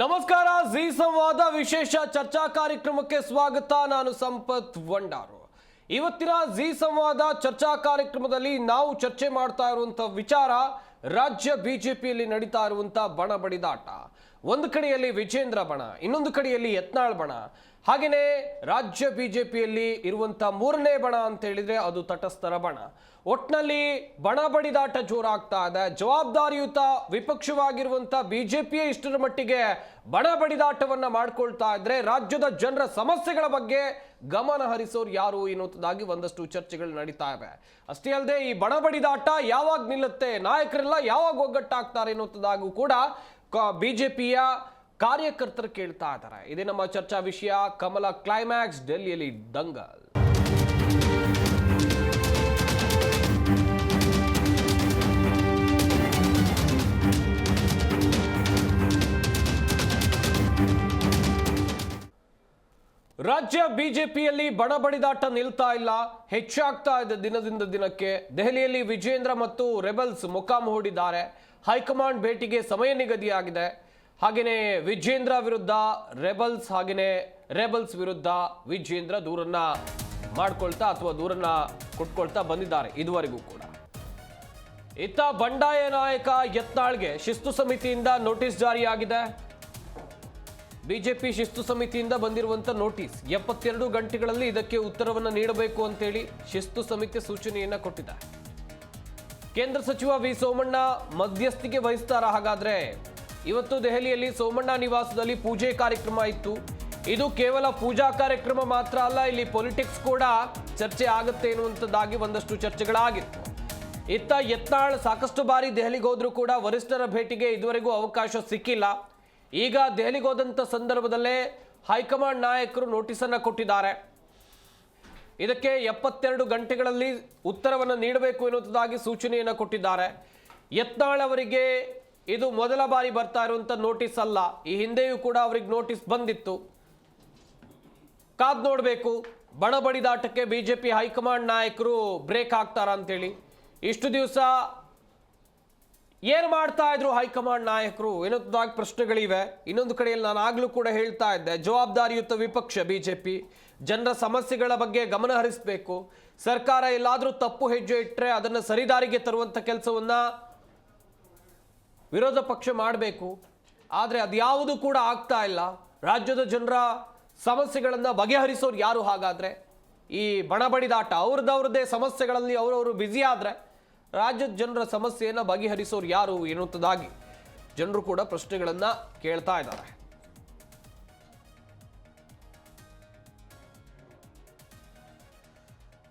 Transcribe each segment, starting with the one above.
ನಮಸ್ಕಾರ ಜಿ ಸಂವಾದ ವಿಶೇಷ ಚರ್ಚಾ ಕಾರ್ಯಕ್ರಮಕ್ಕೆ ಸ್ವಾಗತ. ನಾನು ಸಂಪತ್ ವಂಡಾರು. ಇವತ್ತಿನ ಜಿ ಸಂವಾದ ಚರ್ಚಾ ಕಾರ್ಯಕ್ರಮದಲ್ಲಿ ನಾವು ಚರ್ಚೆ ಮಾಡ್ತಾ ಇರುವಂತಹ ವಿಚಾರ ರಾಜ್ಯ ಬಿಜೆಪಿಯಲ್ಲಿ ನಡೀತಾ ಇರುವಂತಹ ಬಣ ಬಡಿದಾಟ. ಒಂದು ಕಡೆಯಲ್ಲಿ ವಿಜೇಂದ್ರ ಬಣ, ಇನ್ನೊಂದು ಕಡೆಯಲ್ಲಿ ಯತ್ನಾಳ್ ಬಣ. ಹಾಗೇನೆ ರಾಜ್ಯ ಬಿಜೆಪಿಯಲ್ಲಿ ಇರುವಂತಹ ಮೂರನೇ ಬಣ ಅಂತ ಹೇಳಿದ್ರೆ ಅದು ತಟಸ್ಥರ ಬಣ. ಒಟ್ನಲ್ಲಿ ಬಣ ಬಡಿದಾಟ ಜೋರಾಗ್ತಾ ಇದೆ. ಜವಾಬ್ದಾರಿಯುತ ವಿಪಕ್ಷವಾಗಿರುವಂತಹ ಬಿಜೆಪಿಯೇ ಇಷ್ಟರ ಮಟ್ಟಿಗೆ ಬಣ ಬಡಿದಾಟವನ್ನ ಮಾಡ್ಕೊಳ್ತಾ ಇದ್ರೆ ರಾಜ್ಯದ ಜನರ ಸಮಸ್ಯೆಗಳ ಬಗ್ಗೆ ಗಮನ ಹರಿಸೋರು ಯಾರು ಎನ್ನುವುದಾಗಿ ಒಂದಷ್ಟು ಚರ್ಚೆಗಳು ನಡೀತಾ ಇವೆ. ಅಷ್ಟೇ ಅಲ್ಲದೆ ಈ ಬಣ ಬಡಿದಾಟ ಯಾವಾಗ ನಿಲ್ಲುತ್ತೆ, ನಾಯಕರೆಲ್ಲ ಯಾವಾಗ ಒಗ್ಗಟ್ಟಾಗ್ತಾರೆ ಎನ್ನುವುದಾಗೂ ಕೂಡ ಬಿಜೆಪಿಯ ಕಾರ್ಯಕರ್ತರು ಕೇಳ್ತಾ ಇದ್ದಾರೆ. ಇದೇ ನಮ್ಮ ಚರ್ಚಾ ವಿಷಯ. ಕಮಲ ಕ್ಲೈಮ್ಯಾಕ್ಸ್, ಡೆಲ್ಲಿಯಲ್ಲಿ ದಂಗಲ್. ರಾಜ್ಯ ಬಿಜೆಪಿಯಲ್ಲಿ ಬಣ ಬಡಿದಾಟ ನಿಲ್ತಾ ಇಲ್ಲ, ಹೆಚ್ಚಾಗ್ತಾ ಇದೆ ದಿನದಿಂದ ದಿನಕ್ಕೆ. ದೆಹಲಿಯಲ್ಲಿ ವಿಜೇಂದ್ರ ಮತ್ತು ರೆಬಲ್ಸ್ ಮೊಕ್ಕಾಂ ಹೂಡಿದ್ದಾರೆ. ಹೈಕಮಾಂಡ್ ಭೇಟಿಗೆ ಸಮಯ ನಿಗದಿಯಾಗಿದೆ. ಹಾಗೇನೆ ವಿಜೇಂದ್ರ ವಿರುದ್ಧ ರೆಬಲ್ಸ್, ಹಾಗೇನೆ ರೆಬಲ್ಸ್ ವಿರುದ್ಧ ವಿಜೇಂದ್ರ ದೂರನ್ನ ಮಾಡ್ಕೊಳ್ತಾ ಅಥವಾ ದೂರನ್ನ ಕೊಟ್ಕೊಳ್ತಾ ಬಂದಿದ್ದಾರೆ ಇದುವರೆಗೂ ಕೂಡ. ಇತ್ತ ಬಂಡಾಯ ನಾಯಕ ಯತ್ನಾಳ್ಗೆ ಶಿಸ್ತು ಸಮಿತಿಯಿಂದ ನೋಟಿಸ್ ಜಾರಿಯಾಗಿದೆ. ಬಿಜೆಪಿ ಶಿಸ್ತು ಸಮಿತಿಯಿಂದ ಬಂದಿರುವಂತ ನೋಟಿಸ್ 72 ಗಂಟೆಗಳಲ್ಲಿ ಇದಕ್ಕೆ ಉತ್ತರವನ್ನು ನೀಡಬೇಕು ಅಂತೇಳಿ ಶಿಸ್ತು ಸಮಿತಿ ಸೂಚನೆಯನ್ನ ಕೊಟ್ಟಿದೆ. ಕೇಂದ್ರ ಸಚಿವ ವಿ ಸೋಮಣ್ಣ ಮಧ್ಯಸ್ಥಿಕೆ ವಹಿಸ್ತಾರ? ಹಾಗಾದ್ರೆ ಇವತ್ತು ದೆಹಲಿಯಲ್ಲಿ ಸೋಮಣ್ಣ ನಿವಾಸದಲ್ಲಿ ಪೂಜೆ ಕಾರ್ಯಕ್ರಮ ಇತ್ತು. ಇದು ಕೇವಲ ಪೂಜಾ ಕಾರ್ಯಕ್ರಮ ಮಾತ್ರ ಅಲ್ಲ, ಇಲ್ಲಿ ಪೊಲಿಟಿಕ್ಸ್ ಕೂಡ ಚರ್ಚೆ ಆಗುತ್ತೆ ಎನ್ನುವಂಥದ್ದಾಗಿ ಒಂದಷ್ಟು ಚರ್ಚೆಗಳಾಗಿತ್ತು. ಇತ್ತ ಯತ್ನಾಳ್ ಸಾಕಷ್ಟು ಬಾರಿ ದೆಹಲಿಗೆ ಹೋದ್ರೂ ಕೂಡ ವರಿಷ್ಠರ ಭೇಟಿಗೆ ಇದುವರೆಗೂ ಅವಕಾಶ ಸಿಕ್ಕಿಲ್ಲ. ಈಗ ದೆಹಲಿಗೆ ಹೋದಂಥ ಸಂದರ್ಭದಲ್ಲೇ ಹೈಕಮಾಂಡ್ ನಾಯಕರು ನೋಟಿಸನ್ನ ಕೊಟ್ಟಿದ್ದಾರೆ. ಇದಕ್ಕೆ 72 ಗಂಟೆಗಳಲ್ಲಿ ಉತ್ತರವನ್ನು ನೀಡಬೇಕು ಎನ್ನುವುದಾಗಿ ಸೂಚನೆಯನ್ನು ಕೊಟ್ಟಿದ್ದಾರೆ. ಯತ್ನಾಳ್ ಅವರಿಗೆ ಇದು ಮೊದಲ ಬಾರಿ ಬರ್ತಾ ಇರುವಂಥ ನೋಟಿಸ್ ಅಲ್ಲ, ಈ ಹಿಂದೆಯೂ ಕೂಡ ಅವರಿಗೆ ನೋಟಿಸ್ ಬಂದಿತ್ತು. ಕಾದ್ ನೋಡಬೇಕು ಬಣ ಬಡಿದಾಟಕ್ಕೆ ಬಿಜೆಪಿ ಹೈಕಮಾಂಡ್ ನಾಯಕರು ಬ್ರೇಕ್ ಹಾಕ್ತಾರ ಅಂತೇಳಿ. ಇಷ್ಟು ದಿವಸ ಏನು ಮಾಡ್ತಾ ಇದ್ರು ಹೈಕಮಾಂಡ್ ನಾಯಕರು ಎನ್ನುವುದಾಗಿ ಪ್ರಶ್ನೆಗಳಿವೆ. ಇನ್ನೊಂದು ಕಡೆಯಲ್ಲಿ ನಾನು ಆಗ್ಲೂ ಕೂಡ ಹೇಳ್ತಾ ಇದ್ದೆ, ಜವಾಬ್ದಾರಿಯುತ ವಿಪಕ್ಷ ಬಿಜೆಪಿ ಜನರ ಸಮಸ್ಯೆಗಳ ಬಗ್ಗೆ ಗಮನ ಹರಿಸಬೇಕು. ಸರ್ಕಾರ ಎಲ್ಲಾದರೂ ತಪ್ಪು ಹೆಜ್ಜೆ ಇಟ್ಟರೆ ಅದನ್ನು ಸರಿದಾರಿಗೆ ತರುವಂಥ ಕೆಲಸವನ್ನ ವಿರೋಧ ಪಕ್ಷ ಮಾಡಬೇಕು. ಆದರೆ ಅದ್ಯಾವುದು ಕೂಡ ಆಗ್ತಾ ಇಲ್ಲ. ರಾಜ್ಯದ ಜನರ ಸಮಸ್ಯೆಗಳನ್ನು ಬಗೆಹರಿಸೋರು ಯಾರು? ಹಾಗಾದರೆ ಈ ಬಣ ಬಡಿದಾಟ ಅವ್ರದ್ದೇ ಸಮಸ್ಯೆಗಳಲ್ಲಿ ಅವರವರು ಬ್ಯುಸಿ ಆದರೆ ರಾಜ್ಯದ ಜನರ ಸಮಸ್ಯೆಯನ್ನು ಬಗೆಹರಿಸೋರು ಯಾರು ಎನ್ನುವುದಾಗಿ ಜನರು ಕೂಡ ಪ್ರಶ್ನೆಗಳನ್ನು ಕೇಳ್ತಾ ಇದ್ದಾರೆ.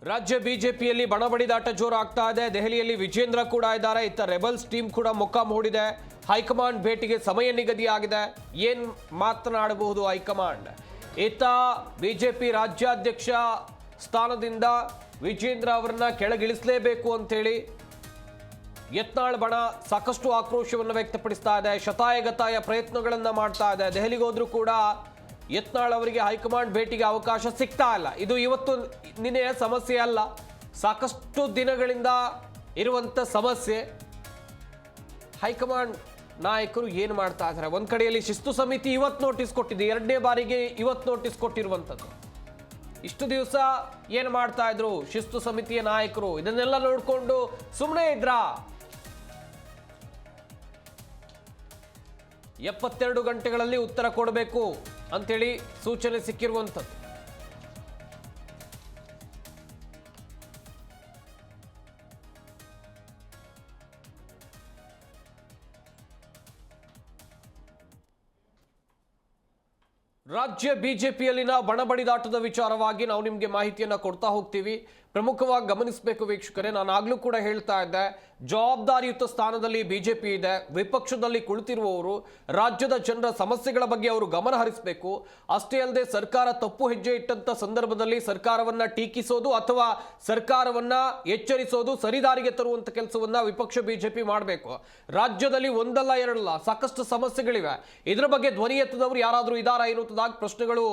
ರಾಜ್ಯ ಬಿಜೆಪಿಯಲ್ಲಿ ಬಣ ಬಡಿದಾಟ ಜೋರಾಗ್ತಾ ಇದೆ. ದೆಹಲಿಯಲ್ಲಿ ವಿಜೇಂದ್ರ ಕೂಡ ಇದ್ದಾರೆ. ಇತ್ತ ರೆಬಲ್ಸ್ ಟೀಮ್ ಕೂಡ ಮೊಕ್ಕಾಂ ಹೂಡಿದೆ. ಹೈಕಮಾಂಡ್ ಭೇಟಿಗೆ ಸಮಯ ನಿಗದಿಯಾಗಿದೆ. ಏನ್ ಮಾತನಾಡಬಹುದು ಹೈಕಮಾಂಡ್? ಇತ್ತ ಬಿಜೆಪಿ ರಾಜ್ಯಾಧ್ಯಕ್ಷ ಸ್ಥಾನದಿಂದ ವಿಜೇಂದ್ರ ಅವರನ್ನ ಕೆಳಗಿಳಿಸಲೇಬೇಕು ಅಂತೇಳಿ ಯತ್ನಾಳ್ ಬಣ ಸಾಕಷ್ಟು ಆಕ್ರೋಶವನ್ನು ವ್ಯಕ್ತಪಡಿಸ್ತಾ ಇದೆ. ಶತಾಯಗತಾಯ ಪ್ರಯತ್ನಗಳನ್ನು ಮಾಡ್ತಾ ಇದೆ. ದೆಹಲಿಗೆ ಹೋದ್ರೂ ಕೂಡ ಯತ್ನಾಳ್ ಅವರಿಗೆ ಹೈಕಮಾಂಡ್ ಭೇಟಿಗೆ ಅವಕಾಶ ಸಿಗ್ತಾ ಇಲ್ಲ. ಇದು ಇವತ್ತು ನಿನ್ನೆಯ ಸಮಸ್ಯೆ ಅಲ್ಲ, ಸಾಕಷ್ಟು ದಿನಗಳಿಂದ ಇರುವಂಥ ಸಮಸ್ಯೆ. ಹೈಕಮಾಂಡ್ ನಾಯಕರು ಏನು ಮಾಡ್ತಾ ಇದ್ದಾರೆ? ಒಂದು ಕಡೆಯಲ್ಲಿ ಶಿಸ್ತು ಸಮಿತಿ ಇವತ್ತು ನೋಟಿಸ್ ಕೊಟ್ಟಿದೆ, ಎರಡನೇ ಬಾರಿಗೆ ಇವತ್ತು ನೋಟಿಸ್ ಕೊಟ್ಟಿರುವಂಥದ್ದು. ಇಷ್ಟು ದಿವಸ ಏನು ಮಾಡ್ತಾ ಇದ್ರು ಶಿಸ್ತು ಸಮಿತಿಯ ನಾಯಕರು? ಇದನ್ನೆಲ್ಲ ನೋಡಿಕೊಂಡು ಸುಮ್ಮನೆ ಇದ್ರಾ? 72 ಗಂಟೆಗಳಲ್ಲಿ ಉತ್ತರ ಕೊಡಬೇಕು ಅಂತೇಳಿ ಸೂಚನೆ ಸಿಕ್ಕಿರುವಂಥದ್ದು. ರಾಜ್ಯ ಬಿಜೆಪಿಯಲ್ಲಿನ ಬಣ ಬಡಿದಾಟದ ವಿಚಾರವಾಗಿ ನಾವು ನಿಮಗೆ ಮಾಹಿತಿಯನ್ನು ಕೊಡ್ತಾ ಹೋಗ್ತೀವಿ. ಪ್ರಮುಖವಾಗಿ ಗಮನಿಸಬೇಕು ವೀಕ್ಷಕರೇ, ನಾನು ಆಗ್ಲೂ ಕೂಡ ಹೇಳ್ತಾ ಇದ್ದೆ, ಜವಾಬ್ದಾರಿಯುತ ಸ್ಥಾನದಲ್ಲಿ ಬಿಜೆಪಿ ಇದೆ. ವಿಪಕ್ಷದಲ್ಲಿ ಕುಳಿತಿರುವವರು ರಾಜ್ಯದ ಜನರ ಸಮಸ್ಯೆಗಳ ಬಗ್ಗೆ ಅವರು ಗಮನ ಹರಿಸಬೇಕು. ಅಷ್ಟೇ ಅಲ್ಲದೆ ಸರ್ಕಾರ ತಪ್ಪು ಹೆಜ್ಜೆ ಇಟ್ಟಂತ ಸಂದರ್ಭದಲ್ಲಿ ಸರ್ಕಾರವನ್ನ ಟೀಕಿಸೋದು ಅಥವಾ ಸರ್ಕಾರವನ್ನ ಎಚ್ಚರಿಸೋದು, ಸರಿದಾರಿಗೆ ತರುವಂತ ಕೆಲಸವನ್ನ ವಿಪಕ್ಷ ಬಿಜೆಪಿ ಮಾಡಬೇಕು. ರಾಜ್ಯದಲ್ಲಿ ಒಂದಲ್ಲ ಎರಡಲ್ಲ ಸಾಕಷ್ಟು ಸಮಸ್ಯೆಗಳಿವೆ. ಇದರ ಬಗ್ಗೆ ಧ್ವನಿ ಎತ್ತದವರು ಯಾರಾದರೂ ಇದಾರಾ ಎನ್ನುವುದಾಗಿ ಪ್ರಶ್ನೆಗಳು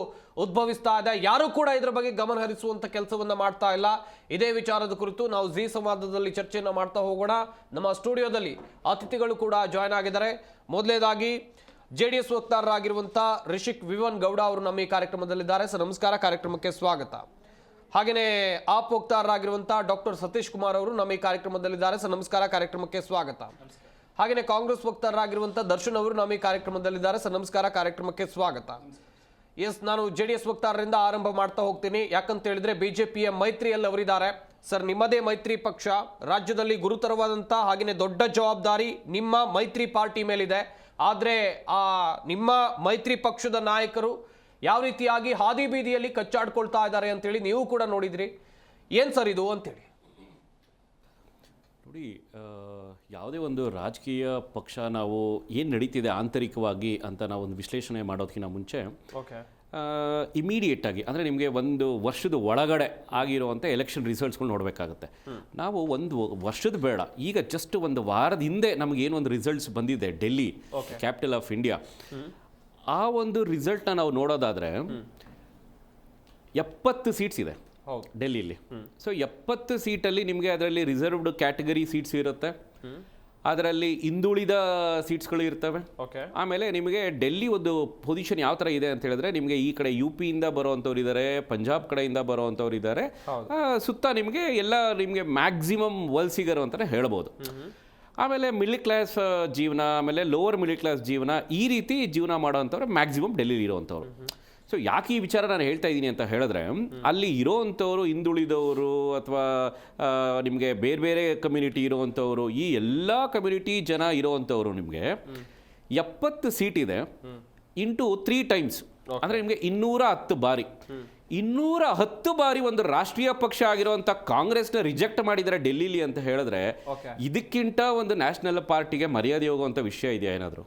ಉದ್ಭವಿಸ್ತಾ ಇದೆ. ಯಾರು ಕೂಡ ಇದರ ಬಗ್ಗೆ ಗಮನ ಹರಿಸುವಂತ ಕೆಲಸವನ್ನ ಮಾಡ್ತಾ ಇಲ್ಲ. ಇದೇ ವಿಚಾರದ ಕುರಿತು ನಾವು ಜಿ ಸಂವಾದದಲ್ಲಿ ಚರ್ಚೆಯನ್ನು ಮಾಡ್ತಾ ಹೋಗೋಣ. ನಮ್ಮ ಸ್ಟುಡಿಯೋದಲ್ಲಿ ಅತಿಥಿಗಳು ಕೂಡ ಜಾಯ್ನ್ ಆಗಿದ್ದಾರೆ. ಮೊದಲನೇದಾಗಿ JDS ವಕ್ತಾರರಾಗಿರುವಂಥ ರಿಷಿಕ್ ವಿವನ್ ಗೌಡ ಅವರು ನಮ್ಮ ಈ ಕಾರ್ಯಕ್ರಮದಲ್ಲಿದ್ದಾರೆ. ಸರ್ ನಮಸ್ಕಾರ, ಕಾರ್ಯಕ್ರಮಕ್ಕೆ ಸ್ವಾಗತ. ಹಾಗೆಯೇ ಆಪ್ ವಕ್ತಾರರಾಗಿರುವಂಥ ಡಾಕ್ಟರ್ ಸತೀಶ್ ಕುಮಾರ್ ಅವರು ನಮ್ಮ ಈ ಕಾರ್ಯಕ್ರಮದಲ್ಲಿದ್ದಾರೆ. ಸರ್ ನಮಸ್ಕಾರ, ಕಾರ್ಯಕ್ರಮಕ್ಕೆ ಸ್ವಾಗತ. ಹಾಗೆಯೇ ಕಾಂಗ್ರೆಸ್ ವಕ್ತಾರರಾಗಿರುವಂಥ ದರ್ಶನ್ ಅವರು ನಮ್ಮ ಈ ಕಾರ್ಯಕ್ರಮದಲ್ಲಿದ್ದಾರೆ. ಸರ್ ನಮಸ್ಕಾರ, ಕಾರ್ಯಕ್ರಮಕ್ಕೆ ಸ್ವಾಗತ. ಎಸ್, ನಾನು JDS ವಕ್ತಾರರಿಂದ ಆರಂಭ ಮಾಡ್ತಾ ಹೋಗ್ತೀನಿ. ಯಾಕಂತ ಹೇಳಿದ್ರೆ ಬಿಜೆಪಿಯ ಮೈತ್ರಿಯಲ್ಲಿ ಅವರಿದ್ದಾರೆ. ಸರ್, ನಿಮ್ಮದೇ ಮೈತ್ರಿ ಪಕ್ಷ, ರಾಜ್ಯದಲ್ಲಿ ಗುರುತರವಾದಂಥ ಹಾಗೆಯೇ ದೊಡ್ಡ ಜವಾಬ್ದಾರಿ ನಿಮ್ಮ ಮೈತ್ರಿ ಪಾರ್ಟಿ ಮೇಲಿದೆ. ಆದರೆ ಆ ನಿಮ್ಮ ಮೈತ್ರಿ ಪಕ್ಷದ ನಾಯಕರು ಯಾವ ರೀತಿಯಾಗಿ ಹಾದಿ ಬೀದಿಯಲ್ಲಿ ಕಚ್ಚಾಡ್ಕೊಳ್ತಾ ಇದ್ದಾರೆ ಅಂತೇಳಿ ನೀವು ಕೂಡ ನೋಡಿದ್ರಿ. ಏನು ಸರ್ ಇದು ಅಂತೇಳಿ? ನೋಡಿ, ಯಾವುದೇ ಒಂದು ರಾಜಕೀಯ ಪಕ್ಷ ನಾವು ಏನು ನಡೀತಿದೆ ಆಂತರಿಕವಾಗಿ ಅಂತ ನಾವು ಒಂದು ವಿಶ್ಲೇಷಣೆ ಮಾಡೋದಕ್ಕಿಂತ ಮುಂಚೆ ಇಮಿಡಿಯೇಟಾಗಿ ಅಂದರೆ ನಿಮಗೆ ಒಂದು ವರ್ಷದ ಒಳಗಡೆ ಆಗಿರುವಂಥ ಎಲೆಕ್ಷನ್ ರಿಸಲ್ಟ್ಸ್ಗಳು ನೋಡಬೇಕಾಗುತ್ತೆ. ನಾವು ಒಂದು ವರ್ಷದ ಬೇಡ, ಈಗ ಜಸ್ಟ್ ಒಂದು ವಾರದ ಹಿಂದೆ ನಮಗೇನು ಒಂದು ರಿಸಲ್ಟ್ಸ್ ಬಂದಿದೆ ಡೆಲ್ಲಿ, ಕ್ಯಾಪಿಟಲ್ ಆಫ್ ಇಂಡಿಯಾ, ಆ ಒಂದು ರಿಸಲ್ಟ್ನ ನಾವು ನೋಡೋದಾದರೆ 70 ಸೀಟ್ಸ್ ಇದೆ ಡೆಲ್ಲಿಲಿ. ಸೊ 70 ಸೀಟಲ್ಲಿ ನಿಮಗೆ ಅದರಲ್ಲಿ ರಿಸರ್ವ್ಡ್ ಕ್ಯಾಟಗರಿ ಸೀಟ್ಸ್ ಇರುತ್ತೆ, ಅದರಲ್ಲಿ ಹಿಂದುಳಿದ ಸೀಟ್ಸ್ಗಳು ಇರ್ತವೆ. ಆಮೇಲೆ ನಿಮಗೆ ಡೆಲ್ಲಿ ಒಂದು ಪೊಸಿಷನ್ ಯಾವ ಥರ ಇದೆ ಅಂತ ಹೇಳಿದ್ರೆ, ನಿಮಗೆ ಈ ಕಡೆ UP ಇಂದ ಬರೋವಂಥವ್ರು ಇದ್ದಾರೆ, ಪಂಜಾಬ್ ಕಡೆಯಿಂದ ಬರೋವಂಥವ್ರು ಇದ್ದಾರೆ, ಸುತ್ತ ನಿಮಗೆ ಎಲ್ಲ ನಿಮಗೆ ಮ್ಯಾಕ್ಸಿಮಮ್ ವಲಸಿಗರು ಅಂತಲೇ ಹೇಳ್ಬೋದು. ಆಮೇಲೆ ಮಿಡ್ಲ್ ಕ್ಲಾಸ್ ಜೀವನ, ಆಮೇಲೆ ಲೋವರ್ ಮಿಡ್ಲ್ ಕ್ಲಾಸ್ ಜೀವನ, ಈ ರೀತಿ ಜೀವನ ಮಾಡೋವಂಥವ್ರು ಮ್ಯಾಕ್ಸಿಮಮ್ ಡೆಲ್ಲಿಲಿ ಇರೋವಂಥವ್ರು. ಸೊ ಯಾಕೆ ಈ ವಿಚಾರ ನಾನು ಹೇಳ್ತಾ ಇದ್ದೀನಿ ಅಂತ ಹೇಳಿದ್ರೆ, ಅಲ್ಲಿ ಇರೋವಂಥವ್ರು ಹಿಂದುಳಿದವರು ಅಥವಾ ನಿಮಗೆ ಬೇರೆ ಬೇರೆ ಕಮ್ಯುನಿಟಿ ಇರೋವಂಥವ್ರು, ಈ ಎಲ್ಲ ಕಮ್ಯುನಿಟಿ ಜನ ಇರೋವಂಥವ್ರು ನಿಮಗೆ 70 ಸೀಟ್ ಇದೆ ಇಂಟು 3 ಟೈಮ್ಸ್, ಅಂದರೆ ನಿಮಗೆ 210 ಬಾರಿ. 210 ಬಾರಿ ಒಂದು ರಾಷ್ಟ್ರೀಯ ಪಕ್ಷ ಆಗಿರುವಂಥ ಕಾಂಗ್ರೆಸ್ನ ರಿಜೆಕ್ಟ್ ಮಾಡಿದರೆ ಡೆಲ್ಲಿಲಿ ಅಂತ ಹೇಳಿದ್ರೆ, ಇದಕ್ಕಿಂತ ಒಂದು ನ್ಯಾಷನಲ್ ಪಾರ್ಟಿಗೆ ಮರ್ಯಾದೆ ಹೋಗುವಂಥ ವಿಷಯ ಇದೆಯಾ ಏನಾದರೂ?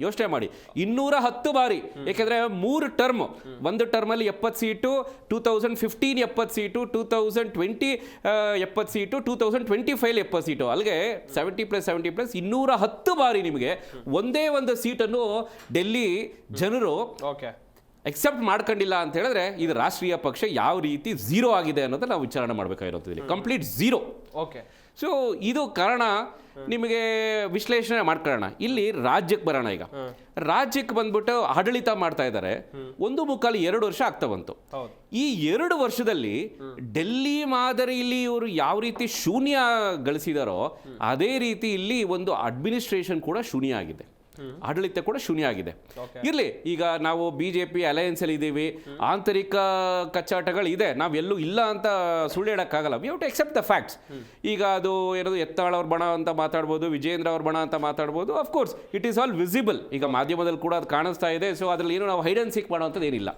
ಯೋಚನೆ ಮಾಡಿ, 210 ಬಾರಿ. ಯಾಕೆಂದರೆ 3 ಟರ್ಮ್, ಒಂದು ಟರ್ಮಲ್ಲಿ 70 ಸೀಟು, 2015 70 ಸೀಟು, 2020 70 ಸೀಟು, 2025 70 ಸೀಟು, ಅಲ್ಲಿಗೆ 70+70+, 210 ಬಾರಿ ನಿಮಗೆ ಒಂದೇ ಒಂದು ಸೀಟನ್ನು ಡೆಲ್ಲಿ ಜನರು ಎಕ್ಸೆಪ್ಟ್ ಮಾಡ್ಕೊಂಡಿಲ್ಲ ಅಂತ ಹೇಳಿದ್ರೆ, ಇದು ರಾಷ್ಟ್ರೀಯ ಪಕ್ಷ ಯಾವ ರೀತಿ ಝೀರೋ ಆಗಿದೆ ಅನ್ನೋದು ನಾವು ವಿಚಾರಣೆ ಮಾಡಬೇಕಾಗಿರೋದು. Complete zero. ಸೊ ಇದು ಕಾರಣ ನಿಮಗೆ ವಿಶ್ಲೇಷಣೆ ಮಾಡ್ಕೊಳ್ಳೋಣ. ಇಲ್ಲಿ ರಾಜ್ಯಕ್ಕೆ ಬರೋಣ. ಈಗ ರಾಜ್ಯಕ್ಕೆ ಬಂದ್ಬಿಟ್ಟು ಆಡಳಿತ ಮಾಡ್ತಾ ಇದ್ದಾರೆ, 1.25-2 ವರ್ಷ ಆಗ್ತಾ ಬಂತು. ಈ 2 ವರ್ಷದಲ್ಲಿ ಡೆಲ್ಲಿ ಮಾದರಿಯಲ್ಲಿ ಇವರು ಯಾವ ರೀತಿ ಶೂನ್ಯ ಗಳಿಸಿದಾರೋ, ಅದೇ ರೀತಿ ಇಲ್ಲಿ ಒಂದು ಅಡ್ಮಿನಿಸ್ಟ್ರೇಷನ್ ಕೂಡ ಶೂನ್ಯ ಆಗಿದೆ, ಆಡಳಿತ ಕೂಡ ಶೂನ್ಯ ಆಗಿದೆ. ಇರಲಿ, ಈಗ ನಾವು BJP ಅಲಯನ್ಸ್ ಅಲ್ಲಿ ಇದ್ದೀವಿ, ಆಂತರಿಕ ಕಚ್ಚಾಟಗಳು ಇದೆ, ನಾವೆಲ್ಲೂ ಇಲ್ಲ ಅಂತ ಸುಳ್ಳು ಹೇಳೋಕ್ಕಾಗಲ್ಲ. We have to accept the facts. ಈಗ ಅದು ಏನದು ಎತ್ತಾಳ್ ಅವ್ರ ಬಣ ಅಂತ ಮಾತಾಡ್ಬೋದು, ವಿಜೇಂದ್ರ ಅವ್ರ ಬಣ ಅಂತ ಮಾತಾಡ್ಬೋದು. Of course it is all visible, ಈಗ ಮಾಧ್ಯಮದಲ್ಲಿ ಕೂಡ ಅದು ಕಾಣಿಸ್ತಾ ಇದೆ. ಸೊ ಅದರಲ್ಲಿ ಏನು ನಾವು ಹೈಡ್ ಅಂಡ್ ಸೀಕ್ ಮಾಡೋವಂಥದ್ದು ಏನಿಲ್ಲ.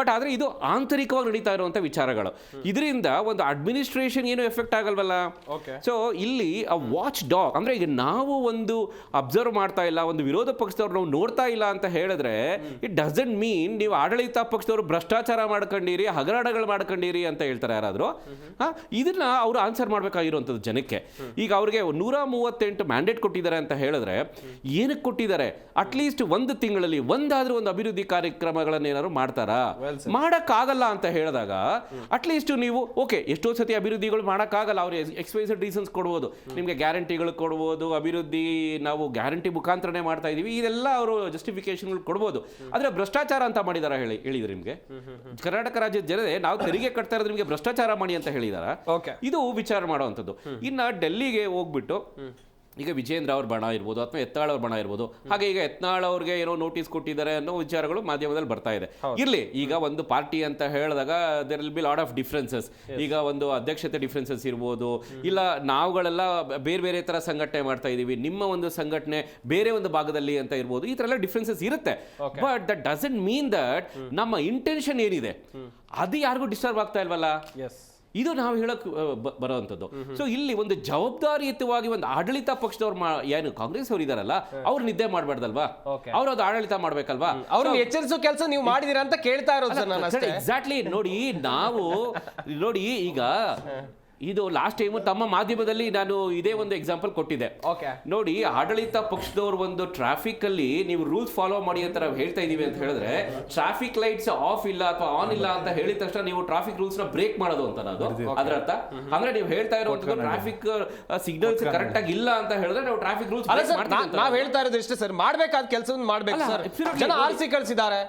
ಬಟ್ ಆದರೆ ಇದು ಆಂತರಿಕವಾಗಿ ನಡೀತಾ ಇರುವಂಥ ವಿಚಾರಗಳು. ಇದರಿಂದ ಒಂದು ಅಡ್ಮಿನಿಸ್ಟ್ರೇಷನ್ ಏನು ಎಫೆಕ್ಟ್ ಆಗಲ್ವಲ್ಲ. ಸೊ ಇಲ್ಲಿ ಆ ವಾಚ್ ಡಾಗ್, ಅಂದರೆ ಈಗ ನಾವು ಒಂದು ಅಬ್ಸರ್ವ್ ಮಾಡ್ತಾ ಇಲ್ಲ, ಒಂದು ವಿರೋಧ ಪಕ್ಷದವ್ರು ನಾವು ನೋಡ್ತಾ ಇಲ್ಲ ಅಂತ ಹೇಳಿದ್ರೆ, ಇಟ್ ಡಸಂಟ್ ಮೀನ್ ನೀವು ಆಡಳಿತ ಪಕ್ಷದವರು ಭ್ರಷ್ಟಾಚಾರ ಮಾಡ್ಕೊಂಡಿರಿ, ಹಗರಣಗಳು ಮಾಡ್ಕೊಂಡಿರಿ ಅಂತ ಹೇಳ್ತಾರೆ ಯಾರಾದರೂ. ಇದನ್ನ ಅವರು ಆನ್ಸರ್ ಮಾಡಬೇಕಾಗಿರುವಂಥದ್ದು ಜನಕ್ಕೆ. ಈಗ ಅವ್ರಿಗೆ 138 ಮ್ಯಾಂಡೇಟ್ ಕೊಟ್ಟಿದ್ದಾರೆ ಅಂತ ಹೇಳಿದ್ರೆ, ಏನಕ್ಕೆ ಕೊಟ್ಟಿದ್ದಾರೆ? ಅಟ್ಲೀಸ್ಟ್ ಒಂದು ತಿಂಗಳಲ್ಲಿ ಒಂದಾದ್ರೂ ಒಂದು ಅಭಿವೃದ್ಧಿ ಕಾರ್ಯಕ್ರಮಗಳನ್ನೇನಾದ್ರು ಮಾಡ್ತಾರಾ? ಮಾಡೋಕ್ಕಾಗಲ್ಲ ಅಂತ ಹೇಳಿದಾಗ, ಅಟ್ಲೀಸ್ಟ್ ನೀವು ಓಕೆ, ಎಷ್ಟೋ ಸತಿ ಅಭಿವೃದ್ಧಿಗಳು ಮಾಡೋಕ್ಕಾಗಲ್ಲ, ಅವ್ರು XYZ ರೀಸನ್ಸ್ ಕೊಡ್ಬೋದು, ನಿಮಗೆ ಗ್ಯಾರಂಟಿಗಳು ಕೊಡ್ಬೋದು, ಅಭಿವೃದ್ಧಿ ನಾವು ಗ್ಯಾರಂಟಿ ಮುಖಾಂತರನೇ ಮಾಡ್ತಾ ಇದೀವಿ, ಇದೆಲ್ಲ ಅವರು ಜಸ್ಟಿಫಿಕೇಶನ್ಗಳು ಕೊಡ್ಬೋದು. ಆದರೆ ಭ್ರಷ್ಟಾಚಾರ ಅಂತ ಮಾಡಿದಾರ ಹೇಳಿದ್ರೆ ನಿಮಗೆ ಕರ್ನಾಟಕ ರಾಜ್ಯದ ಜನತೆ ನಾವು ತೆರಿಗೆ ಕಟ್ತಾ ಇರೋದು ನಿಮಗೆ ಭ್ರಷ್ಟಾಚಾರ ಮಾಡಿ ಅಂತ ಹೇಳಿದಾರ? ಇದು ವಿಚಾರ ಮಾಡುವಂಥದ್ದು. ಇನ್ನು ಡೆಲ್ಲಿಗೆ ಹೋಗ್ಬಿಟ್ಟು ಈಗ ವಿಜೇಂದ್ರ ಅವ್ರ ಬಣ ಇರ್ಬೋದು ಅಥವಾ ಎತ್ತಾಳ್ ಅವ್ರ ಬಣ ಇರ್ಬೋದು, ಹಾಗೆ ಈಗ ಎತ್ನಾಳ್ ಅವ್ರಿಗೆ ಏನೋ ನೋಟಿಸ್ ಕೊಟ್ಟಿದ್ದಾರೆ ಅನ್ನೋ ವಿಚಾರಗಳು ಮಾಧ್ಯಮದಲ್ಲಿ ಬರ್ತಾ ಇದೆ. ಇರ್ಲಿ, ಈಗ ಒಂದು ಪಾರ್ಟಿ ಅಂತ ಹೇಳಿದಾಗ there will be lot of differences. ಈಗ ಒಂದು ಅಧ್ಯಕ್ಷತೆ ಡಿಫ್ರೆನ್ಸಸ್ ಇರ್ಬೋದು, ಇಲ್ಲ ನಾವುಗಳೆಲ್ಲ ಬೇರೆ ಬೇರೆ ತರ ಸಂಘಟನೆ ಮಾಡ್ತಾ ಇದೀವಿ, ನಿಮ್ಮ ಒಂದು ಸಂಘಟನೆ ಬೇರೆ ಒಂದು ಭಾಗದಲ್ಲಿ ಅಂತ ಇರ್ಬೋದು, ಈ ತರ ಎಲ್ಲ ಡಿಫ್ರೆನ್ಸಸ್ ಇರುತ್ತೆ. But that doesn't mean that ನಮ್ಮ ಇಂಟೆನ್ಷನ್ ಏನಿದೆ ಅದು ಯಾರಿಗೂ ಡಿಸ್ಟರ್ಬ್ ಆಗ್ತಾ ಇಲ್ವಲ್ಲ. ಇದು ನಾವು ಹೇಳಕ್ ಬರೋವಂಥದ್ದು. ಸೊ ಇಲ್ಲಿ ಒಂದು ಜವಾಬ್ದಾರಿಯುತವಾಗಿ ಒಂದು ಆಡಳಿತ ಪಕ್ಷದವ್ರು ಏನು ಕಾಂಗ್ರೆಸ್ ಅವರು ಇದಾರಲ್ಲ, ಅವ್ರು ನಿದ್ದೆ ಮಾಡಬಾರ್ದಲ್ವಾ? ಅವ್ರು ಅದು ಆಡಳಿತ ಮಾಡ್ಬೇಕಲ್ವಾ? ಅವ್ರನ್ನ ಎಚ್ಚರಿಸೋ ಕೆಲಸ ನೀವು ಮಾಡಿದಿರಾ ಅಂತ ಕೇಳ್ತಾ ಇರೋದು. ಎಕ್ಸಾಕ್ಟ್ಲಿ. ನೋಡಿ ಈಗ ಇದು ಲಾಸ್ಟ್ ಟೈಮ್ ತಮ್ಮ ಮಾಧ್ಯಮದಲ್ಲಿ ನಾನು ಇದೇ ಒಂದು ಎಕ್ಸಾಂಪಲ್ ಕೊಟ್ಟಿದ್ದೆ. ಓಕೆ, ನೋಡಿ, ಆಡಳಿತ ಪಕ್ಷದವರು ಒಂದು ಟ್ರಾಫಿಕ್ ಅಲ್ಲಿ ನೀವು ರೂಲ್ಸ್ ಫಾಲೋ ಮಾಡಿ ಅಂತ ನಾವು ಹೇಳ್ತಾ ಇದೀವಿ ಅಂತ ಹೇಳಿದ್ರೆ, ಟ್ರಾಫಿಕ್ ಲೈಟ್ಸ್ ಆಫ್ ಇಲ್ಲ ಅಥವಾ ಆನ್ ಇಲ್ಲ ಅಂತ ಹೇಳಿದ ತಕ್ಷಣ ನೀವು ಟ್ರಾಫಿಕ್ ರೂಲ್ಸ್ ನ ಬ್ರೇಕ್ ಮಾಡೋದು ಅಂತ ಅದರ ಅರ್ಥ. ಅಂದ್ರೆ ನೀವು ಹೇಳ್ತಾ ಇರುವಂತದ್ದು ಟ್ರಾಫಿಕ್ ಸಿಗ್ನಲ್ಸ್ ಕರೆಕ್ಟ್ ಆಗಿ ಇಲ್ಲ ಅಂತ ಹೇಳಿದ್ರೆ ನಾವು ಟ್ರಾಫಿಕ್ ರೂಲ್ಸ್ ನಾವ್ ಹೇಳ್ತಾ ಇರೋದು ಇಷ್ಟೇ ಸರ್, ಮಾಡ್ಬೇಕಾದ ಕೆಲಸವನ್ನು ಮಾಡ್ಬೇಕು ಸರ್. ಜನ ಆರಿಸಿ ಕಳಿಸಿದ್ದಾರೆ,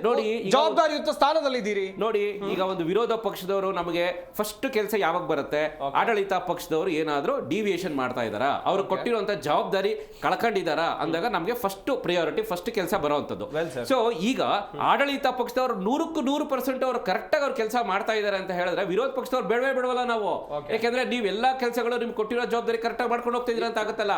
ನೋಡಿ ಜವಾಬ್ದಾರಿಯುತ ಸ್ಥಾನದಲ್ಲಿ ಇದ್ದೀರಿ. ನೋಡಿ, ಈಗ ಒಂದು ವಿರೋಧ ಪಕ್ಷದವರು ನಮಗೆ ಫಸ್ಟ್ ಕೆಲಸ ಯಾವಾಗ ಬರುತ್ತೆ, ಆಡಳಿತ ಪಕ್ಷದವರು ಏನಾದ್ರೂ ಡಿವಿಯೇಷನ್ ಮಾಡ್ತಾ ಇದಾರಾ, ಅವ್ರು ಕೊಟ್ಟಿರುವಂತ ಜವಾಬ್ದಾರಿ ಕಳ್ಕೊಂಡಿದಾರ ಅಂದಾಗ ನಮಗೆ ಫಸ್ಟ್ ಪ್ರಿಯಾರಿಟಿ, ಫಸ್ಟ್ ಕೆಲಸ ಬರುವಂತದ್ದು. ಸೊ ಈಗ ಆಡಳಿತ ಪಕ್ಷದವರು 100% ಅವರು ಕರೆಕ್ಟ್ ಆಗಿ ಅವ್ರ ಕೆಲಸ ಮಾಡ್ತಾ ಇದಾರೆ ಅಂತ ಹೇಳಿದ್ರೆ ವಿರೋಧ ಪಕ್ಷದವ್ರು ಬೇಡವಲ್ಲ ನಾವು. ಯಾಕಂದ್ರೆ ನೀವೆಲ್ಲಾ ಕೆಲಸಗಳು ನಿಮ್ಗೆ ಕೊಟ್ಟಿರೋ ಜವಾಬ್ದಾರಿ ಕರೆಕ್ಟ್ ಆಗಿ ಮಾಡ್ಕೊಂಡು ಹೋಗ್ತಾ ಇದೀರ ಅಂತ ಆಗುತ್ತಲ್ಲ.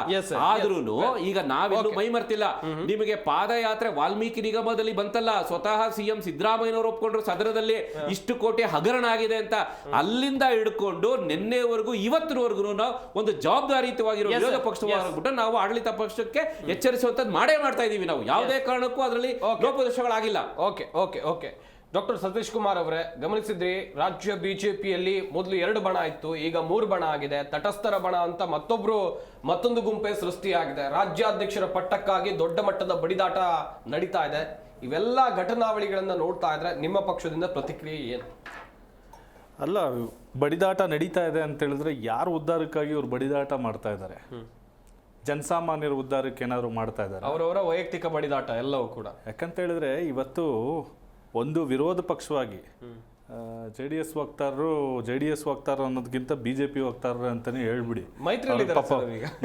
ಆದ್ರೂ ಈಗ ನಾವೆಲ್ಲೂ ಮೈ ಮರ್ತಿಲ್ಲ. ನಿಮಗೆ ಪಾದಯಾತ್ರೆ ವಾಲ್ಮೀಕಿ ನಿಗಮದಲ್ಲಿ ಬಂತಲ್ಲ, ಸ್ವತಃ ಸಿಎಂ ಸಿದ್ದರಾಮಯ್ಯನವರು ಒಪ್ಕೊಂಡ್ರು ಸದನದಲ್ಲಿ ಇಷ್ಟು ಕೋಟಿ ಹಗರಣ ಆಗಿದೆ ಅಂತ. ಅಲ್ಲಿಂದ ಹಿಡ್ಕೊಂಡು ನಿನ್ನೆವರೆಗೂ ಇವತ್ತಿನವರೆಗೂ ನಾವು ಒಂದು ಜವಾಬ್ದಾರಿಯುತವಾಗಿರೋ ವಿರೋಧ ಪಕ್ಷವಾಗ್ಬಿಟ್ಟು ನಾವು ಆಡಳಿತ ಪಕ್ಷಕ್ಕೆ ಎಚ್ಚರಿಸುವಂತದ್ದು ಮಾಡೇ ಮಾಡ್ತಾ ಇದೀವಿ. ನಾವು ಯಾವುದೇ ಕಾರಣಕ್ಕೂ ಅದರಲ್ಲಿ ಲೋಪದೋಷಗಳಾಗಿಲ್ಲ. Okay okay okay doctor Satish Kumar ಅವರೇ, ಗಮನಿಸಿದ್ರಿ, ರಾಜ್ಯ ಬಿಜೆಪಿಯಲ್ಲಿ ಮೊದಲು 2 ಬಣ ಇತ್ತು, ಈಗ 3 ಬಣ ಆಗಿದೆ. ತಟಸ್ಥರ ಬಣ ಅಂತ ಮತ್ತೊಂದು ಗುಂಪೆ ಸೃಷ್ಟಿಯಾಗಿದೆ. ರಾಜ್ಯಾಧ್ಯಕ್ಷರ ಪಟ್ಟಕ್ಕಾಗಿ ದೊಡ್ಡ ಮಟ್ಟದ ಬಡಿದಾಟ ನಡೀತಾ ಇದೆ. ಇವೆಲ್ಲ ಘಟನಾವಳಿಗಳನ್ನ ನೋಡ್ತಾ ಇದ್ರೆ ನಿಮ್ಮ ಪಕ್ಷದಿಂದ ಪ್ರತಿಕ್ರಿಯೆ ಏನು? ಅಲ್ಲ, ಬಡಿದಾಟ ನಡೀತಾ ಇದೆ ಅಂತ ಹೇಳಿದ್ರೆ ಯಾರು ಉದ್ಧಾರಕ್ಕಾಗಿ ಇವ್ರು ಬಡಿದಾಟ ಮಾಡ್ತಾ ಇದ್ದಾರೆ? ಜನಸಾಮಾನ್ಯರ ಉದ್ಧಾರಕ್ಕೆ ಏನಾದ್ರು ಮಾಡ್ತಾ ಇದ್ದಾರೆ? ಅವರವರ ವೈಯಕ್ತಿಕ ಬಡಿದಾಟ ಎಲ್ಲವೂ ಕೂಡ. ಯಾಕಂತ ಹೇಳಿದ್ರೆ ಇವತ್ತು ಒಂದು ವಿರೋಧ ಪಕ್ಷವಾಗಿ JDS ವಕ್ತಾರರು ಅನ್ನೋದಕ್ಕಿಂತ BJP ವಕ್ತಾರರು ಅಂತಾನೆ ಹೇಳ್ಬಿಡಿ.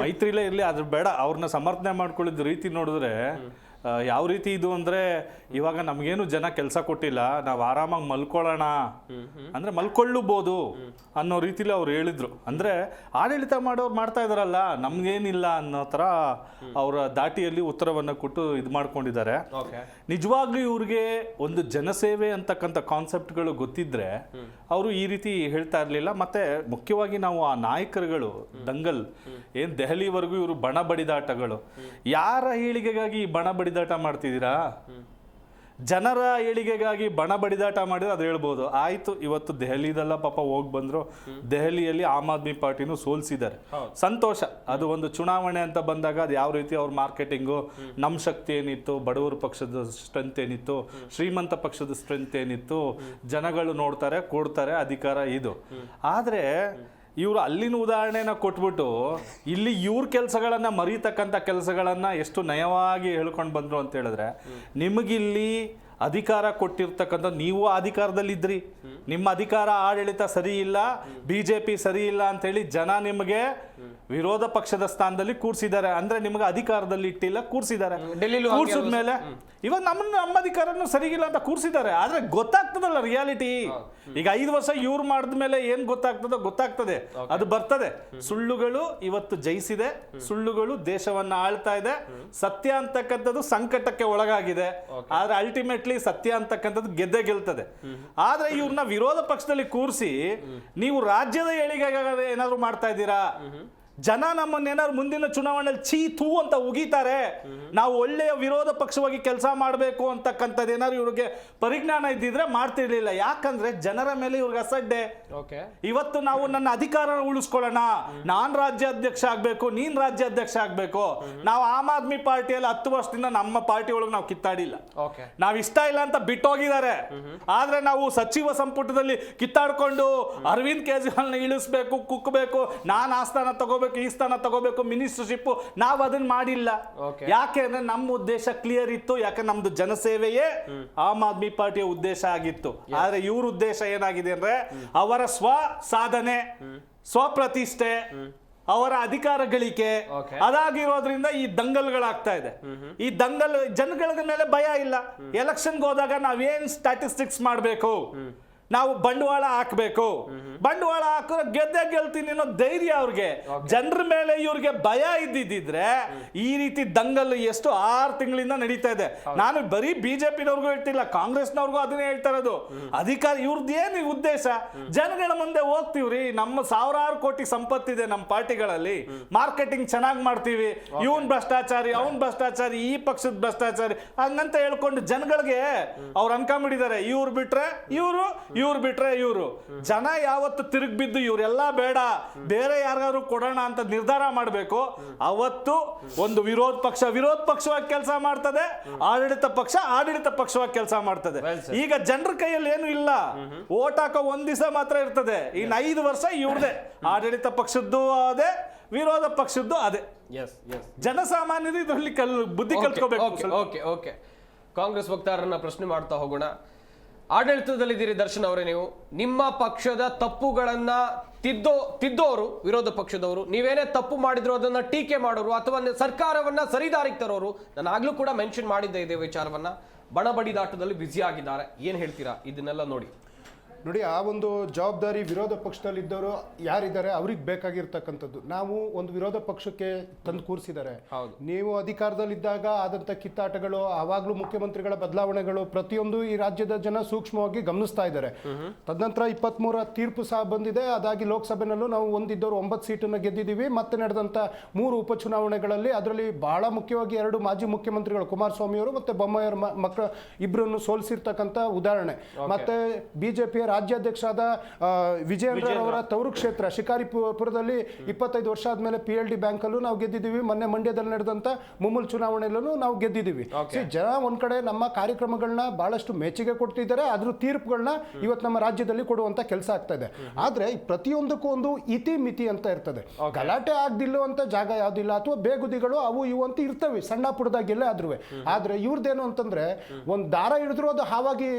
ಮೈತ್ರಿಲೇ ಇರ್ಲಿ, ಅದ್ರ ಬೇಡ. ಅವ್ರನ್ನ ಸಮರ್ಥನೆ ಮಾಡ್ಕೊಳ್ಳಿದ ರೀತಿ ನೋಡಿದ್ರೆ ಯಾವ ರೀತಿ ಇದು ಅಂದ್ರೆ, ಇವಾಗ ನಮ್ಗೇನು ಜನ ಕೆಲಸ ಕೊಟ್ಟಿಲ್ಲ, ನಾವು ಆರಾಮಾಗಿ ಮಲ್ಕೊಳ್ಳೋಣ ಅಂದ್ರೆ ಮಲ್ಕೊಳ್ಳಬಹುದು ಅನ್ನೋ ರೀತಿಲಿ ಅವ್ರು ಹೇಳಿದ್ರು. ಅಂದ್ರೆ ಆಡಳಿತ ಮಾಡೋರು ಮಾಡ್ತಾ ಇದಾರಲ್ಲ, ನಮ್ಗೇನಿಲ್ಲ ಅನ್ನೋ ತರ ಅವರ ದಾಟಿಯಲ್ಲಿ ಉತ್ತರವನ್ನ ಕೊಟ್ಟು ಇದು ಮಾಡ್ಕೊಂಡಿದ್ದಾರೆ. ನಿಜವಾಗ್ಲೂ ಇವ್ರಿಗೆ ಒಂದು ಜನಸೇವೆ ಅಂತಕ್ಕಂಥ ಕಾನ್ಸೆಪ್ಟ್ಗಳು ಗೊತ್ತಿದ್ರೆ ಅವರು ಈ ರೀತಿ ಹೇಳ್ತಾ ಇರ್ಲಿಲ್ಲ. ಮತ್ತೆ ಮುಖ್ಯವಾಗಿ ನಾವು ಆ ನಾಯಕರುಗಳು ದಂಗಲ್ ಏನ್ ದೆಹಲಿವರೆಗೂ ಇವರು ಬಣ ಬಡಿದಾಟಗಳು, ಯಾರ ಏಳಿಗೆಗಾಗಿ ಬಣ ಬಡಿದಾಟ ಮಾಡ್ತಿದ್ದೀರಾ? ಜನರ ಏಳಿಗೆಗಾಗಿ ಬಣ ಬಡಿದಾಟ ಮಾಡಿದ್ರೆ ಅದು ಹೇಳ್ಬೋದು. ಆಯ್ತು, ಇವತ್ತು ದೆಹಲಿದೆಲ್ಲ ಪಾಪ ಹೋಗಿ ಬಂದ್ರು, ದೆಹಲಿಯಲ್ಲಿ ಆಮ್ ಆದ್ಮಿ ಪಾರ್ಟಿನೂ ಸೋಲ್ಸಿದ್ದಾರೆ, ಸಂತೋಷ. ಅದು ಒಂದು ಚುನಾವಣೆ ಅಂತ ಬಂದಾಗ ಅದು ಯಾವ ರೀತಿ ಅವ್ರ ಮಾರ್ಕೆಟಿಂಗು, ನಮ್ಮ ಶಕ್ತಿ ಏನಿತ್ತು, ಬಡವರ ಪಕ್ಷದ ಸ್ಟ್ರೆಂತ್ ಏನಿತ್ತು, ಶ್ರೀಮಂತ ಪಕ್ಷದ ಸ್ಟ್ರೆಂತ್ ಏನಿತ್ತು, ಜನಗಳು ನೋಡ್ತಾರೆ, ಕೊಡ್ತಾರೆ, ಅಧಿಕಾರ ಇದು. ಆದ್ರೆ ಇವರು ಅಲ್ಲಿನ ಉದಾಹರಣೆನ ಕೊಟ್ಬಿಟ್ಟು ಇಲ್ಲಿ ಇವ್ರ ಕೆಲಸಗಳನ್ನ ಮರೀತಕ್ಕಂಥ ಕೆಲಸಗಳನ್ನ ಎಷ್ಟು ನಯವಾಗಿ ಹೇಳ್ಕೊಂಡು ಬಂದ್ರು ಅಂತ ಹೇಳಿದ್ರೆ, ನಿಮಗಿಲ್ಲಿ ಅಧಿಕಾರ ಕೊಟ್ಟಿರ್ತಕ್ಕಂಥ ನೀವು ಅಧಿಕಾರದಲ್ಲಿದ್ರಿ, ನಿಮ್ಮ ಅಧಿಕಾರ ಆಡಳಿತ ಸರಿ ಇಲ್ಲ, BJP ಸರಿ ಇಲ್ಲ ಅಂತೇಳಿ ಜನ ನಿಮಗೆ ವಿರೋಧ ಪಕ್ಷದ ಸ್ಥಾನದಲ್ಲಿ ಕೂರ್ಸಿದ್ದಾರೆ. ಅಂದ್ರೆ ನಿಮಗೆ ಅಧಿಕಾರದಲ್ಲಿ ಇಟ್ಟಿಲ್ಲ, ಕೂರ್ಸಿದ್ದಾರೆ. ಕೂರ್ಸಿದ್ಮೇಲೆ ಇವಾಗ ನಮ್ಮ ಅಧಿಕಾರನು ಸರಿಗಿಲ್ಲ ಅಂತ ಕೂರ್ಸಿದ್ದಾರೆ. ಆದ್ರೆ ಗೊತ್ತಾಗ್ತದಲ್ಲ ರಿಯಾಲಿಟಿ. ಈಗ 5 ವರ್ಷ ಇವ್ರು ಮಾಡಿದ್ಮೇಲೆ ಏನ್ ಗೊತ್ತಾಗ್ತದೋ ಗೊತ್ತಾಗ್ತದೆ, ಅದು ಬರ್ತದೆ. ಸುಳ್ಳುಗಳು ಇವತ್ತು ಜಯಿಸಿದೆ, ಸುಳ್ಳುಗಳು ದೇಶವನ್ನ ಆಳ್ತಾ ಇದೆ. ಸತ್ಯ ಅಂತಕ್ಕಂಥದ್ದು ಸಂಕಟಕ್ಕೆ ಒಳಗಾಗಿದೆ, ಆದ್ರೆ ಅಲ್ಟಿಮೇಟ್ಲಿ ಸತ್ಯ ಅಂತಕ್ಕಂಥದ್ದು ಗೆದ್ದೇ ಗೆಲ್ತದೆ. ಆದ್ರೆ ಇವ್ರನ್ನ ವಿರೋಧ ಪಕ್ಷದಲ್ಲಿ ಕೂರಿಸಿ ನೀವು ರಾಜ್ಯದ ಏಳಿಗೆಗಾಗಿ ಏನಾದ್ರು ಮಾಡ್ತಾ ಇದ್ದೀರಾ? ಜನ ನಮ್ಮನ್ನೇನಾದ್ರು ಮುಂದಿನ ಚುನಾವಣೆಯಲ್ಲಿ ಛೀ ಥೂ ಅಂತ ಉಗಿತಾರೆ. ನಾವು ಒಳ್ಳೆಯ ವಿರೋಧ ಪಕ್ಷವಾಗಿ ಕೆಲಸ ಮಾಡಬೇಕು ಅಂತಕ್ಕಂಥದ್ದು ಏನಾದ್ರು ಇವ್ರಿಗೆ ಪರಿಜ್ಞಾನ ಇದ್ದಿದ್ರೆ ಮಾಡ್ತಿರ್ಲಿಲ್ಲ. ಯಾಕಂದ್ರೆ ಜನರ ಮೇಲೆ ಇವ್ರಿಗೆ ಅಸಡ್ಡೆ. ಇವತ್ತು ನಾವು ನನ್ನ ಅಧಿಕಾರ ಉಳಿಸ್ಕೊಳ್ಳೋಣ, ನಾನ್ ರಾಜ್ಯಾಧ್ಯಕ್ಷ ಆಗ್ಬೇಕು, ನೀನ್ ರಾಜ್ಯಾಧ್ಯಕ್ಷ ಆಗ್ಬೇಕು. ನಾವು ಆಮ್ ಆದ್ಮಿ ಪಾರ್ಟಿಯಲ್ಲಿ 10 ವರ್ಷದಿಂದ ನಮ್ಮ ಪಾರ್ಟಿ ಒಳಗೆ ನಾವು ಕಿತ್ತಾಡಿಲ್ಲ, ನಾವ್ ಇಷ್ಟ ಇಲ್ಲ ಅಂತ ಬಿಟ್ಟೋಗಿದ್ದಾರೆ. ಆದ್ರೆ ನಾವು ಸಚಿವ ಸಂಪುಟದಲ್ಲಿ ಕಿತ್ತಾಡ್ಕೊಂಡು ಅರವಿಂದ್ ಕೇಜ್ರಿವಾಲ್ನ ಇಳಿಸ್ಬೇಕು, ಕುಕ್ಕಬೇಕು, ನಾನ್ ಆ ಸ್ಥಾನ ತಗೋಬೇಕು, ಈ ಸ್ಥಾನ ತಗೋಬೇಕು, ಮಿನಿಸ್ಟರ್ಶಿಪ್, ನಾವು ಅದನ್ನ ಮಾಡಿಲ್ಲ. ಯಾಕೆ ಅಂದ್ರೆ ನಮ್ಮ ಉದ್ದೇಶ ಕ್ಲಿಯರ್ ಇತ್ತು. ಯಾಕೆ ನಮ್ದು ಜನಸೇವೆಯೇ ಆಮ್ ಆದ್ಮಿ ಪಾರ್ಟಿಯ ಉದ್ದೇಶ ಆಗಿತ್ತು. ಆದ್ರೆ ಇವ್ರ ಉದ್ದೇಶ ಏನಾಗಿದೆ ಅಂದ್ರೆ ಅವರ ಸ್ವ ಸಾಧನೆ, ಸ್ವಪ್ರತಿಷ್ಠೆ, ಅವರ ಅಧಿಕಾರ ಗಳಿಕೆ ಅದಾಗಿರೋದ್ರಿಂದ ಈ ದಂಗಲ್ಗಳಾಗ್ತಾ ಇದೆ. ಈ ದಂಗಲ್ ಜನಗಳ ಮೇಲೆ ಭಯ ಇಲ್ಲ. ಎಲೆಕ್ಷನ್ಗೆ ಹೋದಾಗ ನಾವೇನ್ ಸ್ಟ್ಯಾಟಿಸ್ಟಿಕ್ಸ್ ಮಾಡ್ಬೇಕು, ನಾವು ಬಂಡವಾಳ ಹಾಕ್ಬೇಕು, ಬಂಡವಾಳ ಹಾಕಿದ್ರೆ ಗೆದ್ದೆ ಗೆಲ್ತೀನಿ ಅನ್ನೋ ಧೈರ್ಯ ಅವ್ರಿಗೆ. ಜನರ ಮೇಲೆ ಇವ್ರಿಗೆ ಭಯ ಇದ್ದಿದ್ರೆ ಈ ರೀತಿ ದಂಗಲ್ ಎಷ್ಟು 6 ತಿಂಗಳಿಂದ ನಡೀತಾ ಇದೆ. ನಾನು ಬರೀ BJP-ನವ್ರಿಗೂ ಹೇಳ್ತಿಲ್ಲ, ಕಾಂಗ್ರೆಸ್ನವ್ರಿಗೂ ಅದನ್ನೇ ಹೇಳ್ತಾ ಇರೋದು. ಅಧಿಕಾರ ಇವ್ರದ್ದು ಏನು ಉದ್ದೇಶ? ಜನಗಳ ಮುಂದೆ ಹೋಗ್ತೀವ್ರಿ, ನಮ್ಮ ಸಾವಿರಾರು ಕೋಟಿ ಸಂಪತ್ತಿದೆ ನಮ್ಮ ಪಾರ್ಟಿಗಳಲ್ಲಿ, ಮಾರ್ಕೆಟಿಂಗ್ ಚೆನ್ನಾಗಿ ಮಾಡ್ತೀವಿ, ಇವನ್ ಭ್ರಷ್ಟಾಚಾರಿ, ಅವನ್ ಭ್ರಷ್ಟಾಚಾರಿ, ಈ ಪಕ್ಷದ ಭ್ರಷ್ಟಾಚಾರಿ ಹಂಗಂತ ಹೇಳ್ಕೊಂಡು ಜನಗಳಿಗೆ ಅವ್ರು ಅನ್ಕೊಂಡ್ಬಿಟ್ಟಿದ್ದಾರೆ. ಇವ್ರು ಬಿಟ್ರೆ ಇವರು, ಇವ್ರು ಬಿಟ್ರೆ ಇವರು ಜನ ಯಾವತ್ತು ತಿರುಗಿ ಬಿದ್ದು ಇವರೆಲ್ಲ ಬೇಡ ಬೇರೆ ಯಾರು ಕೊಡೋಣ ಅಂತ ನಿರ್ಧಾರ ಮಾಡಬೇಕು, ಅವತ್ತು ಒಂದು ವಿರೋಧ ಪಕ್ಷವಾಗಿ ಕೆಲಸ ಮಾಡ್ತದೆ, ಆಡಳಿತ ಪಕ್ಷವಾಗಿ ಕೆಲಸ ಮಾಡ್ತದೆ. ಈಗ ಜನರ ಕೈಯಲ್ಲಿ ಏನು ಇಲ್ಲ, ಓಟ್ ಹಾಕೋ ಒಂದ್ ದಿವಸ ಮಾತ್ರ ಇರ್ತದೆ. ಇನ್ನು 5 ವರ್ಷ ಇವ್ರದೇ, ಆಡಳಿತ ಪಕ್ಷದ್ದು ಅದೇ, ವಿರೋಧ ಪಕ್ಷದ್ದು ಅದೇ. ಜನಸಾಮಾನ್ಯರು ಇದರಲ್ಲಿ ಬುದ್ಧಿ ಕಲ್ತ್ಕೋಬೇಕು. ಓಕೆ, ಕಾಂಗ್ರೆಸ್ ವಕ್ತಾರರನ್ನ ಪ್ರಶ್ನೆ ಮಾಡ್ತಾ ಹೋಗೋಣ. ಆಡಳಿತದಲ್ಲಿದ್ದೀರಿ ದರ್ಶನ್ ಅವರೇ, ನೀವು ನಿಮ್ಮ ಪಕ್ಷದ ತಪ್ಪುಗಳನ್ನ ತಿದ್ದೋರು ವಿರೋಧ ಪಕ್ಷದವರು, ನೀವೇನೇ ತಪ್ಪು ಮಾಡಿದ್ರು ಅದನ್ನ ಟೀಕೆ ಮಾಡೋರು ಅಥವಾ ಸರ್ಕಾರವನ್ನ ಸರಿದಾರಿಗೆ ತರೋರು, ನಾನು ಆಗ್ಲೂ ಕೂಡ ಮೆನ್ಷನ್ ಮಾಡಿದ್ದೆ ಇದೇ ವಿಚಾರವನ್ನ, ಬಣಬಡಿದಾಟದಲ್ಲಿ ಬ್ಯುಸಿ ಆಗಿದ್ದಾರೆ. ಏನ್ ಹೇಳ್ತೀರಾ ಇದನ್ನೆಲ್ಲ ನೋಡಿ? ನೋಡಿ, ಆ ಒಂದು ಜವಾಬ್ದಾರಿ ವಿರೋಧ ಪಕ್ಷದಲ್ಲಿದ್ದವರು ಯಾರಿದ್ದಾರೆ ಅವ್ರಿಗೆ ಬೇಕಾಗಿರ್ತಕ್ಕಂಥದ್ದು. ನಾವು ಒಂದು ವಿರೋಧ ಪಕ್ಷಕ್ಕೆ ತಂದು ಕೂರಿಸಿದ್ದಾರೆ. ನೀವು ಅಧಿಕಾರದಲ್ಲಿದ್ದಾಗ ಆದಂಥ ಕಿತ್ತಾಟಗಳು, ಆವಾಗಲೂ ಮುಖ್ಯಮಂತ್ರಿಗಳ ಬದಲಾವಣೆಗಳು ಪ್ರತಿಯೊಂದು ಈ ರಾಜ್ಯದ ಜನ ಸೂಕ್ಷ್ಮವಾಗಿ ಗಮನಿಸ್ತಾ ಇದ್ದಾರೆ. ತದನಂತರ 23 ತೀರ್ಪು ಸಹ ಬಂದಿದೆ. ಅದಾಗಿ ಲೋಕಸಭೆನಲ್ಲೂ ನಾವು ಒಂದಿದ್ದವರು 9 ಸೀಟನ್ನು ಗೆದ್ದಿದ್ದೀವಿ. ಮತ್ತೆ ನಡೆದಂಥ 3 ಉಪಚುನಾವಣೆಗಳಲ್ಲಿ ಅದರಲ್ಲಿ ಬಹಳ ಮುಖ್ಯವಾಗಿ 2 ಮಾಜಿ ಮುಖ್ಯಮಂತ್ರಿಗಳು ಕುಮಾರಸ್ವಾಮಿ ಅವರು ಮತ್ತೆ ಬೊಮ್ಮಾಯಿಯವ್ರ ಮಕ್ಕಳ ಇಬ್ಬರನ್ನು ಸೋಲಿಸಿರ್ತಕ್ಕಂಥ ಉದಾಹರಣೆ. ಮತ್ತೆ ಬಿಜೆಪಿಯ ರಾಜ್ಯಾಧ್ಯಕ್ಷರಾದ ವಿಜಯೇಂದ್ರ ಅವರ ತವರು ಕ್ಷೇತ್ರ ಶಿಕಾರಿಪುರದಲ್ಲಿ 25 ವರ್ಷ ಆದ್ಮೇಲೆ PLD ಬ್ಯಾಂಕಲ್ಲೂ ನಾವು ಗೆದ್ದಿದ್ದೀವಿ. ಮೊನ್ನೆ ಮಂಡ್ಯದಲ್ಲಿ ನಡೆದಂತ ಮುಮ್ಮಲ್ ಚುನಾವಣೆಯಲ್ಲೂ ನಾವು ಗೆದ್ದಿದ್ದೀವಿ. ಜನ ಒಂದ್ ಕಡೆ ನಮ್ಮ ಕಾರ್ಯಕ್ರಮಗಳನ್ನ ಬಹಳಷ್ಟು ಮೆಚ್ಚುಗೆ ಕೊಡ್ತಿದ್ದಾರೆ, ಅದ್ರ ತೀರ್ಪುಗಳನ್ನ ಇವತ್ತು ನಮ್ಮ ರಾಜ್ಯದಲ್ಲಿ ಕೊಡುವಂತ ಕೆಲಸ ಆಗ್ತಾ ಇದೆ. ಆದ್ರೆ ಪ್ರತಿಯೊಂದಕ್ಕೂ ಒಂದು ಇತಿ ಮಿತಿ ಅಂತ ಇರ್ತದೆ. ಗಲಾಟೆ ಆಗ್ದಿಲ್ಲ ಅಂತ ಜಾಗ ಯಾವ್ದಿಲ್ಲ, ಅಥವಾ ಬೇಗುದಿಗಳು ಅವು ಇವು ಅಂತ ಇರ್ತವೆ ಸಣ್ಣ ಪುಡದಾಗೆಲ್ಲ ಆದ್ರೂ. ಆದ್ರೆ ಇವ್ರದ್ದೇನು ಅಂತಂದ್ರೆ, ಒಂದ್ ದಾರ ಹಿಡಿದ್ರು ಅದು ಹಾವಾಗಿ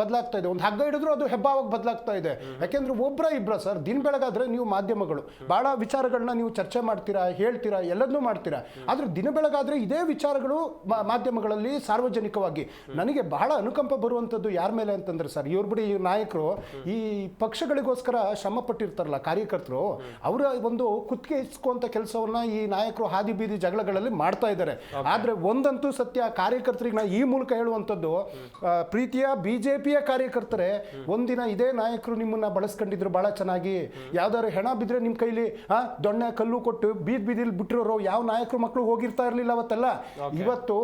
ಬದಲಾಗ್ತಾ ಇದೆ, ಒಂದು ಹಗ್ಗ ಹಿಡಿದ್ರು ಅದು ಹೆಬ್ಬಾವಾಗಿ ಬದಲಾಗ್ತಾ ಇದೆ. ಯಾಕೆಂದ್ರೆ ಇಬ್ರ ಸರ್, ದಿನ ಬೆಳಗಾದ್ರೆ ನೀವು ಮಾಧ್ಯಮಗಳು ಬಹಳ ವಿಚಾರಗಳನ್ನ ನೀವು ಚರ್ಚೆ ಮಾಡ್ತೀರಾ, ಹೇಳ್ತೀರಾ, ಎಲ್ಲದನ್ನೂ ಮಾಡ್ತೀರಾ. ಆದ್ರೆ ದಿನ ಬೆಳಗಾದ್ರೆ ಇದೇ ವಿಚಾರಗಳು ಮಾಧ್ಯಮಗಳಲ್ಲಿ ಸಾರ್ವಜನಿಕವಾಗಿ ನನಗೆ ಬಹಳ ಅನುಕಂಪ ಬರುವಂತದ್ದು ಯಾರ ಮೇಲೆ ಅಂತಂದ್ರೆ ಸರ್, ಇವ್ರ ಬಿಡಿ ನಾಯಕರು ಈ ಪಕ್ಷಗಳಿಗೋಸ್ಕರ ಶ್ರಮ ಪಟ್ಟಿರ್ತಾರಲ್ಲ ಕಾರ್ಯಕರ್ತರು, ಅವರ ಒಂದು ಕುತ್ತಿಗೆ ಇಸ್ಕುವಂತ ಕೆಲಸವನ್ನ ಈ ನಾಯಕರು ಹಾದಿ ಬೀದಿ ಜಗಳಗಳಲ್ಲಿ ಮಾಡ್ತಾ ಇದ್ದಾರೆ. ಆದ್ರೆ ಒಂದಂತೂ ಸತ್ಯ, ಕಾರ್ಯಕರ್ತರಿಗೆ ನಾ ಈ ಮೂಲಕ ಹೇಳುವಂತದ್ದು, ಪ್ರೀತಿಯ ಬಿಜೆಪಿಯ ಕಾರ್ಯಕರ್ತರೆ, ಒಂದಿನ ಇದೇ ನಾಯಕರು ನಿಮ್ಮನ್ನ ಬಳಸ್ಕೊಂಡಿದ್ರು ಬಹಳ ಚೆನ್ನಾಗಿ. ಯಾವ್ದಾದ್ರು ಹೆಣ ಬಿದ್ರೆ ನಿಮ್ ಕೈಲಿ ದೊಣ್ಣೆ ಕಲ್ಲು ಕೊಟ್ಟು ಬೀದಿಲಿ ಬಿಟ್ಟಿರೋರು ಯಾವ ನಾಯಕರು ಮಕ್ಕಳು ಹೋಗಿರ್ತಾ ಇರ್ಲಿಲ್ಲ ಅವತ್ತೆಲ್ಲ. ಇವತ್ತು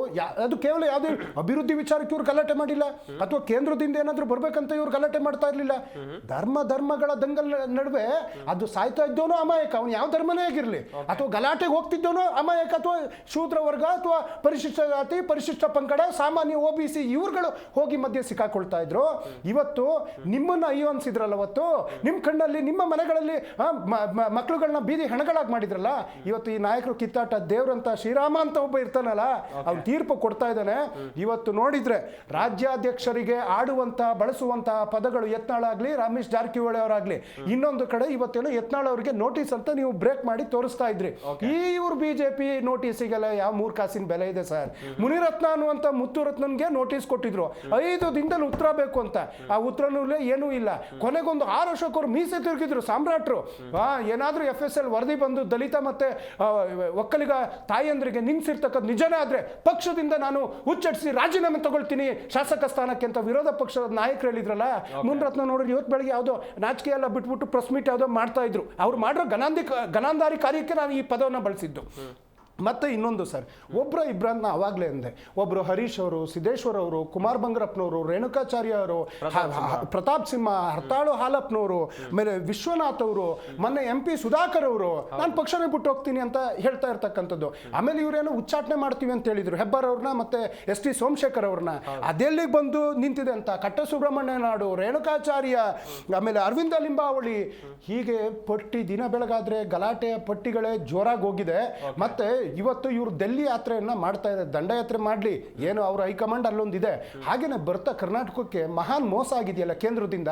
ಅದು ಕೇವಲ ಯಾವುದೇ ಅಭಿವೃದ್ಧಿ ವಿಚಾರಕ್ಕೆ ಇವ್ರು ಗಲಾಟೆ ಮಾಡಿಲ್ಲ, ಅಥವಾ ಕೇಂದ್ರದಿಂದ ಏನಾದ್ರು ಬರ್ಬೇಕಂತ ಇವ್ರು ಗಲಾಟೆ ಮಾಡ್ತಾ ಇರ್ಲಿಲ್ಲ. ಧರ್ಮಗಳ ದಂಗಲ್ ನಡುವೆ ಅದು ಸಾಯ್ತಾ ಇದ್ದವನು ಅಮಾಯಕ, ಅವನು ಯಾವ ಧರ್ಮನೇ ಆಗಿರ್ಲಿ, ಅಥವಾ ಗಲಾಟೆಗೆ ಹೋಗ್ತಿದ್ದವನು ಅಮಾಯಕ, ಅಥವಾ ಶೂದ್ರ ವರ್ಗ ಅಥವಾ ಪರಿಶಿಷ್ಟ ಜಾತಿ, ಪರಿಶಿಷ್ಟ ಪಂಗಡ, ಸಾಮಾನ್ಯ OBC ಇವ್ರುಗಳು ಹೋಗಿ ಮಧ್ಯೆ ಸಿಕ್ಕಾಕೊಳ್ತಾ ಇದ್ರು. ಇವತ್ತು ನಿಮ್ಮನ್ನ ಅಯ್ಯೋ ಅನ್ಸಿದ್ರಲ್ಲ, ಅವತ್ತು ನಿಮ್ಮ ಕಣ್ಣಲ್ಲಿ ನಿಮ್ಮ ಮನೆಗಳಲ್ಲಿ ಮಕ್ಕಳುಗಳನ್ನ ಬೀದಿ ಹೆಣಗಳಾಗಿ ಮಾಡಿದ್ರಲ್ಲ. ಇವತ್ತು ಈ ನಾಯಕರು ಕಿತ್ತಾಟ, ದೇವ್ರಂತ ಶ್ರೀರಾಮ ಅಂತ ಒಬ್ಬ ಇರ್ತಾನಲ್ಲ, ಅವ್ನು ತೀರ್ಪು ಕೊಡ್ತಾ ಇದ್ದಾನೆ. ಇವತ್ತು ನೋಡಿದ್ರೆ ರಾಜ್ಯಾಧ್ಯಕ್ಷರಿಗೆ ಬಳಸುವಂತಹ ಪದಗಳು, ಯತ್ನಾಳ್ ಆಗ್ಲಿ ರಮೇಶ್ ಜಾರಕಿಹೊಳಿ ಅವರಾಗ್ಲಿ, ಇನ್ನೊಂದು ಕಡೆ ಇವತ್ತೇನೋ ಯತ್ನಾಳ್ ಅವರಿಗೆ ನೋಟಿಸ್ ಅಂತ ನೀವು ಬ್ರೇಕ್ ಮಾಡಿ ತೋರಿಸ್ತಾ ಇದ್ರಿ. ಇವ್ರು ಬಿಜೆಪಿ ನೋಟಿಸಿಗೆಲ್ಲ ಯಾವ 3 ಕಾಸಿನ ಬೆಲೆ ಇದೆ ಸರ್. ಮುನಿರತ್ನ ಅನ್ನುವಂತ ಮುತ್ತುರತ್ನನ್ಗೆ ನೋಟಿಸ್ ಕೊಟ್ಟಿದ್ರು, 5 ದಿನದಲ್ಲಿ ಉತ್ತರ ಬೇಕು ಅಂತ. ಆ ಉತ್ತರನೂ ಏನೂ ಇಲ್ಲ. ಕೊನೆಗೊಂದು 6 ವರ್ಷಕ್ಕೆ ಅವ್ರು ಮೀಸೆ ತಿರುಗಿದ್ರು ಸಾಮ್ರಾಟ್ರು. ಏನಾದ್ರೂ FSL ವರದಿ ಬಂದು ದಲಿತ ಮತ್ತೆ ಒಕ್ಕಲಿಗ ತಾಯಿಯಂದ್ರಿಗೆ ನಿನ್ಸಿರ್ತಕ್ಕಂಥ ನಿಜನೇ ಆದ್ರೆ ಪಕ್ಷದಿಂದ ನಾನು ಉಚ್ಚರಿಸಿ ರಾಜೀನಾಮೆ ತಗೊಳ್ತೀನಿ ಶಾಸಕ ಸ್ಥಾನಕ್ಕೆ ಅಂತ ವಿರೋಧ ಪಕ್ಷದ ನಾಯಕರು ಹೇಳಿದ್ರಲ್ಲ. ಮುನಿರತ್ನ ನೋಡ್ರಿ, ಇವತ್ತು ಬೆಳಗ್ಗೆ ಯಾವುದೋ ನಾಚಿಕೆ ಎಲ್ಲ ಬಿಟ್ಬಿಟ್ಟು ಪ್ರೆಸ್ ಮೀಟ್ ಯಾವುದೋ ಮಾಡ್ತಾ ಇದ್ರು. ಅವ್ರು ಮಾಡಿರೋ ಗನಾಂಧಾರಿ ಕಾರ್ಯಕ್ಕೆ ನಾನು ಈ ಪದವನ್ನು ಬಳಸಿದ್ದು. ಮತ್ತೆ ಇನ್ನೊಂದು ಸರ್, ಇಬ್ಬರನ್ನ ಅವಾಗಲೇ ಅಂದೆ. ಒಬ್ರು ಹರೀಶ್ ಅವರು, ಸಿದ್ದೇಶ್ವರ್ ಅವರು, ಕುಮಾರ್ ಬಂಗರಪ್ಪನವರು, ರೇಣುಕಾಚಾರ್ಯ ಅವರು, ಪ್ರತಾಪ್ ಸಿಂಹ, ಹರ್ತಾಳು ಹಾಲಪ್ಪನವರು, ಆಮೇಲೆ ವಿಶ್ವನಾಥ್ ಅವರು, ಮೊನ್ನೆ MP ಸುಧಾಕರ್ ಅವರು ನಾನು ಪಕ್ಷನೇ ಬಿಟ್ಟು ಹೋಗ್ತೀನಿ ಅಂತ ಹೇಳ್ತಾ ಇರ್ತಕ್ಕಂಥದ್ದು. ಆಮೇಲೆ ಇವರೇನೋ ಉಚ್ಚಾಟನೆ ಮಾಡ್ತೀವಿ ಅಂತ ಹೇಳಿದ್ರು ಹೆಬ್ಬಾರ್ ಅವ್ರನ್ನ, ಮತ್ತೆ ST ಸೋಮಶೇಖರ್ ಅವ್ರನ್ನ. ಅದೆಲ್ಲಿಗೆ ಬಂದು ನಿಂತಿದೆ ಅಂತ ಕಟ್ಟ ಸುಬ್ರಹ್ಮಣ್ಯ ನಾಡು, ರೇಣುಕಾಚಾರ್ಯ, ಆಮೇಲೆ ಅರವಿಂದ ಲಿಂಬಾವಳಿ, ಹೀಗೆ ಪಟ್ಟಿ ದಿನ ಬೆಳಗಾದ್ರೆ ಗಲಾಟೆಯ ಪಟ್ಟಿಗಳೇ ಜೋರಾಗಿ ಹೋಗಿದೆ. ಮತ್ತೆ ಇವತ್ತು ಇವರು ಡೆಲ್ಲಿ ಯಾತ್ರೆಯನ್ನ ಮಾಡ್ತಾ ಇದ್ದಾರೆ. ದಂಡಯಾತ್ರೆ ಮಾಡ್ಲಿ, ಏನು ಅವ್ರ ಹೈಕಮಾಂಡ್ ಅಲ್ಲೊಂದಿದೆ. ಹಾಗೇನೆ ಬರ್ತಾ ಕರ್ನಾಟಕಕ್ಕೆ ಮಹಾನ್ ಮೋಸ ಆಗಿದೆಯಲ್ಲ ಕೇಂದ್ರದಿಂದ,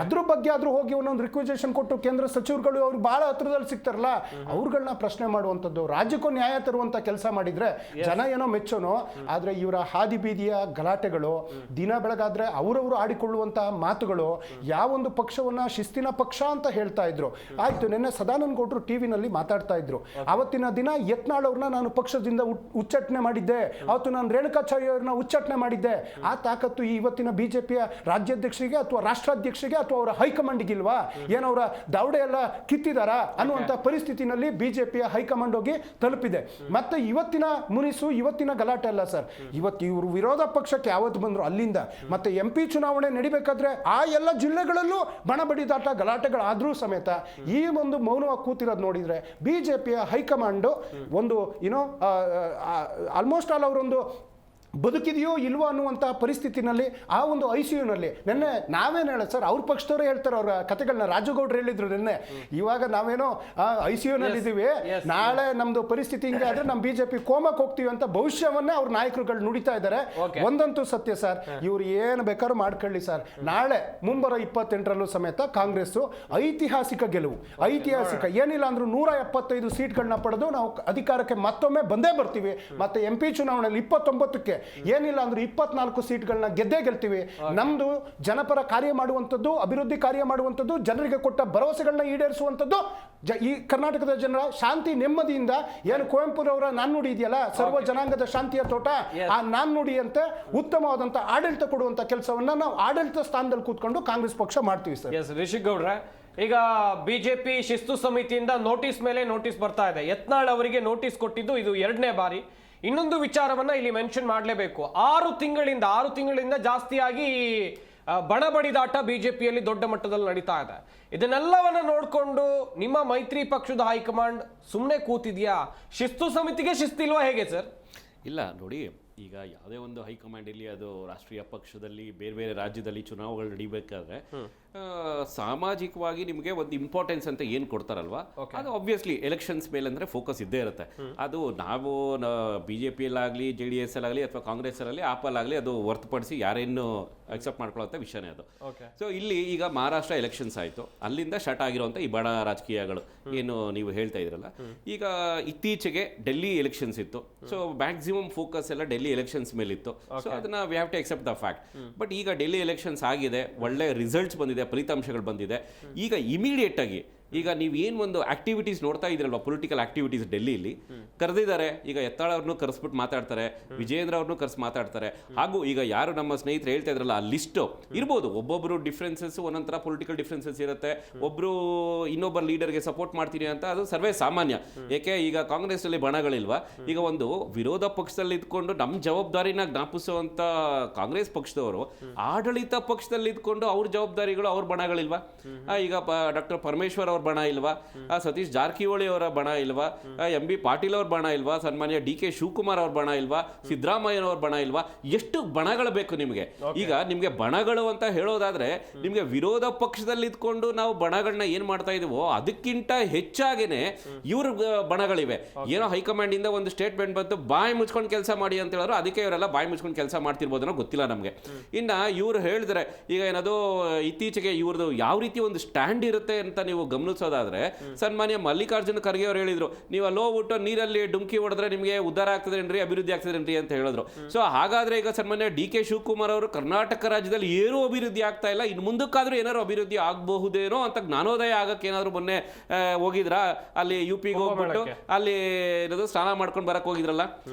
ಅದ್ರ ಬಗ್ಗೆ ಆದ್ರೂ ಹೋಗಿ ಒಂದೊಂದು ರಿಕ್ವೆಜೇಷನ್ ಕೊಟ್ಟು ಕೇಂದ್ರ ಸಚಿವರುಗಳು ಅವ್ರು ಬಹಳ ಹತ್ರದಲ್ಲಿ ಸಿಗ್ತಾರಲ್ಲ, ಅವ್ರುಗಳನ್ನ ಪ್ರಶ್ನೆ ಮಾಡುವಂಥದ್ದು, ರಾಜ್ಯಕ್ಕೂ ನ್ಯಾಯ ತರುವಂತ ಕೆಲಸ ಮಾಡಿದ್ರೆ ಜನ ಏನೋ ಮೆಚ್ಚೋನೋ. ಆದ್ರೆ ಇವರ ಹಾದಿ ಬೀದಿಯ ಗಲಾಟೆಗಳು, ದಿನ ಬೆಳಗಾದ್ರೆ ಅವರವರು ಆಡಿಕೊಳ್ಳುವಂತಹ ಮಾತುಗಳು, ಯಾವೊಂದು ಪಕ್ಷವನ್ನ ಶಿಸ್ತಿನ ಪಕ್ಷ ಅಂತ ಹೇಳ್ತಾ ಇದ್ರು. ಆಯ್ತು, ನಿನ್ನೆ ಸದಾನಂದ ಗೌಡ್ರು ಟಿವಿನಲ್ಲಿ ಮಾತಾಡ್ತಾ ಇದ್ರು. ಅವತ್ತಿನ ದಿನ ಯತ್ನಾಳ್ ಅವ್ರನ್ನ ನಾನು ಪಕ್ಷದಿಂದ ಉಚ್ಚಾಟನೆ ಮಾಡಿದ್ದೆ, ಅವತ್ತು ನಾನು ರೇಣುಕಾಚಾರ್ಯ ಅವ್ರನ್ನ ಉಚ್ಚಾಟನೆ ಮಾಡಿದ್ದೆ. ಆ ತಾಕತ್ತು ಈ ಇವತ್ತಿನ ಬಿಜೆಪಿಯ ರಾಜ್ಯಾಧ್ಯಕ್ಷರಿಗೆ ಅಥವಾ ರಾಷ್ಟ್ರಾಧ್ಯಕ್ಷರಿಗೆ ಅಥವಾ ಅವರ ಹೈಕಮಾಂಡ್ಗಿಲ್ವಾ? ಏನವರ ದಾವಡೆ ಎಲ್ಲ ಕಿತ್ತಿದಾರ ಅನ್ನುವಂಥ ಪರಿಸ್ಥಿತಿನಲ್ಲಿ ಬಿಜೆಪಿಯ ಹೈಕಮಾಂಡ್ ಹೋಗಿ ತಲುಪಿದೆ. ಮತ್ತೆ ಇವತ್ತಿನ ಮುನಿಸು, ಇವತ್ತಿನ ಗಲಾಟೆ ಅಲ್ಲ ಸರ್, ಇವತ್ತು ಇವರು ವಿರೋಧ ಪಕ್ಷಕ್ಕೆ ಯಾವತ್ತು ಬಂದ್ರು ಅಲ್ಲಿಂದ ಮತ್ತೆ MP ಚುನಾವಣೆ ನಡಿಬೇಕಾದ್ರೆ ಆ ಎಲ್ಲ ಜಿಲ್ಲೆಗಳಲ್ಲೂ ಬಣಬಡಿದಾಟ ಗಲಾಟೆಗಳಾದ್ರೂ ಸಮೇತ ಈ ಒಂದು ಮೌನವಾಗಿ ಕೂತಿರೋದು ನೋಡಿದ್ರೆ ಬಿಜೆಪಿಯ ಹೈಕಮಾಂಡ್ ಒಂದು ಆಲ್ಮೋಸ್ಟ್ ಆಲ್ ಅವರೊಂದು ಬದುಕಿದೆಯೋ ಇಲ್ವೋ ಅನ್ನುವಂಥ ಪರಿಸ್ಥಿತಿನಲ್ಲಿ ಆ ಒಂದು ICUನಲ್ಲಿ ನಿನ್ನೆ ನಾವೇನು ಹೇಳೋದು ಸರ್, ಅವ್ರ ಪಕ್ಷದವರೇ ಹೇಳ್ತಾರೆ ಅವ್ರ ಕಥೆಗಳನ್ನ. ರಾಜುಗೌಡರು ಹೇಳಿದ್ರು ನಿನ್ನೆ, ಇವಾಗ ನಾವೇನೋ ICUನಲ್ಲಿ ಇದ್ದೀವಿ, ನಾಳೆ ನಮ್ದು ಪರಿಸ್ಥಿತಿ ಹಿಂಗೆ ಆದ್ರೆ ನಮ್ಮ ಬಿಜೆಪಿ ಕೋಮಕ್ಕೆ ಹೋಗ್ತೀವಿ ಅಂತ ಭವಿಷ್ಯವನ್ನೇ ಅವ್ರ ನಾಯಕರುಗಳು ನುಡಿತಾ ಇದ್ದಾರೆ. ಒಂದಂತೂ ಸತ್ಯ ಸರ್, ಇವ್ರು ಏನು ಬೇಕಾದ್ರೂ ಮಾಡ್ಕೊಳ್ಳಿ ಸರ್, ನಾಳೆ ಮುಂಬರೋ 28ರಲ್ಲೂ ಸಮೇತ ಕಾಂಗ್ರೆಸ್ ಐತಿಹಾಸಿಕ ಗೆಲುವು, ಐತಿಹಾಸಿಕ ಏನಿಲ್ಲ ಅಂದ್ರೂ 175 ಸೀಟ್ಗಳನ್ನ ಪಡೆದು ನಾವು ಅಧಿಕಾರಕ್ಕೆ ಮತ್ತೊಮ್ಮೆ ಬಂದೇ ಬರ್ತೀವಿ. ಮತ್ತೆ MP ಚುನಾವಣೆಯಲ್ಲಿ 29ಕ್ಕೆ ಏನಿಲ್ಲ ಅಂದ್ರೆ 24 ಸೀಟ್ಗಳನ್ನ ಗೆಲ್ತೀವಿ. ನಮ್ದು ಜನಪರ ಕಾರ್ಯ ಮಾಡುವಂಥದ್ದು, ಅಭಿವೃದ್ಧಿ ಕಾರ್ಯ ಮಾಡುವಂಥದ್ದು, ಜನರಿಗೆ ಕೊಟ್ಟ ಭರವಸೆಗಳನ್ನ ಈಡೇರಿಸುವಂಥದ್ದು, ಈ ಕರ್ನಾಟಕದ ಜನರ ಶಾಂತಿ ನೆಮ್ಮದಿಯಿಂದ ಏನು ಕುವೆಂಪುರವರ ನಾಣ್ಣುಡಿ ಇದೆಯಲ್ಲ, ಸರ್ವ ಜನಾಂಗದ ಶಾಂತಿಯ ತೋಟ, ಆ ನಾಣ್ಣುಡಿಯಂತೆ ಉತ್ತಮವಾದಂಥ ಆಡಳಿತ ಕೊಡುವಂಥ ಕೆಲಸವನ್ನ ನಾವು ಆಡಳಿತ ಸ್ಥಾನದಲ್ಲಿ ಕೂತ್ಕೊಂಡು ಕಾಂಗ್ರೆಸ್ ಪಕ್ಷ ಮಾಡ್ತೀವಿ ಸರ್. ರಿಷಿಕ್ ಗೌಡ್ರೆ, ಈಗ ಬಿಜೆಪಿ ಶಿಸ್ತು ಸಮಿತಿಯಿಂದ ನೋಟಿಸ್ ಮೇಲೆ ನೋಟಿಸ್ ಬರ್ತಾ ಇದೆ. ಯತ್ನಾಳ್ ಅವರಿಗೆ ನೋಟಿಸ್ ಕೊಟ್ಟಿದ್ದು ಇದು 2ನೇ ಬಾರಿ. ಇನ್ನೊಂದು ವಿಚಾರವನ್ನ ಇಲ್ಲಿ ಮೆನ್ಷನ್ ಮಾಡಲೇಬೇಕು. 6 ತಿಂಗಳಿಂದ ಜಾಸ್ತಿಯಾಗಿ ಬಣಬಡಿದಾಟ ಬಿಜೆಪಿಯಲ್ಲಿ ದೊಡ್ಡ ಮಟ್ಟದಲ್ಲಿ ನಡೀತಾ ಇದೆ. ಇದನ್ನೆಲ್ಲವನ್ನ ನೋಡಿಕೊಂಡು ನಿಮ್ಮ ಮೈತ್ರಿ ಪಕ್ಷದ ಹೈಕಮಾಂಡ್ ಸುಮ್ಮನೆ ಕೂತಿದ್ಯಾ? ಶಿಸ್ತು ಸಮಿತಿಗೆ ಶಿಸ್ತಿಲ್ವಾ ಹೇಗೆ ಸರ್? ಇಲ್ಲ ನೋಡಿ, ಈಗ ಯಾವುದೇ ಒಂದು ಹೈಕಮಾಂಡ್ ಇಲ್ಲಿ ಅದು ರಾಷ್ಟ್ರೀಯ ಪಕ್ಷದಲ್ಲಿ ಬೇರೆ ಬೇರೆ ರಾಜ್ಯದಲ್ಲಿ ಚುನಾವಣೆಗಳು ನಡೀಬೇಕಾದ್ರೆ ಸಾಮಾಜಿಕವಾಗಿ ನಿಮಗೆ ಒಂದು ಇಂಪಾರ್ಟೆನ್ಸ್ ಅಂತ ಏನು ಕೊಡ್ತಾರಲ್ವಾ, ಅದು ಆಬ್ವಿಯಸ್ಲಿ ಎಲೆಕ್ಷನ್ಸ್ ಮೇಲೆ ಅಂದರೆ ಫೋಕಸ್ ಇದ್ದೇ ಇರುತ್ತೆ. ಅದು ನಾವು BJPಯಲ್ಲಾಗಲಿ JDS ಅಲ್ಲಾಗಲಿ ಅಥವಾ ಕಾಂಗ್ರೆಸ್ ಅಲ್ಲಾಗಲಿ ಆಪಲ್ಲಾಗಲಿ ಅದು ಹೊರತುಪಡಿಸಿ ಯಾರೇನು ಅಕ್ಸೆಪ್ಟ್ ಮಾಡ್ಕೊಳ್ಳೋ ವಿಷಯನೇ ಅದು. ಸೊ ಇಲ್ಲಿ ಈಗ ಮಹಾರಾಷ್ಟ್ರ ಎಲೆಕ್ಷನ್ಸ್ ಆಯಿತು, ಅಲ್ಲಿಂದ ಸ್ಟಾರ್ಟ್ ಆಗಿರುವಂಥ ಈ ಬಡ ರಾಜಕೀಯಗಳು ಏನು ನೀವು ಹೇಳ್ತಾ ಇದ್ರಲ್ಲ. ಈಗ ಇತ್ತೀಚೆಗೆ ಡೆಲ್ಲಿ ಎಲೆಕ್ಷನ್ಸ್ ಇತ್ತು, ಸೊ ಮ್ಯಾಕ್ಸಿಮಮ್ ಫೋಕಸ್ ಎಲ್ಲ ಡೆಲ್ಲಿ ಎಲೆಕ್ಷನ್ಸ್ ಮೇಲಿತ್ತು. ಸೊ ಅದನ್ನ we have to accept the fact. But ಈಗ ಡೆಲ್ಲಿ ಎಲೆಕ್ಷನ್ಸ್ ಆಗಿದೆ, ಒಳ್ಳೆ ರಿಸಲ್ಟ್ಸ್ ಬಂದಿದೆ, ಫಲಿತಾಂಶಗಳು ಬಂದಿದೆ. ಈಗ ಇಮಿಡಿಯೇಟ್ ಆಗಿ ಈಗ ನೀವು ಏನು ಒಂದು ಆಕ್ಟಿವಿಟೀಸ್ ನೋಡ್ತಾ ಇದ್ರಲ್ವಾ, ಪೊಲಿಟಿಕಲ್ ಆಕ್ಟಿವಿಟೀಸ್ ಡೆಲ್ಲಿಲಿ ಕರೆದಿದ್ದಾರೆ. ಈಗ ಯತ್ನಾಳ್ ಅವ್ರನ್ನೂ ಕರೆಸ್ಬಿಟ್ಟು ಮಾತಾಡ್ತಾರೆ, ವಿಜಯೇಂದ್ರ ಅವ್ರನ್ನೂ ಕರೆಸಿ ಮಾತಾಡ್ತಾರೆ. ಹಾಗೂ ಈಗ ಯಾರು ನಮ್ಮ ಸ್ನೇಹಿತರು ಹೇಳ್ತಾ ಇದ್ರಲ್ಲ, ಆ ಲಿಸ್ಟ್ ಇರ್ಬೋದು, ಒಬ್ಬೊಬ್ಬರು ಡಿಫ್ರೆನ್ಸಸ್, ಒಂದೊಂಥರ ಪೊಲಿಟಿಕಲ್ ಡಿಫ್ರೆನ್ಸಸ್ ಇರುತ್ತೆ. ಒಬ್ಬರು ಇನ್ನೊಬ್ಬರು ಲೀಡರ್ಗೆ ಸಪೋರ್ಟ್ ಮಾಡ್ತೀನಿ ಅಂತ ಅದು ಸರ್ವೇ ಸಾಮಾನ್ಯ. ಏಕೆ ಈಗ ಕಾಂಗ್ರೆಸ್ನಲ್ಲಿ ಬಣಗಳಿಲ್ವಾ? ಈಗ ಒಂದು ವಿರೋಧ ಪಕ್ಷದಲ್ಲಿ ಇದ್ಕೊಂಡು ನಮ್ಮ ಜವಾಬ್ದಾರಿನ ಜ್ಞಾಪಿಸುವಂಥ ಕಾಂಗ್ರೆಸ್ ಪಕ್ಷದವರು ಆಡಳಿತ ಪಕ್ಷದಲ್ಲಿ ಇದ್ಕೊಂಡು ಅವ್ರ ಜವಾಬ್ದಾರಿಗಳು ಅವ್ರ ಬಣಗಳಿಲ್ವಾ? ಈಗ ಡಾಕ್ಟರ್ ಪರಮೇಶ್ವರ್ ಅವ್ರ ಬಣ ಇಲ್ವಾ? ಸತೀಶ್ ಜಾರಕಿಹೊಳಿ ಅವರ ಬಣ ಇಲ್ವಾ? MB ಪಾಟೀಲ್ ಅವ್ರ ಬಣ ಇಲ್ವಾ? ಸನ್ಮಾನ್ಯ DK ಶಿವಕುಮಾರ್ ಅವ್ರ ಬಣ ಇಲ್ವಾ? ಸಿದ್ದರಾಮಯ್ಯನವ್ರ ಬಣ ಇಲ್ವಾ? ಎಷ್ಟು ಬಣಗಳು ಬೇಕು ನಿಮಗೆ? ಈಗ ನಿಮಗೆ ಬಣಗಳು ಅಂತ ಹೇಳೋದಾದ್ರೆ ನಿಮಗೆ ವಿರೋಧ ಪಕ್ಷದಲ್ಲಿ ಇದ್ಕೊಂಡು ನಾವು ಬಣಗಳನ್ನ ಏನ್ ಮಾಡ್ತಾ ಇದೀವೋ ಅದಕ್ಕಿಂತ ಹೆಚ್ಚಾಗೇನೆ ಇವ್ರ ಬಣಗಳಿವೆ. ಏನೋ ಹೈಕಮಾಂಡ್ ಇಂದ ಒಂದು ಸ್ಟೇಟ್ಮೆಂಟ್ ಬಂತು, ಬಾಯಿ ಮುಚ್ಕೊಂಡು ಕೆಲಸ ಮಾಡಿ ಅಂತ ಹೇಳಿದ್ರು, ಅದಕ್ಕೆ ಇವರೆಲ್ಲ ಬಾಯಿ ಮುಚ್ಕೊಂಡು ಕೆಲಸ ಮಾಡ್ತಿರ್ಬೋದನ್ನೋ ಗೊತ್ತಿಲ್ಲ ನಮಗೆ. ಇನ್ನ ಇವ್ರು ಹೇಳಿದ್ರೆ ಈಗ ಏನದು ಇತ್ತೀಚೆಗೆ ಇವ್ರದ್ದು ಯಾವ ರೀತಿ ಒಂದು ಸ್ಟ್ಯಾಂಡ್ ಇರುತ್ತೆ ಅಂತ ನೀವು ಗಮನಿಸೋದಾದ್ರೆ, ಸನ್ಮಾನ್ಯ ಮಲ್ಲಿಕಾರ್ಜುನ ಖರ್ಗೆ ಅವರು ಹೇಳಿದ್ರು, ನೀವು ಅಲ್ಲಿ ಹೋಗ್ಬಿಟ್ಟು ನೀರಲ್ಲಿ ಡುಂಕಿ ಹೊಡೆದ್ರೆ ನಿಮಗೆ ಉದ್ಧಾರ ಆಗ್ತದೇನ್ರಿ, ಅಭಿವೃದ್ಧಿ ಆಗ್ತದೇನ್ರಿ ಅಂತ ಹೇಳಿದ್ರು. ಸೊ ಹಾಗಾದ್ರೆ ಈಗ ಸನ್ಮಾನ್ಯ DK ಶಿವಕುಮಾರ್ ಅವರು ಕರ್ನಾಟಕ ರಾಜ್ಯದಲ್ಲಿ ಏನೂ ಅಭಿವೃದ್ಧಿ ಆಗ್ತಾ ಇಲ್ಲ, ಇನ್ನು ಮುಂದಕ್ಕಾದ್ರೂ ಏನಾದ್ರು ಅಭಿವೃದ್ಧಿ ಆಗಬಹುದೇನೋ ಅಂತ ಜ್ಞಾನೋದಯ ಆಗಕ್ಕೆ ಏನಾದ್ರು ಮೊನ್ನೆ ಹೋಗಿದ್ರ ಅಲ್ಲಿ UPಗೆ ಹೋಗ್ಬಿಟ್ಟು ಅಲ್ಲಿ ಏನದು ಸ್ನಾನ ಮಾಡ್ಕೊಂಡು ಬರಕ್ ಹೋಗಿದ್ರಲ್ಲ,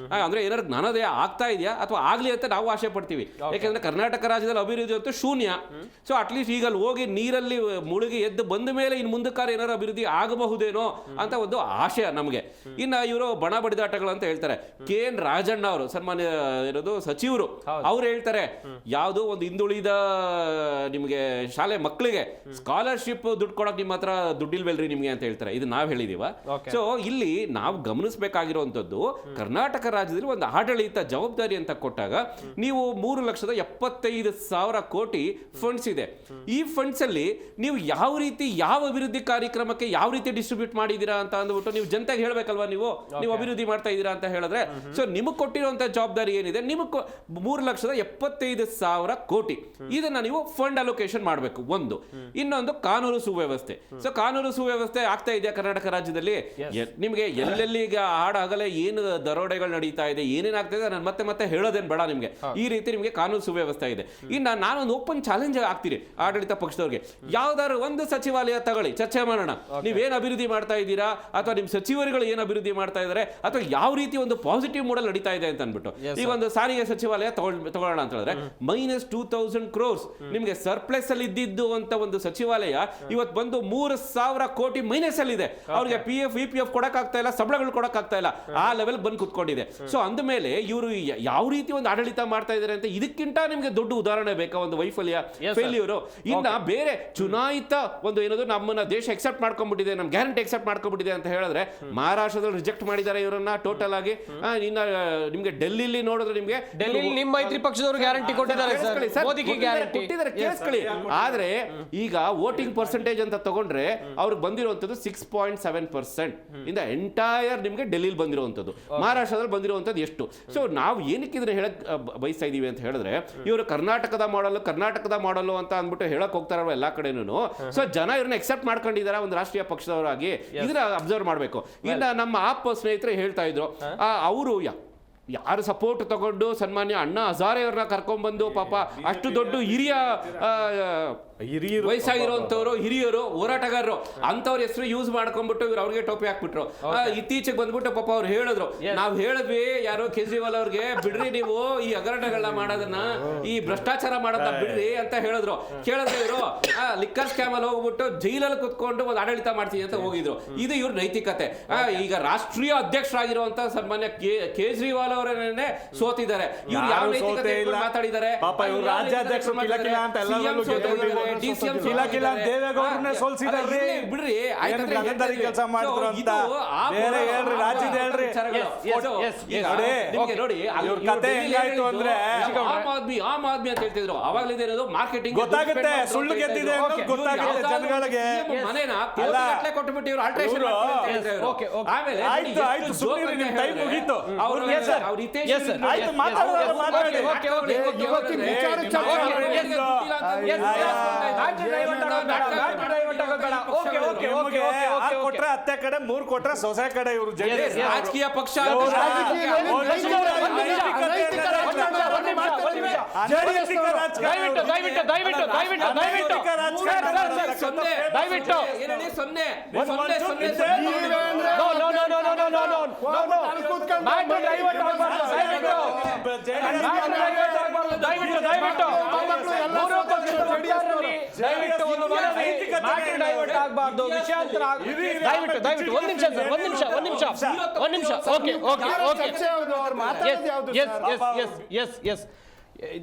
ಅಂದ್ರೆ ಏನಾದ್ರು ಜ್ಞಾನೋದಯ ಆಗ್ತಾ ಇದೆಯಾ ಅಥವಾ ಆಗ್ಲಿ ಅಂತ ನಾವು ಆಶೆ ಪಡ್ತೀವಿ. ಯಾಕಂದ್ರೆ ಕರ್ನಾಟಕ ರಾಜ್ಯದಲ್ಲಿ ಅಭಿವೃದ್ಧಿ ಅಂತೂ ಶೂನ್ಯ. ಸೊ ಅಟ್ಲೀಸ್ಟ್ ಈಗ ಅಲ್ಲಿ ಹೋಗಿ ನೀರಲ್ಲಿ ಮುಳುಗಿ ಎದ್ದು ಬಂದ ಮೇಲೆ ಇನ್ನು ಮುಂದಕ್ಕಾರ ಏನಾದ್ರು ಅಭಿವೃದ್ಧಿ ಆಗಬಹುದೇನೋ ಅಂತ ಒಂದು ಆಶಯ ನಮಗೆ. ಇನ್ನು ಇವರು ಬಣ ಬಡಿದಾಟಗಳು ಅಂತ ಹೇಳ್ತಾರೆ. KN ರಾಜಣ್ಣ ಅವರು ಸನ್ಮಾನ್ಯ ಇರೋದು ಸಚಿವರು, ಅವ್ರು ಹೇಳ್ತಾರೆ ಯಾವುದು ಒಂದು ಹಿಂದುಳಿದ ನಿಮಗೆ ಶಾಲೆ ಮಕ್ಕಳಿಗೆ ಸ್ಕಾಲರ್ಶಿಪ್ ದುಡ್ಡು ಕೊಡಕ್ ನಿಮ್ಮ ಹತ್ರ ದುಡ್ಡಿಲ್ವಲ್ರಿ ನಿಮ್ಗೆ ಅಂತ ಹೇಳ್ತಾರೆ. ಇದು ನಾವ್ ಹೇಳಿದೀವ. ಸೊ ಇಲ್ಲಿ ನಾವು ಗಮನಿಸಬೇಕಾಗಿರುವಂತದ್ದು, ಕರ್ನಾಟಕ ರಾಜ್ಯದಲ್ಲಿ ಒಂದು ಆಡಳಿತ ಜವಾಬ್ದಾರಿ ಅಂತ ಕೊಟ್ಟಾಗ ನೀವು 3,75,000 ಕೋಟಿ ಫಂಡ್ಸ್ ಇದೆ. ಈ ಫಂಡ್ಸ್ ಅಲ್ಲಿ ನೀವು ಯಾವ ರೀತಿ ಯಾವ ಅಭಿವೃದ್ಧಿ ಕಾರ್ಯಕ್ರಮಕ್ಕೆ ಯಾವ ರೀತಿ ಡಿಸ್ಟ್ರಿಬ್ಯೂಟ್ ಮಾಡಿದೀರಾ ಅಂತ ಅಂದ್ಬಿಟ್ಟು ನೀವು ಜನತೆಗೆ ಹೇಳ್ಬೇಕಲ್ವಾ. ನೀವು ಅಭಿವೃದ್ಧಿ ಮಾಡ್ತಾ ಇದ್ದೀರಾ ಅಂತ ಹೇಳಿದ್ರೆ, ಸೊ ನಿಮಗೆ ಕೊಟ್ಟಿರುವಂತ ಜವಾಬ್ದಾರಿ ಏನಿದೆ, ನಿಮಗೆ 3,75,000 ಕೋಟಿ ಇದನ್ನ ನೀವು ಫಂಡ್ ಅಲೋಕೇಶನ್ ಮಾಡಬೇಕು. ಒಂದು ಇನ್ನೊಂದು ಕಾನೂನು ಸುವ್ಯವಸ್ಥೆ. ಸೊ ಕಾನೂನು ಸುವ್ಯವಸ್ಥೆ ಆಗ್ತಾ ಇದೆಯಾ ಕರ್ನಾಟಕ ರಾಜ್ಯದಲ್ಲಿ? ನಿಮಗೆ ಎಲ್ಲೆಲ್ಲಿ ಈಗ ಹಾಡಾಗಲೇ ಏನು ದರೋಡೆಗಳು ನಡೀತಾ ಇದೆ, ಏನೇನಾಗ್ತಾ ಇದೆ ನಾನು ಮತ್ತೆ ಹೇಳೋದೇನು ಬೇಡ ನಿಮಗೆ. ಈ ರೀತಿ ನಿಮಗೆ ಕಾನೂನು ಸುವ್ಯವಸ್ಥೆ ಇದೆ. ಇನ್ನು ನಾನೊಂದು ಓಪನ್ ಚಾಲೆಂಜ್ ಆಗ್ತೀನಿ ಆಡಳಿತ ಪಕ್ಷದವ್ರಿಗೆ, ಯಾವ್ದಾದ್ರು ಒಂದು ಸಚಿವಾಲಯ ತಗೊಳ್ಳಿ, ಚರ್ಚೆ ಮಾಡೋಣ. ನೀವೇನು ಅಭಿವೃದ್ಧಿ ಮಾಡ್ತಾ ಇದ್ದೀರಾ, ಅಥವಾ ನಿಮ್ಮ ಸಚಿವರುಗಳು ಏನು ಅಭಿವೃದ್ಧಿ ಮಾಡ್ತಾ ಇದ್ದಾರೆ, ಅಥವಾ ಯಾವ ರೀತಿ ಒಂದು ಪಾಸಿಟಿವ್ ಮಾಡಲ್ ನಡೀತಾ ಇದೆ ಅಂತ ಅನ್ಬಿಟ್ಟು. ಈಗ ಒಂದು ಸಾರಿಗೆ ಸಚಿವಾಲಯ ತಗೊಳ್ಳೋಣ ಅಂತ ಹೇಳಿದ್ರೆ -2,000 crores ನಿಮ್ಗೆ ಸರ್ಪ್ಲಸ್ ಅಲ್ಲಿ ಇದ್ದಿದ್ದು ಅಂತ ಒಂದು ಸಚಿವಾಲಯ ಇವತ್ತು ಬಂದು 3,000 ಕೋಟಿ ಮೈನಸ್ ಅಲ್ಲಿ ಇದೆ. ಅವ್ರಿಗೆ PF EPF ಕೊಡಕ್ ಆಗ್ತಾ ಇಲ್ಲ, ಸಂಬಳಗಳು ಕೊಡಕ್ ಆಗ್ತಾ ಇಲ್ಲ, ಆ ಲೆವೆಲ್ ಬಂದು ಕುತ್ಕೊಂಡಿದೆ. ಸೊ ಅಂದ ಮೇಲೆ ಇವರು ಯಾವ ರೀತಿ ಒಂದು ಆಡಳಿತ ಮಾಡ್ತಾ ಇದ್ದಾರೆ ಅಂತ ಇದಕ್ಕಿಂತ ನಿಮ್ಗೆ ದೊಡ್ಡ ಉದಾಹರಣೆ ಬೇಕಾ ಒಂದು ವೈಫಲ್ಯ, ಫೇಲ್ಯೂರ್? ಇನ್ನ ಬೇರೆ ಚುನಾಯಿತ ಒಂದು ಏನದು ನಮ್ಮನ್ನ ದೇಶ ಎಕ್ಸೆಪ್ಟ್ ಮಾಡ್ಕೊಂಡ್ಬಿಟ್ಟಿದೆ, ನಮ್ ಗ್ಯಾರಂಟಿ ಎಕ್ಸೆಪ್ಟ್ ಮಾಡ್ಕೊಂಡ್ಬಿಟ್ಟಿದೆ ಅಂತ ಹೇಳಿದ್ರೆ ಮಹಾರಾಷ್ಟ್ರದಲ್ಲಿ ರಿಜೆಕ್ಟ್ ಮಾಡಿದ್ದಾರೆ ಇವರನ್ನ ಟೋಟಲ್ ಆಗಿ. ಇನ್ನ ನಿಮ್ಗೆ ಡೆಲ್ಲಿಲಿ ನೋಡಿದ್ರೆ ನಿಮ್ಗೆ ನಿಮ್ಮ ಮೈತ್ರಿ ಪಕ್ಷದವರು ಗ್ಯಾರಂಟಿ ಕೊಟ್ಟಿದ್ದಾರೆ ಸರ್, ಮೋದಿಗೆ ಗ್ಯಾರಂಟಿ ಕೊಟ್ಟಿದ್ದಾರೆ ಕೇಸ್ಕೊಳ್ಳಿ. ಆದ್ರೆ ಈಗ ವೋಟಿಂಗ್ ಪರ್ಸೆಂಟೇಜ್ ಅಂತ ತಗೊಂಡ್ರೆ ಅವ್ರಿಗೆ ಬಂದಿರುವಂತದ್ದು 6.7% ಇಂದ ಎಂಟೈರ್ ನಿಮ್ಗೆ ಡೆಲ್ಲಿಲಿ ಬಂದಿರುವಂತದ್ದು, ಮಹಾರಾಷ್ಟ್ರದಲ್ಲಿ ಬಂದಿರುವಂತದ್ದು ಎಷ್ಟು? ಸೊ ನಾವು ಏನಕ್ಕೆ ಇದನ್ನ ಹೇಳಕ್ ಬಯಸ್ತಾ ಇದೀವಿ ಅಂತ ಹೇಳಿದ್ರೆ, ಇವರು ಕರ್ನಾಟಕದ ಮಾಡಲು ಅಂತ ಅಂದ್ಬಿಟ್ಟು ಹೇಳಕ್ ಹೋಗ್ತಾರಲ್ವ ಎಲ್ಲಾ ಕಡೆನೂ. ಸೊ ಜನ ಇವ್ರನ್ನ ಎಕ್ಸೆಪ್ಟ್ ಮಾಡ್ಕೊಂಡಿದ್ದಾರೆ ಒಂದು ರಾಷ್ಟ್ರೀಯ ಪಕ್ಷದವರಾಗಿ, ಇದನ್ನ ಅಬ್ಸರ್ವ್ ಮಾಡ್ಬೇಕು. ಇನ್ನ ನಮ್ಮ ಆಪ್ ಸ್ನೇಹಿತರೆ ಹೇಳ್ತಾ ಇದ್ರು, ಅವರು ಯಾರು ಸಪೋರ್ಟ್ ತಗೊಂಡು ಸನ್ಮಾನ್ಯ ಅಣ್ಣಾ ಹಜಾರೆ ಅವ್ರನ್ನ ಕರ್ಕೊಂಡ್ಬಂದು ಪಾಪ ಅಷ್ಟು ದೊಡ್ಡ ವಯಸ್ಸಾಗಿರುವಂತವ್ರು, ಹಿರಿಯರು, ಹೋರಾಟಗಾರರು ಅಂತವ್ರ ಹೆಸರು ಯೂಸ್ ಮಾಡ್ಕೊಂಡ್ಬಿಟ್ಟು ಇವ್ರು ಅವ್ರಿಗೆ ಟೋಪಿ ಹಾಕ್ಬಿಟ್ರು. ಇತ್ತೀಚೆಗೆ ಬಂದ್ಬಿಟ್ಟು ಪಾಪ ಅವ್ರು ಹೇಳಿದ್ರು, ನಾವ್ ಹೇಳಿದ್ವಿ ಯಾರೋ ಕೇಜ್ರಿವಾಲ್ ಅವ್ರಿಗೆ, ಬಿಡ್ರಿ ನೀವು ಈ ಹಗರಣಗಳನ್ನ ಮಾಡೋದನ್ನ, ಈ ಭ್ರಷ್ಟಾಚಾರ ಮಾಡೋದನ್ನ ಬಿಡ್ರಿ ಅಂತ ಹೇಳಿದ್ರು. ಕೇಳಿದ್ರೆ ಇವರು ಲಿಕ್ಕರ್ ಸ್ಕ್ಯಾಮ್ ಅಲ್ಲಿ ಹೋಗ್ಬಿಟ್ಟು ಜೈಲಲ್ಲಿ ಕುತ್ಕೊಂಡು ಒಂದು ಆಡಳಿತ ಮಾಡ್ತೀವಿ ಅಂತ ಹೋಗಿದ್ರು. ಇದು ಇವ್ರ ನೈತಿಕತೆ. ಈಗ ರಾಷ್ಟ್ರೀಯ ಅಧ್ಯಕ್ಷರಾಗಿರುವಂತ ಸನ್ಮಾನ್ಯ ಕೇಜ್ರಿವಾಲ್ ಅವರನ್ನೇ ಸೋತಿದ್ದಾರೆ. ಇವ್ರು ಯಾವ ನೈತಿಕತೆ ಮಾತಾಡಿದ್ದಾರೆ? ದೇವೇಗೌಡರನ್ನೇ ಸೋಲ್ಸಿದಾರ್ರಿ, ಬಿಡ್ರಿ ಕೆಲಸ ಮಾಡಿದ್ರು ಅಂತ ಬೇರೆ ಹೇಳ್ರಿ, ರಾಜ್ಯದ ಹೇಳ್ರಿ. ನೋಡಿ ಕತೆ ಹೆಂಗಾಯ್ತು ಅಂದ್ರೆ ಆಮ್ ಆದ್ಮಿ ಅಂತ ಹೇಳ್ತಿದ್ರು, ಅವಾಗಲಿದೆ ಮಾರ್ಕೆಟಿಂಗ್ ಗೊತ್ತಾಗುತ್ತೆ, ಸುಳ್ಳು ಗೆದ್ದಿದೆ ಅನ್ನೋದು ಗೊತ್ತಾಗುತ್ತೆ ಜನಗಳಿಗೆ. ಮನೇನ ಕೊಟ್ಟುಬಿಟ್ಟು ಇವ್ರು ಆಲ್ಟ್ರೇಷನ್ ಆಮೇಲೆ ಆಯ್ತು ಸುಮ್ಮನೆ ನಿಮ್ ಟೈಮ್ ಮುಗೀತು. ಕೊಟ್ರೆ ಅತ್ತೆ ಕಡೆ, 3 ಕೊಟ್ರೆ ಸೊಸೆ ಕಡೆ. ಇವರು ರಾಜಕೀಯ ಪಕ್ಷ ಆಗಬಾರ್ದು, ವಿಷಯಾಂತರ ದಯವಿಟ್ಟು ಒಂದ್ ನಿಮಿಷ. ಎಸ್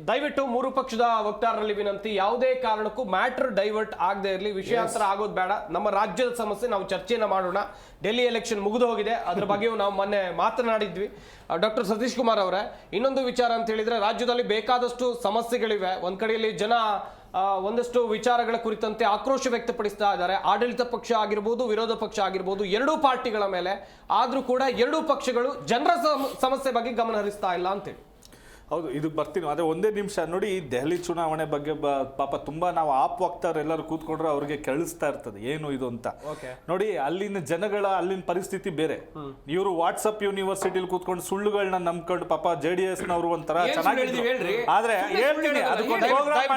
ದಯವಿಟ್ಟು 3 ಪಕ್ಷದ ವಕ್ತಾರರಲ್ಲಿ ವಿನಂತಿ, ಯಾವುದೇ ಕಾರಣಕ್ಕೂ ಮ್ಯಾಟರ್ ಡೈವರ್ಟ್ ಆಗದೆ ಇರಲಿ, ವಿಷಯಾಂತರ ಆಗೋದು ಬೇಡ. ನಮ್ಮ ರಾಜ್ಯದ ಸಮಸ್ಯೆ ನಾವು ಚರ್ಚೆನ ಮಾಡೋಣ. ಡೆಲ್ಲಿ ಎಲೆಕ್ಷನ್ ಮುಗಿದು ಹೋಗಿದೆ, ಅದ್ರ ಬಗ್ಗೆಯೂ ನಾವು ಮೊನ್ನೆ ಮಾತನಾಡಿದ್ವಿ. ಡಾಕ್ಟರ್ ಸತೀಶ್ ಕುಮಾರ್ ಅವರೇ, ಇನ್ನೊಂದು ವಿಚಾರ ಅಂತ ಹೇಳಿದ್ರೆ, ರಾಜ್ಯದಲ್ಲಿ ಬೇಕಾದಷ್ಟು ಸಮಸ್ಯೆಗಳಿವೆ. ಒಂದ್ ಕಡೆಯಲ್ಲಿ ಜನ ಒಂದಷ್ಟು ವಿಚಾರಗಳ ಕುರಿತಂತೆ ಆಕ್ರೋಶ ವ್ಯಕ್ತಪಡಿಸ್ತಾ ಇದ್ದಾರೆ, ಆಡಳಿತ ಪಕ್ಷ ಆಗಿರ್ಬೋದು, ವಿರೋಧ ಪಕ್ಷ ಆಗಿರ್ಬೋದು, ಎರಡೂ ಪಾರ್ಟಿಗಳ ಮೇಲೆ. ಆದ್ರೂ ಕೂಡ ಎರಡೂ ಪಕ್ಷಗಳು ಜನರ ಸಮಸ್ಯೆ ಬಗ್ಗೆ ಗಮನ ಹರಿಸ್ತಾ ಇಲ್ಲ ಅಂತೇಳಿ. ಹೌದು, ಇದಕ್ಕೆ ಬರ್ತೀನಿ. ಅದೇ ಒಂದೇ ನಿಮಿಷ ನೋಡಿ, ದೆಹಲಿ ಚುನಾವಣೆ ಬಗ್ಗೆ ಪಾಪ ತುಂಬಾ ನಾವು ಆಪ್ ಹೋಗ್ತಾರೆ ಎಲ್ಲರೂ ಕೂತ್ಕೊಂಡ್ರೆ ಅವ್ರಿಗೆ ಕೇಳಿಸ್ತಾ ಇರ್ತದೆ ಏನು ಇದು ಅಂತ. ನೋಡಿ, ಅಲ್ಲಿನ ಅಲ್ಲಿನ ಪರಿಸ್ಥಿತಿ ಬೇರೆ. ಇವರು ವಾಟ್ಸಪ್ ಯೂನಿವರ್ಸಿಟಿಲಿ ಕೂತ್ಕೊಂಡು ಸುಳ್ಳುಗಳನ್ನ ನಂಬ್ಕೊಂಡು ಪಾಪ JDS ನವರು ಒಂಥರ ಚೆನ್ನಾಗಿದ್ರು. ಆದ್ರೆ ಹೇಳ್ತೀನಿ, ಅದಕ್ಕೊಂದು ಪ್ರೋಗ್ರಾಮ್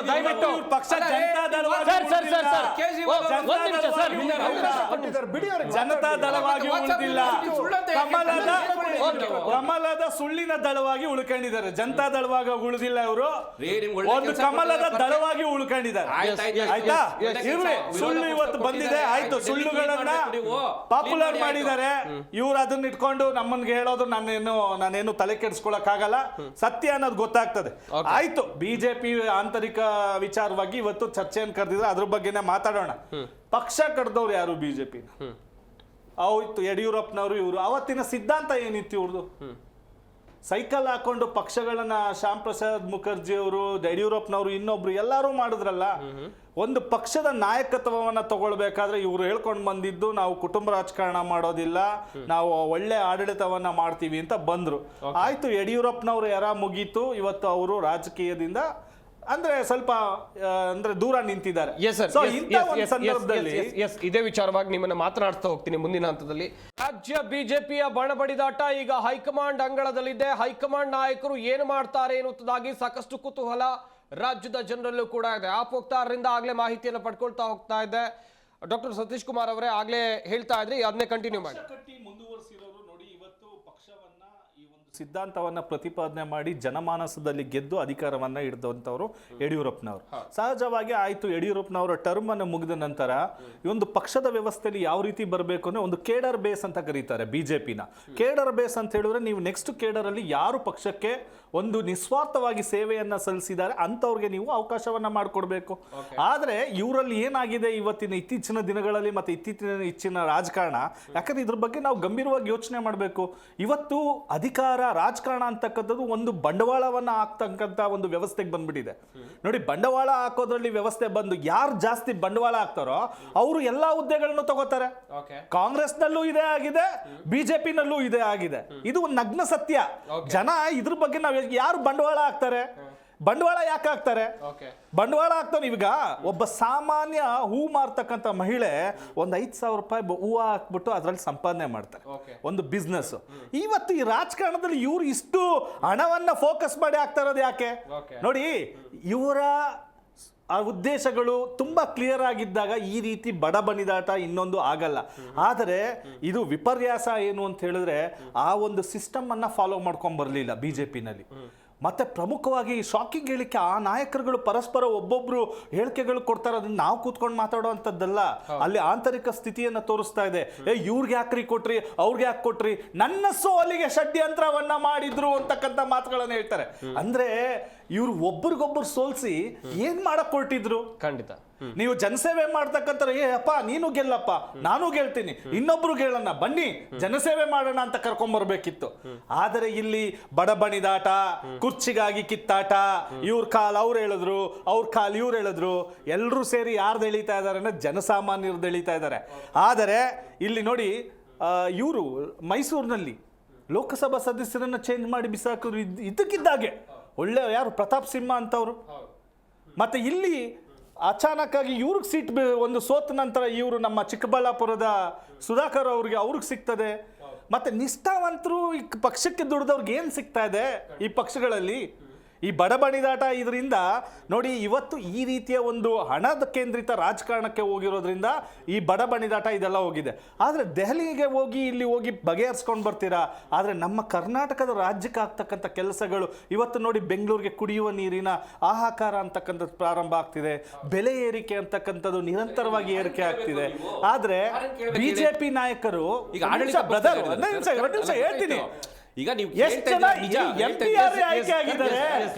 ದಯವಿಟ್ಟು ಪಕ್ಷ ಜನತಾ ದಳವಾಗಿ ಉಳಿದಿಲ್ಲ, ಕಮಲದ ಸುಳ್ಳಿನ ದಳವಾಗಿ ಉಳ್ಕೊಂಡಿದ್ದಾರೆ. ಜನತಾ ದಳವಾಗಿ ಉಳಿದಿಲ್ಲ, ಇವರು ಒಂದು ಕಮಲದ ದಳವಾಗಿ ಉಳ್ಕೊಂಡಿದ್ದಾರೆ. ಆಯ್ತಾ? ಸುಳ್ಳು ಇವತ್ತು ಬಂದಿದೆ, ಆಯ್ತು, ಸುಳ್ಳುಗಳನ್ನ ಪಾಪ್ಯುಲರ್ ಮಾಡಿದ್ದಾರೆ. ಇವ್ರು ಅದನ್ನ ಇಟ್ಕೊಂಡು ನಮ್ಮನ್ಗೆ ಹೇಳೋದು ನಾನೇನು ತಲೆ ಕೆಡಿಸ್ಕೊಳಕ್ ಆಗಲ್ಲ. ಸತ್ಯ ಅನ್ನೋದು ಗೊತ್ತಾಗ್ತದೆ. ಆಯ್ತು, ಬಿಜೆಪಿ ಆಂತರಿಕ ವಿಚಾರವಾಗಿ ಇವತ್ತು ಚರ್ಚೆಯನ್ನು ಕರೆದಿದ್ರೆ ಅದ್ರ ಬಗ್ಗೆನೇ ಮಾತಾಡೋಣ. ಪಕ್ಷ ಕಡ್ದವ್ರು ಯಾರು? ಬಿಜೆಪಿ. ಆಯ್ತು, ಯಡಿಯೂರಪ್ಪನವರು. ಇವರು ಅವತ್ತಿನ ಸಿದ್ಧಾಂತ ಏನಿತ್ತು ಇವ್ರದ್ದು? ಸೈಕಲ್ ಹಾಕೊಂಡು ಪಕ್ಷಗಳನ್ನ ಶ್ಯಾಮ್ ಪ್ರಸಾದ್ ಮುಖರ್ಜಿ ಅವರು, ಯಡಿಯೂರಪ್ಪನವರು, ಇನ್ನೊಬ್ರು ಎಲ್ಲರೂ ಮಾಡಿದ್ರಲ್ಲ. ಒಂದು ಪಕ್ಷದ ನಾಯಕತ್ವವನ್ನ ತಗೊಳ್ಬೇಕಾದ್ರೆ ಇವ್ರು ಹೇಳ್ಕೊಂಡು ಬಂದಿದ್ದು, ನಾವು ಕುಟುಂಬ ರಾಜಕಾರಣ ಮಾಡೋದಿಲ್ಲ, ನಾವು ಒಳ್ಳೆ ಆಡಳಿತವನ್ನ ಮಾಡ್ತೀವಿ ಅಂತ ಬಂದ್ರು. ಆಯ್ತು, ಯಡಿಯೂರಪ್ಪನವರು ಮುಗೀತು. ಇವತ್ತು ಅವರು ರಾಜಕೀಯದಿಂದ ಅಂದ್ರೆ ಸ್ವಲ್ಪ ಅಂದ್ರೆ ದೂರ ನಿಂತಿದ್ದಾರೆ. ಎಸ್ ಸರ್, So, ಇಂಥ ಒಂದು ಸಂದರ್ಭದಲ್ಲಿ ಇದೇ ವಿಚಾರವಾಗಿ ನಿಮ್ಮನ್ನ ಮಾತನಾಡ್ತಾ ಹೋಗ್ತೀನಿ ಮುಂದಿನ ಹಂತದಲ್ಲಿ. ರಾಜ್ಯ ಬಿಜೆಪಿಯ ಬಣಬಡಿದಾಟ ಈಗ ಹೈಕಮಾಂಡ್ ಅಂಗಳದಲ್ಲಿದೆ. ಹೈಕಮಾಂಡ್ ನಾಯಕರು ಏನು ಮಾಡ್ತಾರೆ ಎನ್ನುವುದಾಗಿ ಸಾಕಷ್ಟು ಕುತೂಹಲ ರಾಜ್ಯದ ಜನರಲ್ಲೂ ಕೂಡ ಇದೆ. ಆಪ್ ವಕ್ತಾರರಿಂದ ಆಗ್ಲೇ ಮಾಹಿತಿಯನ್ನು ಪಡ್ಕೊಳ್ತಾ ಹೋಗ್ತಾ ಇದೆ. ಡಾಕ್ಟರ್ ಸತೀಶ್ ಕುಮಾರ್ ಅವರೇ ಆಗ್ಲೇ ಹೇಳ್ತಾ ಇದ್ರಿ, ಅದನ್ನೇ ಕಂಟಿನ್ಯೂ ಮಾಡಿ. ಮುಂದುವರಿಸಿರೋರು ನೋಡಿ, ಇವತ್ತು ಪಕ್ಷವನ್ನ ಈ ಒಂದು ಸಿದ್ಧಾಂತವನ್ನ ಪ್ರತಿಪಾದನೆ ಮಾಡಿ ಜನಮಾನಸದಲ್ಲಿ ಗೆದ್ದು ಅಧಿಕಾರವನ್ನ ಹಿಡಿದಂತವರು ಯಡಿಯೂರಪ್ಪನವರು. ಸಹಜವಾಗಿ ಆಯ್ತು, ಯಡಿಯೂರಪ್ಪನವರ ಟರ್ಮ್ ಅನ್ನು ಮುಗಿದ ನಂತರ ಈ ಒಂದು ಪಕ್ಷದ ವ್ಯವಸ್ಥೆಯಲ್ಲಿ ಯಾವ ರೀತಿ ಬರಬೇಕು ಅಂದ್ರೆ ಒಂದು ಕೇಡರ್ ಬೇಸ್ ಅಂತ ಕರೀತಾರೆ ಬಿಜೆಪಿನ. ಕೇಡರ್ ಬೇಸ್ ಅಂತ ಹೇಳಿದ್ರೆ ನೀವು ನೆಕ್ಸ್ಟ್ ಕೇಡರ್ ಅಲ್ಲಿ ಯಾರು ಪಕ್ಷಕ್ಕೆ ಒಂದು ನಿಸ್ವಾರ್ಥವಾಗಿ ಸೇವೆಯನ್ನ ಸಲ್ಲಿಸಿದ್ದಾರೆ ಅಂತವ್ರಿಗೆ ನೀವು ಅವಕಾಶವನ್ನ ಮಾಡಿಕೊಡ್ಬೇಕು. ಆದ್ರೆ ಇವರಲ್ಲಿ ಏನಾಗಿದೆ ಇವತ್ತಿನ ಇತ್ತೀಚಿನ ದಿನಗಳಲ್ಲಿ ಮತ್ತೆ ಇತ್ತೀಚಿನ ರಾಜಕಾರಣ, ಯಾಕಂದ್ರೆ ಇದ್ರ ಬಗ್ಗೆ ನಾವು ಗಂಭೀರವಾಗಿ ಯೋಚನೆ ಮಾಡಬೇಕು. ಇವತ್ತು ಅಧಿಕಾರ ರಾಜಕಾರಣ ಅಂತಕ್ಕಂಥದ್ದು ಒಂದು ಬಂಡವಾಳವನ್ನ ಹಾಕ್ತಕ್ಕಂಥ ಒಂದು ವ್ಯವಸ್ಥೆಗೆ ಬಂದ್ಬಿಟ್ಟಿದೆ. ನೋಡಿ, ಬಂಡವಾಳ ಹಾಕೋದ್ರಲ್ಲಿ ವ್ಯವಸ್ಥೆ ಬಂದು ಯಾರು ಜಾಸ್ತಿ ಬಂಡವಾಳ ಹಾಕ್ತಾರೋ ಅವರು ಎಲ್ಲಾ ಹುದ್ದೆಗಳನ್ನು ತಗೋತಾರೆ. ಕಾಂಗ್ರೆಸ್ನಲ್ಲೂ ಇದೇ ಆಗಿದೆ, ಬಿಜೆಪಿನಲ್ಲೂ ಇದೇ ಆಗಿದೆ. ಇದು ಒಂದು ನಗ್ನ ಸತ್ಯ. ಜನ ಇದ್ರ ಬಗ್ಗೆ ನಾವು ಯಾರು ಬಂಡವಾಳ ಹಾಕ್ತಾರೆ, ಬಂಡವಾಳ ಯಾಕೆ ಹಾಕ್ತಾರೆ? ಬಂಡವಾಳ ಹಾಕ್ತಾನೆ. ಈಗ ಒಬ್ಬ ಸಾಮಾನ್ಯ ಹೂ ಮಾರ್ತಕ್ಕಂಥ ಮಹಿಳೆ ಒಂದು 5,000 ರೂಪಾಯಿ ಹೂವು ಹಾಕ್ಬಿಟ್ಟು ಅದರಲ್ಲಿ ಸಂಪಾದನೆ ಮಾಡ್ತಾರೆ, ಒಂದು ಬಿಸ್ನೆಸ್. ಇವತ್ತು ಈ ರಾಜಕಾರಣದಲ್ಲಿ ಇವ್ರು ಇಷ್ಟು ಹಣವನ್ನ ಫೋಕಸ್ ಮಾಡಿ ಹಾಕ್ತಾ ಇರೋದು ಯಾಕೆ? ನೋಡಿ, ಇವರ ಆ ಉದ್ದೇಶಗಳು ತುಂಬಾ ಕ್ಲಿಯರ್ ಆಗಿದ್ದಾಗ ಈ ರೀತಿ ಬಣಿದಾಟ ಇನ್ನೊಂದು ಆಗಲ್ಲ. ಆದರೆ ಇದು ವಿಪರ್ಯಾಸ ಏನು ಅಂತ ಹೇಳಿದ್ರೆ, ಆ ಒಂದು ಸಿಸ್ಟಮ್ ಅನ್ನ ಫಾಲೋ ಮಾಡ್ಕೊಂಡ್ ಬರ್ಲಿಲ್ಲ ಬಿಜೆಪಿನಲ್ಲಿ. ಮತ್ತೆ ಪ್ರಮುಖವಾಗಿ ಶಾಕಿಂಗ್ ಹೇಳಿಕೆ, ಆ ನಾಯಕರುಗಳು ಪರಸ್ಪರ ಒಬ್ಬೊಬ್ರು ಹೇಳಿಕೆಗಳು ಕೊಡ್ತಾರೆ, ಅದನ್ನ ನಾವು ಕೂತ್ಕೊಂಡು ಮಾತಾಡುವಂಥದ್ದಲ್ಲ. ಅಲ್ಲಿ ಆಂತರಿಕ ಸ್ಥಿತಿಯನ್ನ ತೋರಿಸ್ತಾ ಇದೆ. ಇವ್ರಿಗೆ ಯಾಕ್ರಿ ಕೊಟ್ರಿ, ಅವ್ರಿಗೆ ಯಾಕೆ ಕೊಟ್ರಿ, ನನ್ನ ಸೋಲಿಗೆ ಷಡ್ಯಂತ್ರವನ್ನ ಮಾಡಿದ್ರು ಅಂತಕ್ಕಂಥ ಮಾತುಗಳನ್ನ ಹೇಳ್ತಾರೆ. ಅಂದ್ರೆ ಇವ್ರು ಒಬ್ರಿಗೊಬ್ರು ಸೋಲ್ಸಿ ಏನ್ ಮಾಡಕ್ ಹೊರಟಿದ್ರು? ಖಂಡಿತ ನೀವು ಜನಸೇವೆ ಮಾಡ್ತಕ್ಕಂಥ, ಅಪ್ಪ ನೀನು ಗೆಲ್ಲಪ್ಪ, ನಾನು ಗೆಲ್ತೀನಿ, ಇನ್ನೊಬ್ರು ಗೆಲ್ಲಣ್ಣ, ಬನ್ನಿ ಜನಸೇವೆ ಮಾಡೋಣ ಅಂತ ಕರ್ಕೊಂಡ್ಬರ್ಬೇಕಿತ್ತು. ಆದರೆ ಇಲ್ಲಿ ಬಣಿದಾಟ, ಕುರ್ಚಿಗಾಗಿ ಕಿತ್ತಾಟ, ಇವ್ರ ಕಾಲ್ ಅವ್ರು ಹೇಳಿದ್ರು, ಅವ್ರ ಕಾಲ್ ಇವ್ರು ಹೇಳಿದ್ರು, ಎಲ್ಲರೂ ಸೇರಿ ಯಾರ್ದು ಎಳಿತಾ ಇದಾರೆ ಅಂದ್ರೆ ಜನಸಾಮಾನ್ಯರದ್ದು ಎಳಿತಾ ಇದ್ದಾರೆ. ಆದರೆ ಇಲ್ಲಿ ನೋಡಿ, ಇವರು ಮೈಸೂರಿನಲ್ಲಿ ಲೋಕಸಭಾ ಸದಸ್ಯರನ್ನ ಚೇಂಜ್ ಮಾಡಿ ಬಿಸಾಕಿದ್ರು ಇದಕ್ಕಿದ್ದಾಗೆ. ಒಳ್ಳೆ ಯಾರು ಪ್ರತಾಪ್ ಸಿಂಹ ಅಂತವ್ರು. ಮತ್ತೆ ಇಲ್ಲಿ ಅಚಾನಕ್ ಆಗಿ ಇವ್ರಿಗೆ ಸೀಟ್ ಒಂದು ಸೋತ ನಂತರ ಇವರು ನಮ್ಮ ಚಿಕ್ಕಬಳ್ಳಾಪುರದ ಸುಧಾಕರ್ ಅವ್ರಿಗೆ ಸಿಗ್ತದೆ. ಮತ್ತೆ ನಿಷ್ಠಾವಂತರು ಈ ಪಕ್ಷಕ್ಕೆ ದುಡಿದವ್ರಿಗೆ ಏನ್ ಸಿಗ್ತಾ ಇದೆ ಈ ಪಕ್ಷಗಳಲ್ಲಿ? ಈ ಬಣಿದಾಟ ಇದರಿಂದ ನೋಡಿ, ಇವತ್ತು ಈ ರೀತಿಯ ಒಂದು ಹಣದ ಕೇಂದ್ರಿತ ರಾಜಕಾರಣಕ್ಕೆ ಹೋಗಿರೋದ್ರಿಂದ ಈ ಬಣಿದಾಟ ಇದೆಲ್ಲ ಹೋಗಿದೆ. ಆದರೆ ದೆಹಲಿಗೆ ಹೋಗಿ ಇಲ್ಲಿ ಹೋಗಿ ಬಗೆಹರಿಸ್ಕೊಂಡು ಬರ್ತೀರಾ. ಆದರೆ ನಮ್ಮ ಕರ್ನಾಟಕದ ರಾಜ್ಯಕ್ಕೆ ಆಗ್ತಕ್ಕಂಥ ಕೆಲಸಗಳು ಇವತ್ತು ನೋಡಿ, ಬೆಂಗಳೂರಿಗೆ ಕುಡಿಯುವ ನೀರಿನ ಹಾಹಾಕಾರ ಅಂತಕ್ಕಂಥದ್ದು ಪ್ರಾರಂಭ ಆಗ್ತಿದೆ. ಬೆಲೆ ಏರಿಕೆ ಅಂತಕ್ಕಂಥದ್ದು ನಿರಂತರವಾಗಿ ಏರಿಕೆ ಆಗ್ತಿದೆ. ಆದರೆ ಬಿಜೆಪಿ ನಾಯಕರು ಬ್ರದರ್ ಹೇಳ್ತೀನಿ, ಈಗ ನೀವು ಎಷ್ಟು ಜನ ಎಂಪಿಆರ್ ಆಯ್ಕೆ ಆಗಿದ್ದಾರೆ,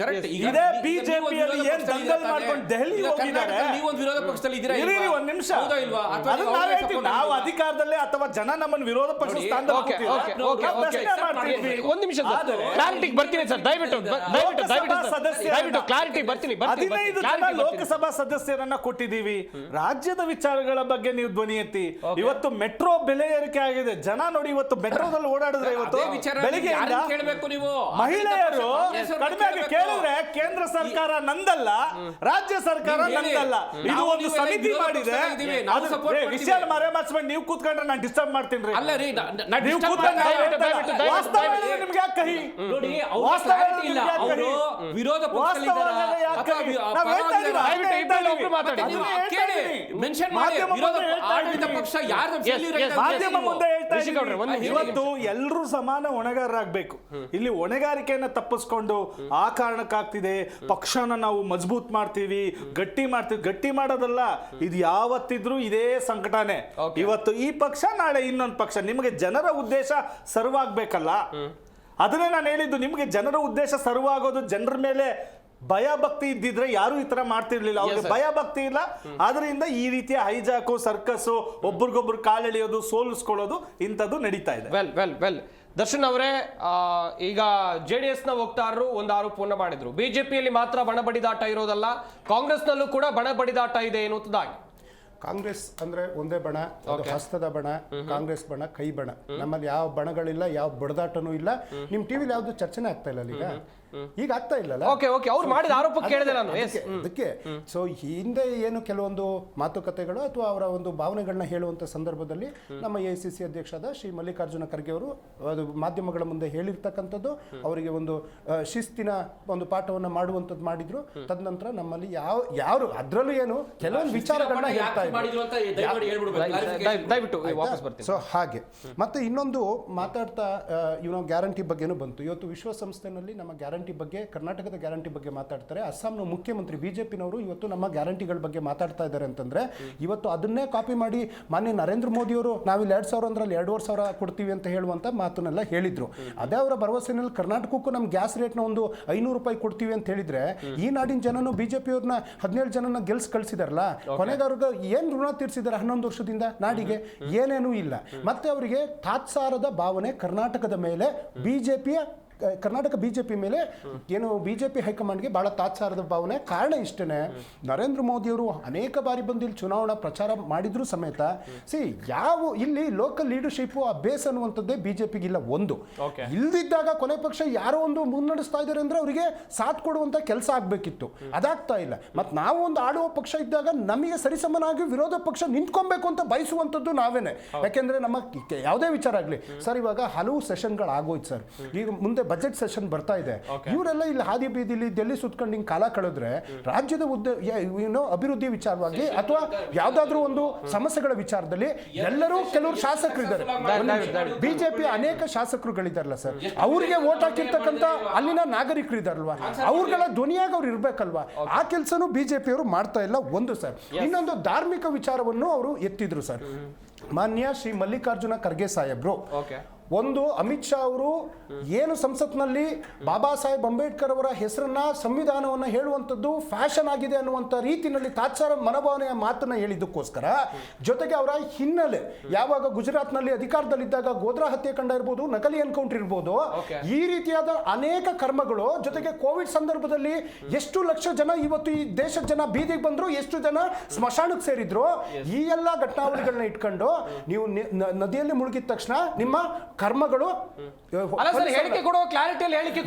ಇದೇ ಬಿಜೆಪಿಯಲ್ಲಿ ಏನ್ ದಂಗಲ್ ಮಾಡ್ಕೊಂಡು ದೆಹಲಿ ಹೋಗಿದ್ದಾರೆ. ನೀವೊಂದು ವಿರೋಧ ಪಕ್ಷದಲ್ಲಿ ಇದ್ದೀರಾ? ಒಂದ್ ನಿಮಿಷ, ನಾವು ಅಧಿಕಾರದಲ್ಲೇ ಅಥವಾ ಜನ ನಮ್ಮನ್ನು ವಿರೋಧ ಪಕ್ಷ ಸ್ಥಾನದಲ್ಲಿ ಒಂದ್ ನಿಮಿಷ ಕ್ಲಾರಿಟಿಗೆ ಬರ್ತೀನಿ ಸರ್, ದಯವಿಟ್ಟು ಕ್ಲಾರಿಟಿ ಬರ್ತೀನಿ. 15 ಜನ ಲೋಕಸಭಾ ಸದಸ್ಯರನ್ನ ಕೊಟ್ಟಿದ್ದೀವಿ. ರಾಜ್ಯದ ವಿಚಾರಗಳ ಬಗ್ಗೆ ನೀವು ಧ್ವನಿ ಎತ್ತಿ. ಇವತ್ತು ಮೆಟ್ರೋ ಬೆಲೆ ಏರಿಕೆ ಆಗಿದೆ. ಜನ ನೋಡಿ, ಇವತ್ತು ಮೆಟ್ರೋದಲ್ಲಿ ಓಡಾಡಿದ್ರೆ ಇವತ್ತು ಬೆಳಿಗ್ಗೆ ಮಹಿಳೆಯರು ಕಡಿಮೆ ಕೇಳಿದ್ರೆ ಕೇಂದ್ರ ಸರ್ಕಾರ ನಂದಲ್ಲ, ರಾಜ್ಯ ಸರ್ಕಾರ ನಂದಲ್ಲ, ಇದು ಒಂದು ಸಮಿತಿ ಮಾಡಿದೆ. ವಿಷಯ ಮರೆಮಾಚ್ಕೊಂಡು ನೀವು ಕೂತ್ಕೊಂಡ್ರೆ ನಾನು ಡಿಸ್ಟರ್ಬ್ ಮಾಡ್ತೀನಿ. ನಿಮ್ಗೆ ಯಾಕೆ ಕಹಿ? ವಿರೋಧ ಮಾಧ್ಯಮ ಮುಂದೆ ಇವತ್ತು ಎಲ್ಲರೂ ಸಮಾನ ಹೊಣೆಗಾರರಾಗಬೇಕು. ಇಲ್ಲಿ ಹೊಣೆಗಾರಿಕೆಯನ್ನ ತಪ್ಪಿಸ್ಕೊಂಡು ಆ ಕಾರಣಕ್ಕಾಗ್ತಿದೆ, ಪಕ್ಷನ ನಾವು ಮಜಬೂತ್ ಮಾಡ್ತೀವಿ, ಗಟ್ಟಿ ಮಾಡೋದಲ್ಲ. ಇದು ಯಾವತ್ತಿದ್ರು ಇದೇ ಸಂಕಟನೇ. ಇವತ್ತು ಈ ಪಕ್ಷ, ನಾಳೆ ಇನ್ನೊಂದು ಪಕ್ಷ. ನಿಮಗೆ ಜನರ ಉದ್ದೇಶ ಸರ್ವ್ ಆಗ್ಬೇಕಲ್ಲ. ಅದನ್ನೇ ನಾನು ಹೇಳಿದ್ದು, ನಿಮಗೆ ಜನರ ಉದ್ದೇಶ ಸರ್ವ್ ಆಗೋದು, ಜನರ ಮೇಲೆ ಭಯ ಭಕ್ತಿ ಇದ್ದಿದ್ರೆ ಯಾರು ಈ ತರ ಮಾಡ್ತಿರ್ಲಿಲ್ಲ. ಅವ್ರಿಗೆ ಭಯ ಭಕ್ತಿ ಇಲ್ಲ, ಆದ್ರಿಂದ ಈ ರೀತಿಯ ಹೈಜಾಕು, ಸರ್ಕಸ್, ಒಬ್ರಿಗೊಬ್ರು ಕಾಲೆಳೆಯೋದು, ಸೋಲಿಸ್ಕೊಳ್ಳೋದು ಇಂಥದ್ದು ನಡೀತಾ ಇದೆ. ವೆಲ್ ದರ್ಶನ್ ಅವರೇ, ಈಗ JDS ನ ವಕ್ತಾರರು ಒಂದು ಆರೋಪವನ್ನು ಮಾಡಿದ್ರು, ಬಿಜೆಪಿಯಲ್ಲಿ ಮಾತ್ರ ಬಣಿದಾಟ ಇರೋದಲ್ಲ, ಕಾಂಗ್ರೆಸ್ನಲ್ಲೂ ಕೂಡ ಬಣಿದಾಟ ಇದೆ ಎನ್ನುವುದಾಗಿ. ಕಾಂಗ್ರೆಸ್ ಅಂದ್ರೆ ಒಂದೇ ಬಣ, ಅದು ಹಸ್ತದ ಬಣ. ಕಾಂಗ್ರೆಸ್ ಬಣ ಕೈ ಬಣ. ನಮ್ಮಲ್ಲಿ ಯಾವ ಬಣಗಳಿಲ್ಲ, ಯಾವ ಬಡದಾಟನೂ ಇಲ್ಲ. ನಿಮ್ ಟಿವಿಲಿ ಯಾವ್ದು ಚರ್ಚೆನೇ ಆಗ್ತಾ ಇಲ್ಲ ಈಗ. ಈಗ ಆಗ್ತಾ ಇಲ್ಲಲ್ಲ. ಓಕೆ ಅವ್ರು ಮಾಡಿದ ಆರೋಪ ಕೇಳಿದೆ ನಾನು. ಅದಕ್ಕೆ ಸೊ ಹಿಂದೆ ಏನು ಕೆಲವೊಂದು ಮಾತುಕತೆಗಳು ಅಥವಾ ಅವರ ಒಂದು ಭಾವನೆಗಳನ್ನ ಹೇಳುವಂತ ಸಂದರ್ಭದಲ್ಲಿ ನಮ್ಮ AICC ಅಧ್ಯಕ್ಷರಾದ ಶ್ರೀ ಮಲ್ಲಿಕಾರ್ಜುನ ಖರ್ಗೆ ಅವರು ಅದು ಮಾಧ್ಯಮಗಳ ಮುಂದೆ ಹೇಳಿರ್ತಕ್ಕಂಥದ್ದು, ಅವರಿಗೆ ಒಂದು ಶಿಸ್ತಿನ ಒಂದು ಪಾಠವನ್ನ ಮಾಡುವಂಥದ್ದು ಮಾಡಿದ್ರು. ತದನಂತರ ನಮ್ಮಲ್ಲಿ ಯಾರು ಅದರಲ್ಲೂ ಏನು ಕೆಲವೊಂದು ವಿಚಾರಗಳನ್ನ ಹೇಳ್ತಾ ಇದ್ರು. ಸೊ ಹಾಗೆ ಮತ್ತೆ ಇನ್ನೊಂದು ಮಾತಾಡ್ತಾ ಗ್ಯಾರಂಟಿ ಬಗ್ಗೆನೂ ಬಂತು. ಇವತ್ತು ವಿಶ್ವಸಂಸ್ಥೆನಲ್ಲಿ ನಮ್ಮ ಗ್ಯಾರಂಟಿ ಬಗ್ಗೆ, ಕರ್ನಾಟಕದ ಗ್ಯಾರಂಟಿ ಬಗ್ಗೆ ಮಾತಾಡ್ತಾರೆ. ಅಸ್ಸಾಂನ ಮುಖ್ಯಮಂತ್ರಿ ಬಿಜೆಪಿನವರು ಇವತ್ತು ನಮ್ಮ ಗ್ಯಾರಂಟಿಗಳ ಬಗ್ಗೆ ಮಾತಾಡ್ತಾ ಇದ್ದಾರೆ ಅಂತಂದ್ರೆ ಇವತ್ತು ಅದನ್ನೇ ಕಾಪಿ ಮಾಡಿ ಮಾನ್ಯ ನರೇಂದ್ರ ಮೋದಿ ಅವರು ನಾವಿಲ್ಲಿ 2000 ಅಂದ್ರಲ್ಲಿ 2,500 ಕೊಡ್ತೀವಿ ಅಂತ ಹೇಳುವಂತ ಮಾತನ್ನೆಲ್ಲ ಹೇಳಿದ್ರು. ಅದೇ ಅವರ ಭರವಸೆನಲ್ಲಿ ಕರ್ನಾಟಕಕ್ಕೂ ನಮ್ಮ ಗ್ಯಾಸ್ ರೇಟ್ನ ಒಂದು 500 ರೂಪಾಯಿ ಕೊಡ್ತೀವಿ ಅಂತ ಹೇಳಿದ್ರೆ ಈ ನಾಡಿನ ಜನನು ಬಿಜೆಪಿ ಅವ್ರನ್ನ 17 ಜನನ ಗೆಲ್ಸ್ ಕಳಿಸಿದಾರಲ್ಲ, ಕೊನೆಗಾರ್ಗ ಏನ್ ಋಣ ತೀರ್ಸಿದಾರೆ 11 ವರ್ಷದಿಂದ ನಾಡಿಗೆ? ಏನೇನೂ ಇಲ್ಲ. ಮತ್ತೆ ಅವರಿಗೆ ತಾತ್ಸಾರದ ಭಾವನೆ ಕರ್ನಾಟಕದ ಮೇಲೆ ಕರ್ನಾಟಕ ಬಿಜೆಪಿ ಮೇಲೆ ಏನು ಬಿಜೆಪಿ ಹೈಕಮಾಂಡ್ಗೆ ಬಹಳ ತಾತ್ಸಾರದ ಭಾವನೆ. ಕಾರಣ ಇಷ್ಟೇ, ನರೇಂದ್ರ ಮೋದಿಯವರು ಅನೇಕ ಬಾರಿ ಬಂದು ಇಲ್ಲಿ ಚುನಾವಣಾ ಪ್ರಚಾರ ಮಾಡಿದ್ರು ಸಮೇತ ಇಲ್ಲಿ ಲೋಕಲ್ ಲೀಡರ್ಶಿಪ್ ಆ ಬೇಸ್ ಅನ್ನುವಂಥದ್ದೇ ಬಿಜೆಪಿಗೆ ಇಲ್ಲ. ಒಂದು ಇಲ್ದಿದ್ದಾಗ ಕೊನೆ ಪಕ್ಷ ಯಾರೋ ಒಂದು ಮುನ್ನಡೆಸ್ತಾ ಇದ್ದಾರೆ ಅಂದ್ರೆ ಅವರಿಗೆ ಸಾಥ್ ಕೊಡುವಂತ ಕೆಲಸ ಆಗ್ಬೇಕಿತ್ತು, ಅದಾಗ್ತಾ ಇಲ್ಲ. ಮತ್ತು ನಾವು ಒಂದು ಆಳುವ ಪಕ್ಷ ಇದ್ದಾಗ ನಮಗೆ ಸರಿಸಮನಾಗಿ ವಿರೋಧ ಪಕ್ಷ ನಿಂತ್ಕೊಬೇಕು ಅಂತ ಬಯಸುವಂಥದ್ದು ನಾವೇನೆ. ಯಾಕೆಂದ್ರೆ ನಮ್ಮ ಯಾವುದೇ ವಿಚಾರ ಆಗಲಿ ಸರ್, ಇವಾಗ ಹಲವು ಸೆಷನ್ಗಳು ಆಗೋಯ್ತು ಸರ್, ಈಗ ಮುಂದೆ ಬಜೆಟ್ ಸೆಷನ್ ಬರ್ತಾ ಇದೆ. ಇವರೆಲ್ಲ ಇಲ್ಲಿ ಹಾದಿ ಬೀದಿಲಿ ಡೆಲ್ಲಿ ಸುತ್ಕೊಂಡು ಹಿಂಗೆ ಕಾಲ ಕಳೆದ್ರೆ ರಾಜ್ಯದ ಅಭಿವೃದ್ಧಿ ವಿಚಾರವಾಗಿ ಅಥವಾ ಯಾವ್ದಾದ್ರು ಒಂದು ಸಮಸ್ಯೆಗಳ ವಿಚಾರದಲ್ಲಿ ಎಲ್ಲರೂ ಕೆಲವರು ಶಾಸಕರಿದ್ದಾರೆ, ಬಿಜೆಪಿ ಅನೇಕ ಶಾಸಕರುಗಳಿದಾರಲ್ಲ ಸರ್, ಅವ್ರಿಗೆ ವೋಟ್ ಹಾಕಿರ್ತಕ್ಕಂಥ ಅಲ್ಲಿನ ನಾಗರಿಕರು ಇದಾರಲ್ವಾ, ಅವ್ರಗಳ ಧ್ವನಿಯಾಗಿ ಅವ್ರು ಇರ್ಬೇಕಲ್ವಾ, ಆ ಕೆಲಸನೂ ಬಿಜೆಪಿ ಅವರು ಮಾಡ್ತಾ ಇಲ್ಲ. ಒಂದು ಸರ್, ಇನ್ನೊಂದು ಧಾರ್ಮಿಕ ವಿಚಾರವನ್ನು ಅವರು ಎತ್ತಿದ್ರು ಸರ್. ಮಾನ್ಯ ಶ್ರೀ ಮಲ್ಲಿಕಾರ್ಜುನ ಖರ್ಗೆ ಸಾಹೇಬ್ರು ಒಂದು ಅಮಿತ್ ಶಾ ಅವರು ಏನು ಸಂಸತ್ನಲ್ಲಿ ಬಾಬಾ ಸಾಹೇಬ್ ಅಂಬೇಡ್ಕರ್ ಅವರ ಹೆಸರನ್ನ ಸಂವಿಧಾನವನ್ನ ಹೇಳುವಂಥದ್ದು ಫ್ಯಾಷನ್ ಆಗಿದೆ ಅನ್ನುವಂಥ ರೀತಿಯಲ್ಲಿ ತಾತ್ಸಾರ ಮನೋಭಾವನೆಯ ಮಾತನ್ನ ಹೇಳಿದ್ದಕ್ಕೋಸ್ಕರ ಜೊತೆಗೆ ಅವರ ಹಿನ್ನೆಲೆ ಯಾವಾಗ ಗುಜರಾತ್ನಲ್ಲಿ ಅಧಿಕಾರದಲ್ಲಿದ್ದಾಗ ಗೋಧ್ರಾ ಹತ್ಯೆಕಾಂಡ ಇರ್ಬೋದು, ನಕಲಿ ಎನ್ಕೌಂಟರ್ ಇರ್ಬೋದು, ಈ ರೀತಿಯಾದ ಅನೇಕ ಕರ್ಮಗಳು, ಜೊತೆಗೆ ಕೋವಿಡ್ ಸಂದರ್ಭದಲ್ಲಿ ಎಷ್ಟು ಲಕ್ಷ ಜನ ಇವತ್ತು ಈ ದೇಶದ ಜನ ಬೀದಿಗೆ ಬಂದ್ರು, ಎಷ್ಟು ಜನ ಸ್ಮಶಾನಕ್ಕೆ ಸೇರಿದ್ರು, ಈ ಎಲ್ಲ ಘಟನಾವಳಿಗಳನ್ನ ಇಟ್ಕೊಂಡು ನೀವು ನದಿಯಲ್ಲಿ ಮುಳುಗಿದ ತಕ್ಷಣ ನಿಮ್ಮ ಕರ್ಮಗಳು ಹೇಳಿಕೆ ಕೊಡುವ ಕ್ಲಾರಿಟಿಯಲ್ಲಿ ಹೇಳಿಕೆ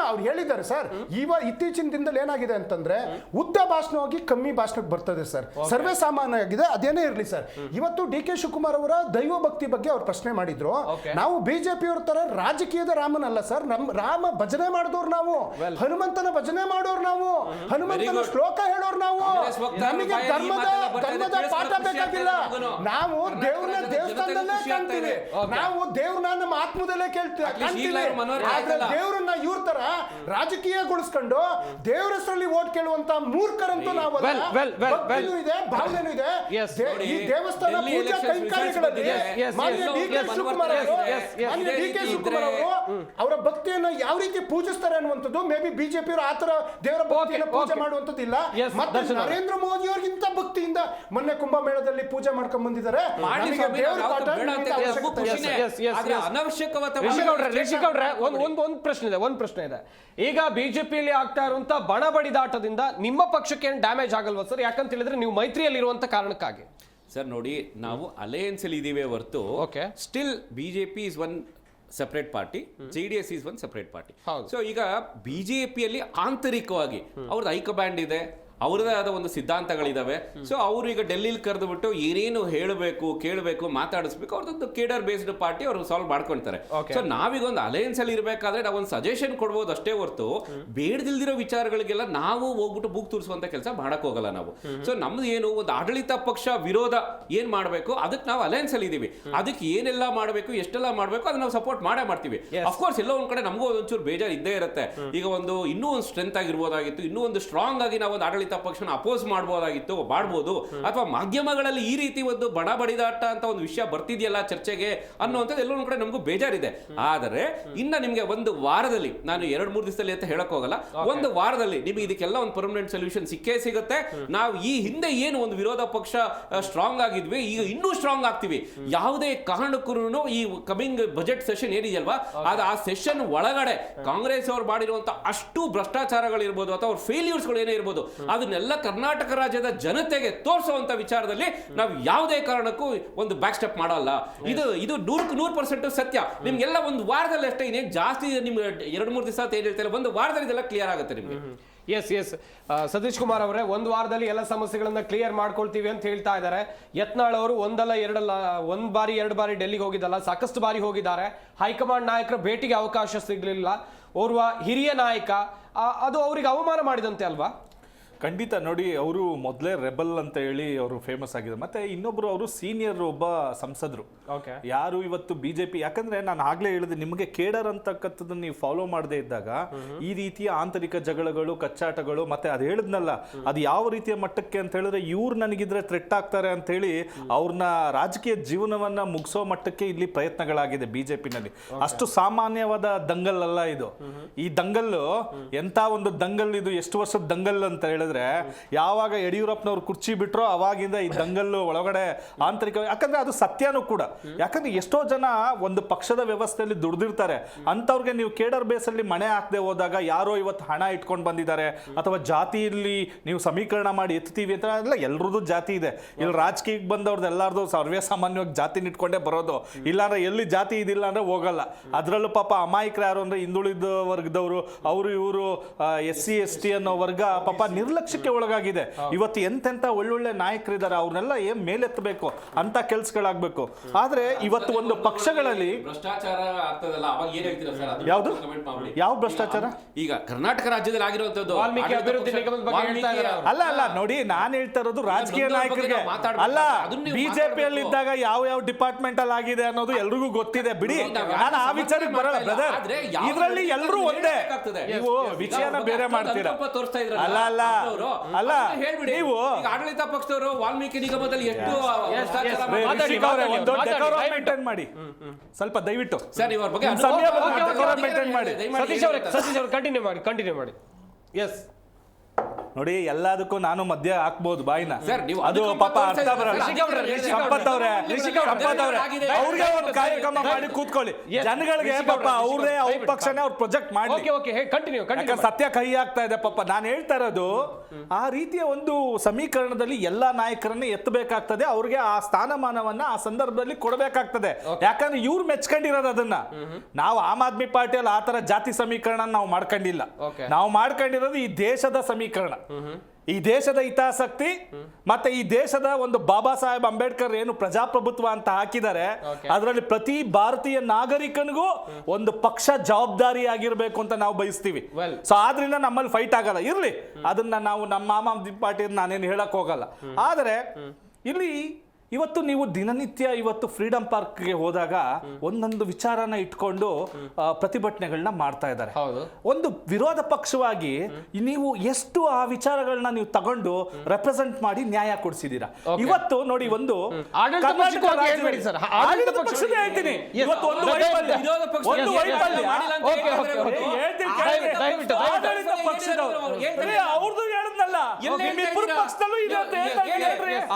ಅವ್ರು ಹೇಳಿದ್ದಾರೆ ಸರ್. ಇತ್ತೀಚಿನ ದಿನದಲ್ಲಿ ಏನಾಗಿದೆ ಅಂತಂದ್ರೆ ಉದ್ದ ಭಾಷಣವಾಗಿ ಕಮ್ಮಿ ಭಾಷಣಕ್ಕೆ ಬರ್ತದೆ ಸರ್, ಸರ್ವೇ ಸಾಮಾನ್ಯ ಆಗಿದೆ. ಅದೇನೇ ಇರಲಿ ಸರ್, ಇವತ್ತು DK ಶಿವಕುಮಾರ್ ಅವರ ದೈವ ಭಕ್ತಿ ಬಗ್ಗೆ ಅವ್ರು ಪ್ರಶ್ನೆ ಮಾಡಿದ್ರು. ನಾವು ಬಿಜೆಪಿ ಅವ್ರ ತರ ರಾಜಕೀಯದ ರಾಮನಲ್ಲ ಸರ್, ನಮ್ಮ ರಾಮ ಭಜನೆ ಮಾಡಿದವ್ರು ನಾವು, ಹನುಮಂತನ ಭಜನೆ ಮಾಡೋರು ನಾವು, ಹನುಮಂತನ ಶ್ಲೋಕ ಹೇಳೋರು ನಾವು. ನಮಗೆ ಧರ್ಮದ ಪಾಠ ಬೇಕಾಗಿಲ್ಲ. ನಾವು ದೇವ್ರನ್ನ ದೇವಸ್ಥಾನದಲ್ಲೇ ಕಾಣ್ತೀವಿ, ನಾವು ದೇವ್ರನ್ನ ನಮ್ಮ ಆತ್ಮದಲ್ಲೇ ಕಾಣ್ತೀವಿ. ದೇವ್ರನ್ನ ಇವ್ರ ತರ ರಾಜಕೀಯಗೊಳಿಸ್ಕೊಂಡು ದೇವ್ರ ಹೆಸರಲ್ಲಿ ಓಟ್ ಕೇಳುವಂತ ಮೂರ್ಖರಂತೂ ನಾವು ಇದೆ, ಭಾವನೆನೂ ಇದೆ. ಈ ದೇವಸ್ಥಾನ ಪೂಜಾ ಕೈಂಕರ್ಯಗಳಲ್ಲಿ ಮಾನ್ಯ DK ಶಿವಕುಮಾರ್ ಅವರು ಅವರ ಭಕ್ತಿಯನ್ನ ಯಾವ ರೀತಿ ಪೂಜಿಸ್ತಾರೆ ಅನ್ನುವಂಥದ್ದು ಮೇ ಬಿ ಬಿಜೆಪಿ ಅವರು ಆತರ ದೇವರ ಭಕ್ತಿಯನ್ನು ಪೂಜೆ ಮಾಡುವಂಥದ್ದು ಇಲ್ಲ. ಮತ್ತೆ ನರೇಂದ್ರ ಮೋದಿ ಅವ್ರಿಗಿಂತ ಭಕ್ತಿಯಿಂದ ಮೊನ್ನೆ ಕುಂಭಮೇಳದಲ್ಲಿ ಪೂಜೆ ಮಾಡ್ಕೊಂಡ್ ಬಂದಿದ್ದಾರೆ. ಒಂದ್ ಪ್ರಶ್ನೆ ಇದೆ. ಈಗ ಬಿಜೆಪಿಯಲ್ಲಿ ಆಗ್ತಾ ಇರುವಂತ ಬಣ ಬಡಿದಾಟದಿಂದ ನಿಮ್ಮ ಪಕ್ಷಕ್ಕೆ ಏನು ಡ್ಯಾಮೇಜ್ ಆಗಲ್ವಾ ಸರ್? ಯಾಕಂತ ಹೇಳಿದ್ರೆ ನೀವು ಮೈತ್ರಿಯಲ್ಲಿ ಇರುವಂತ ಕಾರಣಕ್ಕಾಗಿ. ಸರ್ ನೋಡಿ, ನಾವು ಅಲಯನ್ಸ್ ಅಲ್ಲಿ ಇದೀವಿ ಹೊರತು still BJP is one separate party, JDS is one separate party. So ಈಗ ಬಿಜೆಪಿಯಲ್ಲಿ ಆಂತರಿಕವಾಗಿ ಅವ್ರದ್ದು ಹೈಕಮಾಂಡ್ ಇದೆ, ಅವ್ರದೇ ಆದ ಒಂದು ಸಿದ್ಧಾಂತಗಳಿದಾವೆ. ಸೊ ಅವರು ಈಗ ಡೆಲ್ಲಿಲಿ ಕರೆದು ಬಿಟ್ಟು ಏನೇನು ಹೇಳಬೇಕು, ಕೇಳಬೇಕು, ಮಾತಾಡಿಸ್ಬೇಕು, ಅವ್ರದ್ದು ಕೇಡರ್ ಬೇಸ್ಡ್ ಪಾರ್ಟಿ ಅವರು ಸಾಲ್ವ್ ಮಾಡ್ಕೊಳ್ತಾರೆ. ಸೊ ನಾವೀಗ ಒಂದು ಅಲಯನ್ಸ್ ಅಲ್ಲಿ ಇರಬೇಕಾದ್ರೆ ನಾವು ಒಂದು ಸಜೆಷನ್ ಕೊಡ್ಬೋದು ಅಷ್ಟೇ ಹೊರತು ಬೇಡದಿಲ್ದಿರೋ ವಿಚಾರಗಳಿಗೆಲ್ಲ ನಾವು ಹೋಗ್ಬಿಟ್ಟು ಬೂಕ್ ತೋರಿಸುವಂತ ಕೆಲಸ ಮಾಡಕ್ ಹೋಗಲ್ಲ ನಾವು. ಸೊ ನಮ್ದು ಏನು ಒಂದು ಆಡಳಿತ ಪಕ್ಷ ವಿರೋಧ ಏನ್ ಮಾಡಬೇಕು ಅದಕ್ಕೆ ನಾವು ಅಲಯನ್ಸ್ ಅಲ್ಲಿ ಇದೀವಿ. ಅದಕ್ಕೆ ಏನೆಲ್ಲ ಮಾಡಬೇಕು, ಎಷ್ಟೆಲ್ಲ ಮಾಡಬೇಕು ಅದನ್ನ ನಾವು ಸಪೋರ್ಟ್ ಮಾಡ್ತೀವಿ. ಅಫ್ಕೋರ್ಸ್ ಎಲ್ಲೋ ಒಂದ್ ಕಡೆ ನಮಗೂ ಒಂಚೂರು ಬೇಜಾರು ಇದ್ದೇ ಇರುತ್ತೆ. ಈಗ ಇನ್ನೂ ಒಂದು ಸ್ಟ್ರೆಂತ್ ಆಗಿರ್ಬೋದಾಗಿತ್ತು, ಇನ್ನೂ ಒಂದು ಸ್ಟ್ರಾಂಗ್ ಆಗಿ ನಾವು ಒಂದು ಆಡಳಿತ ಪಕ್ಷನ ಅಪೋಸ್ ಮಾಡಬಹುದಾಗಿತ್ತು, ಮಾಡಬಹುದು. ಅಥವಾ ಮಾಧ್ಯಮಗಳಲ್ಲಿ ಈ ರೀತಿ ಒಂದು ಬಡ ಬಡಿದಾಟ ಅಂತ ಒಂದು ವಿಷಯ ಬರ್ತಿದೆಯಲ್ಲ ಚರ್ಚೆಗೆ ಅನ್ನುವಂಥದ್ದು ಎಲ್ಲೋ ಒಂದ್ ಕಡೆ ನಮಗೂ ಬೇಜಾರಿದೆ. ಆದರೆ ಇನ್ನ ನಿಮ್ಗೆ ಒಂದು ವಾರದಲ್ಲಿ, ನಾನು 2-3 ದಿವಸದಲ್ಲಿ ಅಂತ ಹೇಳಕ್ ಹೋಗಲ್ಲ, ಒಂದು ವಾರದಲ್ಲಿ ನಿಮಗೆ ಇದಕ್ಕೆಲ್ಲ ಒಂದು ಪರ್ಮನೆಂಟ್ ಸೊಲ್ಯೂಷನ್ ಸಿಕ್ಕೇ ಸಿಗುತ್ತೆ. ನಾವು ಈ ಹಿಂದೆ ಏನು ಒಂದು ವಿರೋಧ ಪಕ್ಷ ಸ್ಟ್ರಾಂಗ್ ಆಗಿದ್ವಿ, ಈಗ ಇನ್ನೂ ಸ್ಟ್ರಾಂಗ್ ಆಗ್ತೀವಿ. ಯಾವುದೇ ಕಾರಣಕ್ಕೂ ಈ ಕಮಿಂಗ್ ಬಜೆಟ್ ಸೆಷನ್ ಏನಿದೆಯಲ್ವಾ, ಅದು ಆ ಸೆಷನ್ ಒಳಗಡೆ ಕಾಂಗ್ರೆಸ್ ಅವ್ರು ಮಾಡಿರುವಂತ ಅಷ್ಟು ಭ್ರಷ್ಟಾಚಾರಗಳಿರ್ಬೋದು ಅಥವಾ ಅವ್ರ ಫೇಲ್ಯೂರ್ಸ್ಗಳು ಏನೇ ಇರ್ಬೋದು ಅದನ್ನೆಲ್ಲ ಕರ್ನಾಟಕ ರಾಜ್ಯದ ಜನತೆಗೆ ತೋರಿಸುವಂತ ವಿಚಾರದಲ್ಲಿ ನಾವು ಯಾವುದೇ ಕಾರಣಕ್ಕೂ ಒಂದು ಬ್ಯಾಕ್ ಸ್ಟೆಪ್ ಮಾಡಲ್ಲ. ಇದು 100% ಸತ್ಯ. ನಿಮ್ಗೆಲ್ಲ ಒಂದು ವಾರದಲ್ಲಿ ಅಷ್ಟೇ, ಇನ್ನೇನು ಜಾಸ್ತಿ ನಿಮ್ಗೆ 2-3 ದಿವಸ ಅಂತ ಏನ್ ಹೇಳ್ತಾರೆ, ಒಂದು ವಾರದಲ್ಲಿ ಇದೆಲ್ಲ ಕ್ಲಿಯರ್ ಆಗುತ್ತೆ ನಿಮ್ಗೆ. ಎಸ್ ಸತೀಶ್ ಕುಮಾರ್ ಅವರೇ, ಒಂದು ವಾರದಲ್ಲಿ ಎಲ್ಲ ಸಮಸ್ಯೆಗಳನ್ನ ಕ್ಲಿಯರ್ ಮಾಡ್ಕೊಳ್ತೀವಿ ಅಂತ ಹೇಳ್ತಾ ಇದ್ದಾರೆ. ಯತ್ನಾಳ್ ಅವರು ಒಂದ್ ಬಾರಿ 2 ಬಾರಿ ಡೆಲ್ಲಿಗೆ ಹೋಗಿದ್ದಲ್ಲ, ಸಾಕಷ್ಟು ಬಾರಿ ಹೋಗಿದ್ದಾರೆ. ಹೈಕಮಾಂಡ್ ನಾಯಕರ ಭೇಟಿಗೆ ಅವಕಾಶ ಸಿಗ್ಲಿಲ್ಲ. ಓರ್ವ ಹಿರಿಯ ನಾಯಕ, ಅದು ಅವರಿಗೆ ಅವಮಾನ ಮಾಡಿದಂತೆ ಅಲ್ವಾ? ಖಂಡಿತ. ನೋಡಿ, ಅವರು ಮೊದಲೇ ರೆಬಲ್ ಅಂತ ಹೇಳಿ ಅವರು ಫೇಮಸ್ ಆಗಿದ್ದಾರೆ. ಮತ್ತೆ ಇನ್ನೊಬ್ರು ಅವರು ಸೀನಿಯರ್ ಒಬ್ಬ ಸಂಸದರು, ಯಾರು ಇವತ್ತು ಬಿಜೆಪಿ. ಯಾಕಂದ್ರೆ ನಾನು ಆಗ್ಲೇ ಹೇಳಿದೆ ನಿಮಗೆ, ಕೇಡರ್ ಅಂತಕ್ಕಂಥದ್ದನ್ನ ನೀವು ಫಾಲೋ ಮಾಡದೇ ಇದ್ದಾಗ ಈ ರೀತಿಯ ಆಂತರಿಕ ಜಗಳಗಳು, ಕಚ್ಚಾಟಗಳು, ಮತ್ತೆ ಅದು ಹೇಳಿದ್ನಲ್ಲ, ಅದು ಯಾವ ರೀತಿಯ ಮಟ್ಟಕ್ಕೆ ಅಂತ ಹೇಳಿದ್ರೆ, ಇವ್ರು ನನಗಿದ್ರೆ ಥ್ರೆಟ್ ಆಗ್ತಾರೆ ಅಂತ ಹೇಳಿ ಅವ್ರನ್ನ ರಾಜಕೀಯ ಜೀವನವನ್ನ ಮುಗಿಸೋ ಮಟ್ಟಕ್ಕೆ ಇಲ್ಲಿ ಪ್ರಯತ್ನಗಳಾಗಿದೆ ಬಿಜೆಪಿನಲ್ಲಿ. ಅಷ್ಟು ಸಾಮಾನ್ಯವಾದ ದಂಗಲ್ ಅಲ್ಲ ಇದು. ಈ ದಂಗಲ್ಲು ಎಂತ ಒಂದು ದಂಗಲ್ ಇದು, ಎಷ್ಟು ವರ್ಷದ ದಂಗಲ್ ಅಂತ ಹೇಳಿದ್ರೆ, ಯಾವಾಗ ಯಡಿಯೂರಪ್ಪನವ್ರು ಕುರ್ಚಿ ಬಿಟ್ರೋ ಅವಾಗಿಂದ ಈ ದಂಗಲ್ಲು ಒಳಗಡೆ ಆಂತರಿಕ. ಯಾಕಂದ್ರೆ ಅದು ಸತ್ಯನೂ ಕೂಡ. ಯಾಕಂದ್ರೆ ಎಷ್ಟೋ ಜನ ಒಂದು ಪಕ್ಷದ ವ್ಯವಸ್ಥೆಯಲ್ಲಿ ದುಡ್ದಿರ್ತಾರೆ, ಅಂತವ್ರಿಗೆ ನೀವು ಕೇಡರ್ ಬೇಸಲ್ಲಿ ಮಣೆ ಹಾಕದೆ ಹೋದಾಗ, ಯಾರೋ ಇವತ್ತು ಹಣ ಇಟ್ಕೊಂಡು ಬಂದಿದ್ದಾರೆ ಅಥವಾ ಜಾತಿಯಲ್ಲಿ ನೀವು ಸಮೀಕರಣ ಮಾಡಿ ಎತ್ತೀವಿ ಅಂತ ಎಲ್ಲ, ಎಲ್ರದ್ದು ಜಾತಿ ಇದೆ ಇಲ್ಲಿ. ರಾಜಕೀಯಕ್ಕೆ ಬಂದವ್ರದ್ದು ಎಲ್ಲಾರ್ದು ಸರ್ವೇ ಸಾಮಾನ್ಯವಾಗಿ ಜಾತಿನ ಇಟ್ಕೊಂಡೇ ಬರೋದು. ಇಲ್ಲಾಂದ್ರೆ ಎಲ್ಲಿ ಜಾತಿ ಇದಿಲ್ಲ ಅಂದ್ರೆ ಹೋಗಲ್ಲ. ಅದ್ರಲ್ಲೂ ಪಾಪ ಅಮಾಯಕರು ಯಾರು ಅಂದ್ರೆ ಹಿಂದುಳಿದ ವರ್ಗದವರು, ಅವರು ಇವರು SC ST ಅನ್ನೋ ವರ್ಗ ಪಾಪ ನಿರ್ಲಕ್ಷ್ಯಕ್ಕೆ ಒಳಗಾಗಿದೆ. ಇವತ್ತು ಎಂತೆಂತ ಒಳ್ಳೊಳ್ಳೆ ನಾಯಕರಿದ್ದಾರೆ, ಅವ್ರನ್ನೆಲ್ಲ ಏನ್ ಮೇಲೆತ್ತಬೇಕು ಅಂತ ಕೆಲ್ಸಗಳಾಗ್ಬೇಕು. ಆದ್ರೆ ಇವತ್ತು ಒಂದು ಪಕ್ಷಗಳಲ್ಲಿ ಭ್ರಷ್ಟಾಚಾರ ಆಗ್ತದಲ್ಲ, ಅವಾಗ ಏನ್ ಹೇಳ್ತೀರಾ ಸರ್? ಯಾವ್ದು ಯಾವ ಭ್ರಷ್ಟಾಚಾರ? ಈಗ ಕರ್ನಾಟಕ ರಾಜ್ಯದಲ್ಲಿ ಆಗಿರುವಂತದ್ದು ಅಲ್ಲ ನೋಡಿ, ನಾನ್ ಹೇಳ್ತಾ ಇರೋದು ರಾಜಕೀಯ ನಾಯಕರಿಗೆ ಅಲ್ಲ. ಬಿಜೆಪಿಯಲ್ಲಿ ಇದ್ದಾಗ ಯಾವ ಡಿಪಾರ್ಟ್ಮೆಂಟ್ ಅಲ್ಲಿ ಆಗಿದೆ ಅನ್ನೋದು ಎಲ್ರಿಗೂ ಗೊತ್ತಿದೆ ಬಿಡಿ. ನಾನು ಆ ವಿಚಾರಕ್ಕೆ ಬರಲ್ಲ ಬ್ರದರ್. ಇದರಲ್ಲಿ ಎಲ್ಲರೂ ಒಂದೇ. ನೀವು ವಿಷಯನ ಬೇರೆ ಮಾಡ್ತೀರಾ. ಅಲ್ಲ ನೀವು ಆಡಳಿತ ಪಕ್ಷದವರು ವಾಲ್ಮೀಕಿ ನಿಗಮದಲ್ಲಿ ಎಷ್ಟು ಮೇಂಟೈನ್ ಮಾಡಿ ಸ್ವಲ್ಪ ದಯವಿಟ್ಟು ಸರ್, ಇವರ ಬಗ್ಗೆ ಮೇಂಟೈನ್ ಮಾಡಿ. ಸತೀಶ್ ಅವರು ಕಂಟಿನ್ಯೂ ಮಾಡಿ. ಎಸ್ ನೋಡಿ, ಎಲ್ಲದಕ್ಕೂ ನಾನು ಮಧ್ಯ ಹಾಕ್ಬಹುದು ಬಾಯಿನ. ನೀವು ಅದು ಪಾಪ ಅರ್ಥ ಬರಲ್ಲ. ಸಂಪತ್ ಅವ್ರೆ ಅವ್ರಿಗೆ ಒಂದು ಕಾರ್ಯಕ್ರಮ ಮಾಡಿ ಕೂತ್ಕೊಳ್ಳಿ. ಜನಗಳಿಗೆ ಪಾಪ ಅವ್ರೇ ಅವ್ರ ಪಕ್ಷನೇ ಅವ್ರ ಪ್ರೊಜೆಕ್ಟ್ ಮಾಡಿ. ಸತ್ಯ ಕೈ ಆಗ್ತಾ ಇದೆ ಪಾಪ. ನಾನು ಹೇಳ್ತಾ ಇರೋದು, ಆ ರೀತಿಯ ಒಂದು ಸಮೀಕರಣದಲ್ಲಿ ಎಲ್ಲಾ ನಾಯಕರನ್ನೇ ಎತ್ತಬೇಕಾಗ್ತದೆ. ಅವ್ರಿಗೆ ಆ ಸ್ಥಾನಮಾನವನ್ನ ಆ ಸಂದರ್ಭದಲ್ಲಿ ಕೊಡಬೇಕಾಗ್ತದೆ. ಯಾಕಂದ್ರೆ ಇವ್ರು ಮೆಚ್ಕೊಂಡಿರೋದು ಅದನ್ನ. ನಾವು ಆಮ್ ಆದ್ಮಿ ಪಾರ್ಟಿಯಲ್ಲಿ ಆ ತರ ಜಾತಿ ಸಮೀಕರಣ ನಾವು ಮಾಡ್ಕೊಂಡಿಲ್ಲ. ನಾವು ಮಾಡ್ಕೊಂಡಿರೋದು ಈ ದೇಶದ ಸಮೀಕರಣ, ಈ ದೇಶದ ಹಿತಾಸಕ್ತಿ, ಮತ್ತೆ ಈ ದೇಶದ ಒಂದು ಬಾಬಾ ಸಾಹೇಬ್ ಅಂಬೇಡ್ಕರ್ ಏನು ಪ್ರಜಾಪ್ರಭುತ್ವ ಅಂತ ಹಾಕಿದ್ದಾರೆ, ಅದರಲ್ಲಿ ಪ್ರತಿ ಭಾರತೀಯ ನಾಗರಿಕನಿಗೂ ಒಂದು ಪಕ್ಷ ಜವಾಬ್ದಾರಿ ಆಗಿರ್ಬೇಕು ಅಂತ ನಾವು ಬಯಸ್ತೀವಿ. ಸೊ ಆದ್ರಿಂದ ನಮ್ಮಲ್ಲಿ ಫೈಟ್ ಆಗಲ್ಲ. ಇರ್ಲಿ, ಅದನ್ನ ನಾವು ನಮ್ಮ ಆಮ್ ಆದ್ಮಿ ಪಾರ್ಟಿ ನಾನೇನು ಹೇಳಕ್ ಹೋಗಲ್ಲ. ಆದರೆ ಇಲ್ಲಿ ಇವತ್ತು ನೀವು ದಿನನಿತ್ಯ ಇವತ್ತು ಫ್ರೀಡಂ ಪಾರ್ಕ್ಗೆ ಹೋದಾಗ ಒಂದೊಂದು ವಿಚಾರನ ಇಟ್ಕೊಂಡು ಪ್ರತಿಭಟನೆಗಳನ್ನ ಮಾಡ್ತಾ ಇದ್ದಾರೆ. ಒಂದು ವಿರೋಧ ಪಕ್ಷವಾಗಿ ನೀವು ಎಷ್ಟು ಆ ವಿಚಾರಗಳನ್ನ ನೀವು ತಗೊಂಡು ರೆಪ್ರೆಸೆಂಟ್ ಮಾಡಿ ನ್ಯಾಯ ಕೊಡಿಸಿದೀರಾ. ಇವತ್ತು ನೋಡಿ, ಒಂದು ಹೇಳ್ತೀನಿ, ಇವತ್ತು ಒಂದು ಅವ್ರದ್ದು ಹೇಳಿದ್ನಲ್ಲ,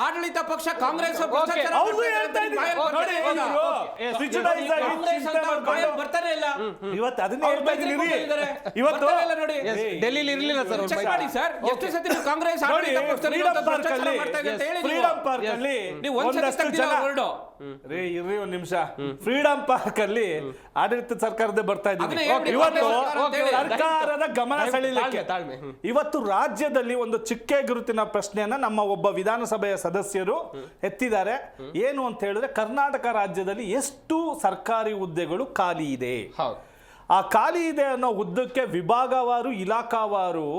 ಆಡಳಿತ ಪಕ್ಷ ಕಾಂಗ್ರೆಸ್ ಬರ್ತಾನೆ ಇಲ್ಲ. ಇವತ್ತು ಅದನ್ನ ಹೇಳ್ತಾ ಇದ್ದೀನಿ. ಇವತ್ತು ಡೆಲ್ಲಿಲಿ ಇರ್ಲಿಲ್ಲ ಸರ್. ಎಷ್ಟು ಸತಿ ಕಾಂಗ್ರೆಸ್ ಫ್ರೀಡಂ ಪಾರ್ಕ್ ಅಲ್ಲಿ ಒಂದಷ್ಟು ಜನ ಇರ್ರಿ ಒಂದ್ ನಿಮಿಷ. ಫ್ರೀಡಂ ಪಾರ್ಕ್ ಅಲ್ಲಿ ಆಡಳಿತ ಸರ್ಕಾರದೇ ಬರ್ತಾ ಇದ್ದೀನಿ. ಇವತ್ತು ಸರ್ಕಾರದ ಗಮನ ಸೆಳೆಯಲಿಕ್ಕೆ ಇವತ್ತು ರಾಜ್ಯದಲ್ಲಿ ಒಂದು ಚಿಕ್ಕ ಗುರುತಿನ ಪ್ರಶ್ನೆಯನ್ನ ನಮ್ಮ ಒಬ್ಬ ವಿಧಾನಸಭೆಯ ಸದಸ್ಯರು ಎತ್ತಿದ್ದಾರೆ. ಏನು ಅಂತ ಹೇಳಿದ್ರೆ, ಕರ್ನಾಟಕ ರಾಜ್ಯದಲ್ಲಿ ಎಷ್ಟು ಸರ್ಕಾರಿ ಹುದ್ದೆಗಳು ಖಾಲಿ ಇದೆ, ಆ ಖಾಲಿ ಇದೆ ಅನ್ನೋ ಉದ್ದಕ್ಕೆ ವಿಭಾಗವಾರು ಇಲಾಖಾವಾರು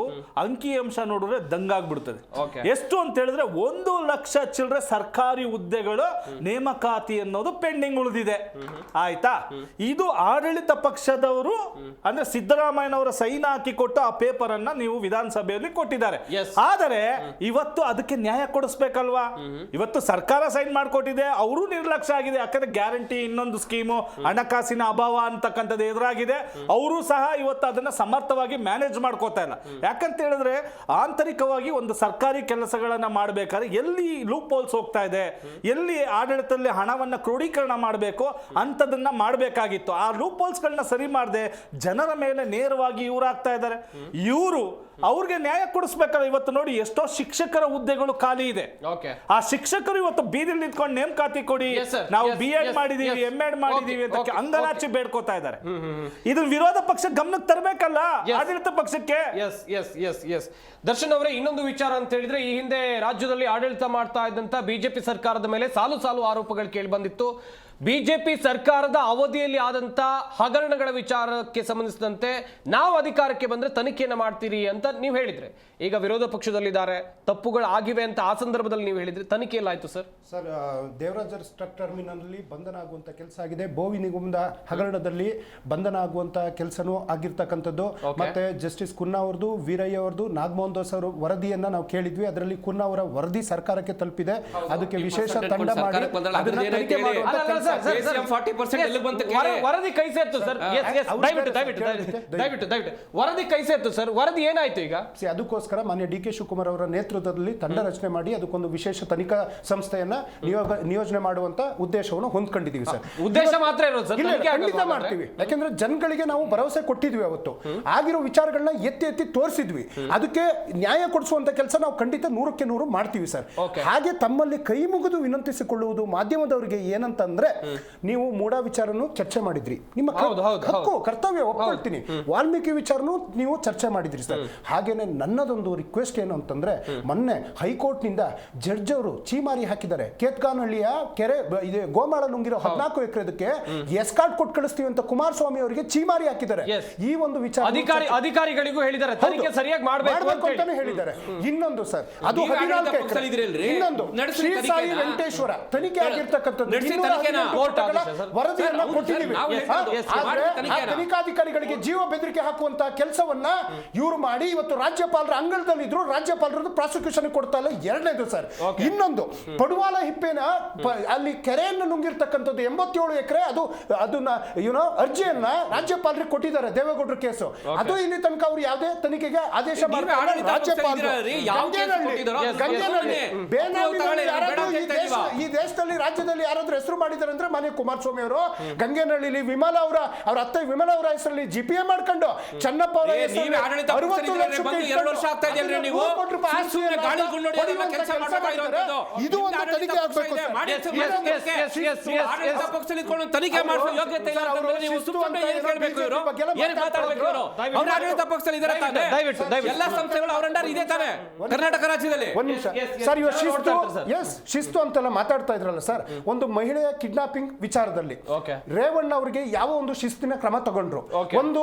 ಅಂಕಿಅಂಶ ನೋಡಿದ್ರೆ ದಂಗಾಗ್ಬಿಡ್ತದೆ. ಎಷ್ಟು ಅಂತ ಹೇಳಿದ್ರೆ 1 ಲಕ್ಷ ಚಿಲ್ಲರೆ ಸರ್ಕಾರಿ ಹುದ್ದೆಗಳು ನೇಮಕಾತಿ ಅನ್ನೋದು ಪೆಂಡಿಂಗ್ ಉಳಿದಿದೆ. ಆಯ್ತಾ? ಇದು ಆಡಳಿತ ಪಕ್ಷದವರು ಅಂದ್ರೆ ಸಿದ್ದರಾಮಯ್ಯನವರ ಸೈನ್ ಹಾಕಿ ಕೊಟ್ಟು ಆ ಪೇಪರ್ ಅನ್ನ ನೀವು ವಿಧಾನಸಭೆಯಲ್ಲಿ ಕೊಟ್ಟಿದ್ದಾರೆ. ಆದರೆ ಇವತ್ತು ಅದಕ್ಕೆ ನ್ಯಾಯ ಕೊಡಿಸ್ಬೇಕಲ್ವಾ? ಇವತ್ತು ಸರ್ಕಾರ ಸೈನ್ ಮಾಡಿಕೊಟ್ಟಿದೆ, ಅವರು ನಿರ್ಲಕ್ಷ್ಯ ಆಗಿದೆ. ಯಾಕಂದ್ರೆ ಗ್ಯಾರಂಟಿ ಇನ್ನೊಂದು ಸ್ಕೀಮು ಹಣಕಾಸಿನ ಅಭಾವ ಅಂತಕ್ಕಂಥದ್ದು ಎದುರಾಗಿದೆ. ಅವರು ಸಹ ಇವತ್ತು ಅದನ್ನ ಸಮರ್ಥವಾಗಿ ಮ್ಯಾನೇಜ್ ಮಾಡ್ಕೋತಾ ಇಲ್ಲ. ಯಾಕಂತ ಹೇಳಿದ್ರೆ ಆಂತರಿಕವಾಗಿ ಒಂದು ಸರ್ಕಾರಿ ಕೆಲಸಗಳನ್ನ ಮಾಡಬೇಕಾದ್ರೆ ಎಲ್ಲಿ ಲೂಪ್ ಹೋಲ್ಸ್ ಹೋಗ್ತಾ ಇದೆ, ಎಲ್ಲಿ ಆಡಳಿತದಲ್ಲಿ ಹಣವನ್ನ ಕ್ರೋಢೀಕರಣ ಮಾಡಬೇಕು ಅಂತದನ್ನ ಮಾಡಬೇಕಾಗಿತ್ತು. ಆ ಲೂಪ್ ಹೋಲ್ಸ್ ಗಳನ್ನ ಸರಿ ಮಾಡದೆ ಜನರ ಮೇಲೆ ನೇರವಾಗಿ ಇವ್ರು ಆಗ್ತಾ ಇದ್ದಾರೆ. ಇವರು ಅವ್ರಿಗೆ ನ್ಯಾಯ ಕೊಡಿಸ್ಬೇಕಲ್ಲ. ಇವತ್ತು ನೋಡಿ ಎಷ್ಟೋ ಶಿಕ್ಷಕರ ಹುದ್ದೆಗಳು ಖಾಲಿ ಇದೆ. ಆ ಶಿಕ್ಷಕರು ಇವತ್ತು ಬೀದಿಲಿ ನಿಂತ್ಕೊಂಡು ನೇಮಕಾತಿ ಕೊಡಿ, ನಾವು BEd ಮಾಡಿದೀವಿ, MEd ಮಾಡಿದೀವಿ ಅಂತ ಅಂಗಲಾಚಿ ಬೇಡ್ಕೋತಾ ಇದ್ದಾರೆ. ಇದು ವಿರೋಧ ಪಕ್ಷ ಗಮನಕ್ಕೆ ತರಬೇಕಲ್ಲ, ಆಡಳಿತ ಪಕ್ಷಕ್ಕೆ. ದರ್ಶನ್ ಅವರೇ, ಇನ್ನೊಂದು ವಿಚಾರ ಅಂತ ಹೇಳಿದ್ರೆ, ಈ ಹಿಂದೆ ರಾಜ್ಯದಲ್ಲಿ ಆಡಳಿತ ಮಾಡ್ತಾ ಇದ್ದಂತ ಬಿಜೆಪಿ ಸರ್ಕಾರದ ಮೇಲೆ ಸಾಲು ಸಾಲು ಆರೋಪಗಳು ಕೇಳಿ ಬಂದಿತ್ತು. ಬಿಜೆಪಿ ಸರ್ಕಾರದ ಅವಧಿಯಲ್ಲಿ ಆದಂತ ಹಗರಣಗಳ ವಿಚಾರಕ್ಕೆ ಸಂಬಂಧಿಸಿದಂತೆ ನಾವು ಅಧಿಕಾರಕ್ಕೆ ಬಂದ್ರೆ ತನಿಖೆಯನ್ನು ಮಾಡ್ತೀರಿ ಅಂತ ನೀವು ಹೇಳಿದ್ರೆ, ಈಗ ವಿರೋಧ ಪಕ್ಷದಲ್ಲಿದ್ದಾರೆ, ತಪ್ಪುಗಳು ಆಗಿವೆ ಅಂತ ಆ ಸಂದರ್ಭದಲ್ಲಿ ನೀವು ಹೇಳಿದ್ರೆ ತನಿಖೆ ಎಲ್ಲ ಆಯ್ತು ಸರ್? ಸರ್, ದೇವರಾಜರ್ ಸ್ಟ್ರಕ್ ಟರ್ಮಿನಲ್ ಬಂಧನ ಆಗುವಂತ ಕೆಲಸ ಆಗಿದೆ. ಬೋವಿ ನಿಗಮದ ಹಗರಣದಲ್ಲಿ ಬಂಧನ ಆಗುವಂತ ಕೆಲಸನೂ ಆಗಿರ್ತಕ್ಕಂಥದ್ದು. ಮತ್ತೆ ಜಸ್ಟಿಸ್ ಕುನ್ನಾ ಅವ್ರದ್ದು, ವೀರಯ್ಯ ಅವ್ರದ್ದು, ನಾಗಮೋಹನ್ ದಾಸ್ ಅವರ ವರದಿಯನ್ನ ನಾವು ಕೇಳಿದ್ವಿ. ಅದರಲ್ಲಿ ಕುನ್ನಾ ಅವರ ವರದಿ ಸರ್ಕಾರಕ್ಕೆ ತಲುಪಿದೆ. ಅದಕ್ಕೆ ವಿಶೇಷ ತಂಡ ಮಾಡಿ ಅದನ್ನ ತನಿಖೆ ಮಾಡುವಂತ ಕೆಲಸ. ವರದಿ ಕೈ ಸೇರ್ತು ಸರ್. ದಯವಿಟ್ಟು ವರದಿ ಕೈ ಸೇರ್ತು ಸರ್. ವರದಿ ಏನಾಯ್ತು ಈಗ? ಅದಕ್ಕೋಸ್ಕರ ಮಾನ್ಯ DK ಶಿವಕುಮಾರ್ ಅವರ ನೇತೃತ್ವದಲ್ಲಿ ತಂಡ ರಚನೆ ಮಾಡಿ ಅದಕ್ಕೊಂದು ವಿಶೇಷ ತನಿಖಾ ಸಂಸ್ಥೆಯನ್ನ ನಿಯೋಜನೆ ಮಾಡುವಂತ ಉದ್ದೇಶವನ್ನು ಹೊಂದ್ಕೊಂಡಿದೀವಿ ಸರ್. ಉದ್ದೇಶ ಮಾತ್ರ ಇರೋದು ಸರ್, ಖಂಡಿತ ಮಾಡ್ತೀವಿ. ಯಾಕಂದ್ರೆ ಜನಗಳಿಗೆ ನಾವು ಭರವಸೆ ಕೊಟ್ಟಿದ್ವಿ, ಅವತ್ತು ಆಗಿರೋ ವಿಚಾರಗಳನ್ನ ಎತ್ತಿ ಎತ್ತಿ ತೋರಿಸಿದ್ವಿ. ಅದಕ್ಕೆ ನ್ಯಾಯ ಕೊಡಿಸುವಂತ ಕೆಲಸ ನಾವು ಖಂಡಿತ 100ಕ್ಕೆ 100 ಮಾಡ್ತೀವಿ ಸರ್. ಹಾಗೆ ತಮ್ಮಲ್ಲಿ ಕೈ ಮುಗಿದು ವಿನಂತಿಸಿಕೊಳ್ಳುವುದು ಮಾಧ್ಯಮದವರಿಗೆ ಏನಂತಂದ್ರೆ, ನೀವು ಮೂಢ ವಿಚಾರನು ಚರ್ಚೆ ಮಾಡಿದ್ರಿ, ನಿಮ್ಮ ಹಕ್ಕು ಕರ್ತವ್ಯ ಒಪ್ಕೊಳ್ತೀನಿ. ವಾಲ್ಮೀಕಿ ವಿಚಾರನು ನೀವು ಚರ್ಚೆ ಮಾಡಿದ್ರಿ ಸರ್. ಹಾಗೇನೆ ನನ್ನದೊಂದು ರಿಕ್ವೆಸ್ಟ್ ಏನು ಅಂತಂದ್ರೆ, ಮೊನ್ನೆ ಹೈಕೋರ್ಟ್ ನಿಂದ ಜಡ್ಜ್ ಅವರು ಚೀಮಾರಿ ಹಾಕಿದ್ದಾರೆ. ಕೇತ್ಗಾನಹಳ್ಳಿಯ ಕೆರೆ ಇದೆ ಗೋಮಾಳ ನುಂಗಿರೋ 14 ಎಕರೆದಕ್ಕೆ ಎಸ್ಕಾರ್ಟ್ ಕೊಟ್ಟು ಕಳಿಸ್ತೀವಿ ಅಂತ ಕುಮಾರಸ್ವಾಮಿ ಅವರಿಗೆ ಚೀಮಾರಿ ಹಾಕಿದ್ದಾರೆ. ಈ ಒಂದು ವಿಚಾರ ಅಧಿಕಾರಿಗಳಿಗೂ ಹೇಳಿದ್ದಾರೆ, ತನಿಖೆ ಸರಿಯಾಗಿ ಮಾಡಬೇಕು ಅಂತಾನೆ ಹೇಳಿದ್ದಾರೆ. ಇನ್ನೊಂದು ಸರ್, ಅದು 14 ಎಕರೆ. ಇನ್ನೊಂದು ಶ್ರೀ ಸಾಯಿ ವೆಂಕಟೇಶ್ವರ ತನಿಖೆ ಆಗಿರ್ತಕ್ಕಂಥದ್ದು ವರದಿಯನ್ನ ಕೊಟ್ಟಿದ್ದೀವಿ. ತನಿಖಾಧಿಕಾರಿಗಳಿಗೆ ಜೀವ ಬೆದರಿಕೆ ಹಾಕುವಂತ ಕೆಲಸವನ್ನ ಇವರು ಮಾಡಿ ಇವತ್ತು ರಾಜ್ಯಪಾಲರ ಅಂಗಳದಲ್ಲಿ ಇದ್ರು, ರಾಜ್ಯಪಾಲರದ್ದು ಪ್ರಾಸಿಕ್ಯೂಷನ್ ಕೊಡ್ತಾ ಇಲ್ಲ. ಎರಡನೇದು ಸರ್, ಇನ್ನೊಂದು ಪಡುವಾಲ ಹಿಪ್ಪೇನ ಅಲ್ಲಿ ಕೆರೆಯನ್ನು ನುಂಗಿರ್ತಕ್ಕಂಥದ್ದು 87 ಎಕರೆ, ಅದನ್ನ ಅರ್ಜಿಯನ್ನ ರಾಜ್ಯಪಾಲರಿಗೆ ಕೊಟ್ಟಿದ್ದಾರೆ, ದೇವೇಗೌಡರ ಕೇಸು. ಅದು ಇಲ್ಲಿ ತನಕ ಅವ್ರು ಯಾವುದೇ ತನಿಖೆಗೆ ಆದೇಶ ಮಾಡ್ತಾರೆ. ರಾಜ್ಯಪಾಲರು ಈ ದೇಶದಲ್ಲಿ ರಾಜ್ಯದಲ್ಲಿ ಯಾರಾದ್ರೂ ಹೆಸರು ಮಾಡಿದ್ದಾರೆ ಅಂದ್ರೆ ಮಾನ್ಯ ಕುಮಾರಸ್ವಾಮಿ ಅವರು. ಗಂಗೇನಹಳ್ಳಿ ವಿಮಲಾ ಅವರ ಅತ್ತೆ ವಿಮಲಾ ಅವರ ಹೆಸರಲ್ಲಿ GPA ಮಾಡ್ಕೊಂಡು ಚನ್ನಪ್ಪ ಅವರ ಹೆಸರಲ್ಲಿ 60 ಲಕ್ಷ ಇದು ಒಂದು ತನಿಖೆ ಆಗಬೇಕು. ತನಿಖೆ ಮಾಡುವ ಯೋಗ್ಯತೆ ಇಲ್ಲ ಅಂತಂದ್ರೆ ನೀವು ಸುಮ್ಮನೆ ಏನು ಹೇಳಬೇಕು? ಇವರು ಏನು ಮಾತಾಡಬೇಕು? ಇವರು ಅವರ ಆಡಳಿತ ಪಕ್ಷದಲ್ಲಿ ಇದ್ದಾರೆ ತಾನೆ, ಎಲ್ಲ ಸಂಸ್ಥೆಗಳು ಅವರ ಅಂಡರ್ ಇದೆ ತಾನೆ ಕರ್ನಾಟಕ ರಾಜ್ಯದಲ್ಲಿ. ಒಂದು ನಿಮಿಷ ಸರ್, ಇವ ಶಿಸ್ತು ಅಂತೆಲ್ಲ ಮಾತಾಡ್ತಾ ಇದ್ರಲ್ಲ ಸರ್, ಒಂದು ಮಹಿಳೆಯ ಕಿಡ್ನಾಪಿಂಗ್ ವಿಚಾರದಲ್ಲಿ ರೇವಣ್ಣ ಅವರಿಗೆ ಯಾವ ಒಂದು ಶಿಸ್ತಿನ ಕ್ರಮ ತಗೊಂಡ್ರು, ಒಂದು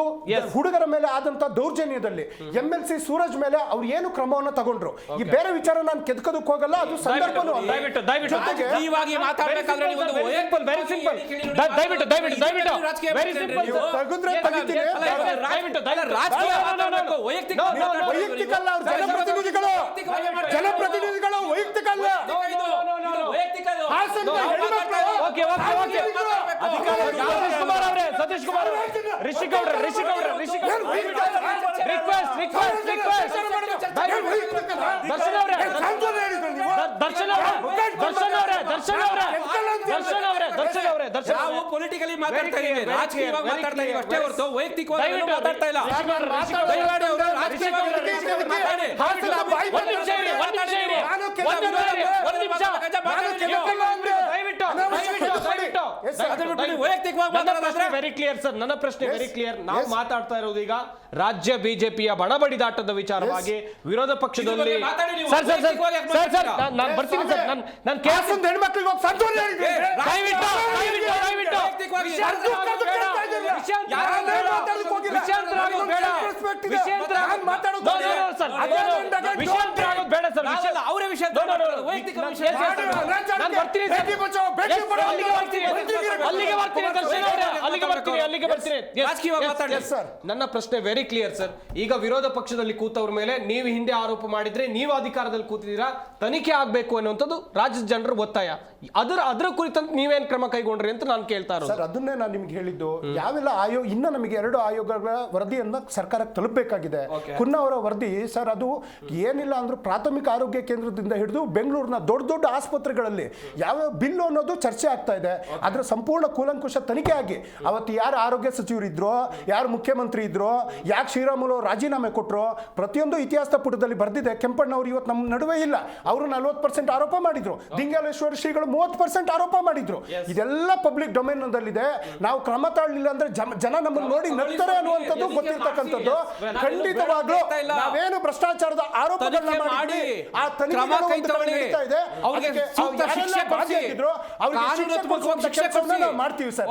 ಹುಡುಗರ ಮೇಲೆ ಆದಂತ ದೌರ್ಜನ್ಯದಲ್ಲಿ MLC ಸೂರಜ್ ಮೇಲೆ ಅವ್ರು ಏನು ಕ್ರಮವನ್ನು ತಗೊಂಡ್ರು. ಈ ಬೇರೆ ವಿಚಾರ ನಾನು ಕೆದಕೋದಕ್ಕೆ ಹೋಗಲ್ಲ, ಅದು ಸಂದರ್ಭನೂ ಅಲ್ಲ. ಜನಪ್ರತಿನಿಧಿಗಳು ವೈಯಕ್ತಿಕ ಅಲ್ಲ. ಸತೀಶ್ ಕುಮಾರ್ ರಿಷಿ ಗೌಡ್ರ ನಾವು ಪೊಲಿಟಿಕಲಿ ಮಾತಾಡ್ತಾ ಇದೀವಿ, ರಾಜಕೀಯವಾಗಿ ಮಾತಾಡ್ತಾ ಇದೀವಿ ಅಷ್ಟೇ ಹೊರತು ವೈಯಕ್ತಿಕವಾಗಿ ಮಾತಾಡ್ತಾ ಇಲ್ಲ. ವೆರಿ ಕ್ಲಿಯರ್ ಸರ್, ನನ್ನ ಪ್ರಶ್ನೆ ವೆರಿ ಕ್ಲಿಯರ್. ನಾವು ಮಾತಾಡ್ತಾ ಇರೋದು ಈಗ ರಾಜ್ಯ ಬಿಜೆಪಿಯ ಬಣಬಡಿದಾಟದ ವಿಚಾರವಾಗಿ ವಿರೋಧ ಪಕ್ಷದಲ್ಲಿ. ನಾನು ಬರ್ತೀನಿ ಸರ್, ನಾನು ಕೇಸ್ ಹೆಣ್ಮಕ್ಳಿಗೆ ಹೋಗಿ ಅಲ್ಲಿಗೆ ಬರ್ತೀನಿ. ನನ್ನ ಪ್ರಶ್ನೆ ವೆರಿ ಕ್ಲಿಯರ್ ಸರ್. ಈಗ ವಿರೋಧ ಪಕ್ಷದಲ್ಲಿ ಕೂತವ್ರ ಮೇಲೆ ನೀವು ಹಿಂದೆ ಆರೋಪ ಮಾಡಿದ್ರೆ ನೀವು ಅಧಿಕಾರದಲ್ಲಿ ಕೂತಿದ್ದೀರಾ, ತನಿಖೆ ಆಗ್ಬೇಕು ಅನ್ನುವಂಥದ್ದು ರಾಜ್ಯದ ಜನರ ಒತ್ತಾಯ. ಅದರ ಕುರಿತಂತೆ ನೀವೇನ್ ಕ್ರಮ ಕೈಗೊಂಡ್ರಿ ಅಂತ ನಾನು ಕೇಳ್ತಾ ಇರೋದು ಸರ್. ಅದನ್ನೇ ನಾನು ನಿಮ್ಗೆ ಹೇಳಿದ್ದು, ಯಾವೆಲ್ಲ ಆಯೋಗ ಇನ್ನ ನಮಗೆ 2 ಆಯೋಗಗಳ ವರದಿಯನ್ನ ಸರ್ಕಾರಕ್ಕೆ ತಲುಪಬೇಕಾಗಿದೆ. ಕುನ್ನಾ ಅವರ ವರದಿ ಸರ್, ಅದು ಏನಿಲ್ಲ ಅಂದ್ರೂ ಪ್ರಾಥಮಿಕ ಆರೋಗ್ಯ ಕೇಂದ್ರದಿಂದ ಹಿಡಿದು ಬೆಂಗಳೂರಿನ ದೊಡ್ಡ ದೊಡ್ಡ ಆಸ್ಪತ್ರೆಗಳಲ್ಲಿ ಯಾವ ಬಿಲ್ ಅನ್ನೋದು ಚರ್ಚೆ ಆಗ್ತಾ ಇದೆ. ಅದರ ಸಂಪೂರ್ಣ ಕೂಲಂಕುಷ ತನಿಖೆ ಆಗಿ ಅವತ್ತು ಯಾರು ಆರೋಗ್ಯ ಸಚಿವರು ಇದ್ರು, ಯಾರು ಮುಖ್ಯಮಂತ್ರಿ ಇದ್ರು, ಯಾಕೆ ಶ್ರೀರಾಮುಲು ರಾಜೀನಾಮೆ ಕೊಟ್ಟರು, ಪ್ರತಿಯೊಂದು ಇತಿಹಾಸದ ಪುಟದಲ್ಲಿ ಬರೆದಿದೆ. ಕೆಂಪಣ್ಣವರು ಇವತ್ತು ನಮ್ಮ ನಡುವೆ ಇಲ್ಲ. ಅವರು 40% ಆರೋಪ ಮಾಡಿದ್ರು, ದಿಂಗಾಲೇಶ್ವರ ಶ್ರೀಗಳು 30% ಆರೋಪ ಮಾಡಿದ್ರು. ಇದೆಲ್ಲ ಪಬ್ಲಿಕ್ ಡೊಮೇನ್ ನಲ್ಲಿದೆ. ನಾವು ಕ್ರಮ ತಾಳಲಿಲ್ಲ ಅಂದ್ರೆ ಜನ ನಮ್ಮನ್ನು ನೋಡಿ ನಗ್ತಾರೆ ಅನ್ನುವಂಥದ್ದು ಗೊತ್ತಿರ್ತಕ್ಕಂಥದ್ದು. ಖಂಡಿತವಾಗ್ಲೂ ನಾವೇನು ಭ್ರಷ್ಟಾಚಾರದ ಆರೋಪಗಳನ್ನ ಮಾಡಿ ಆ ತನಿಖೆ ನಡೀತಾ ಇದೆ, ಮಾಡ್ತೀವಿ ಸರ್.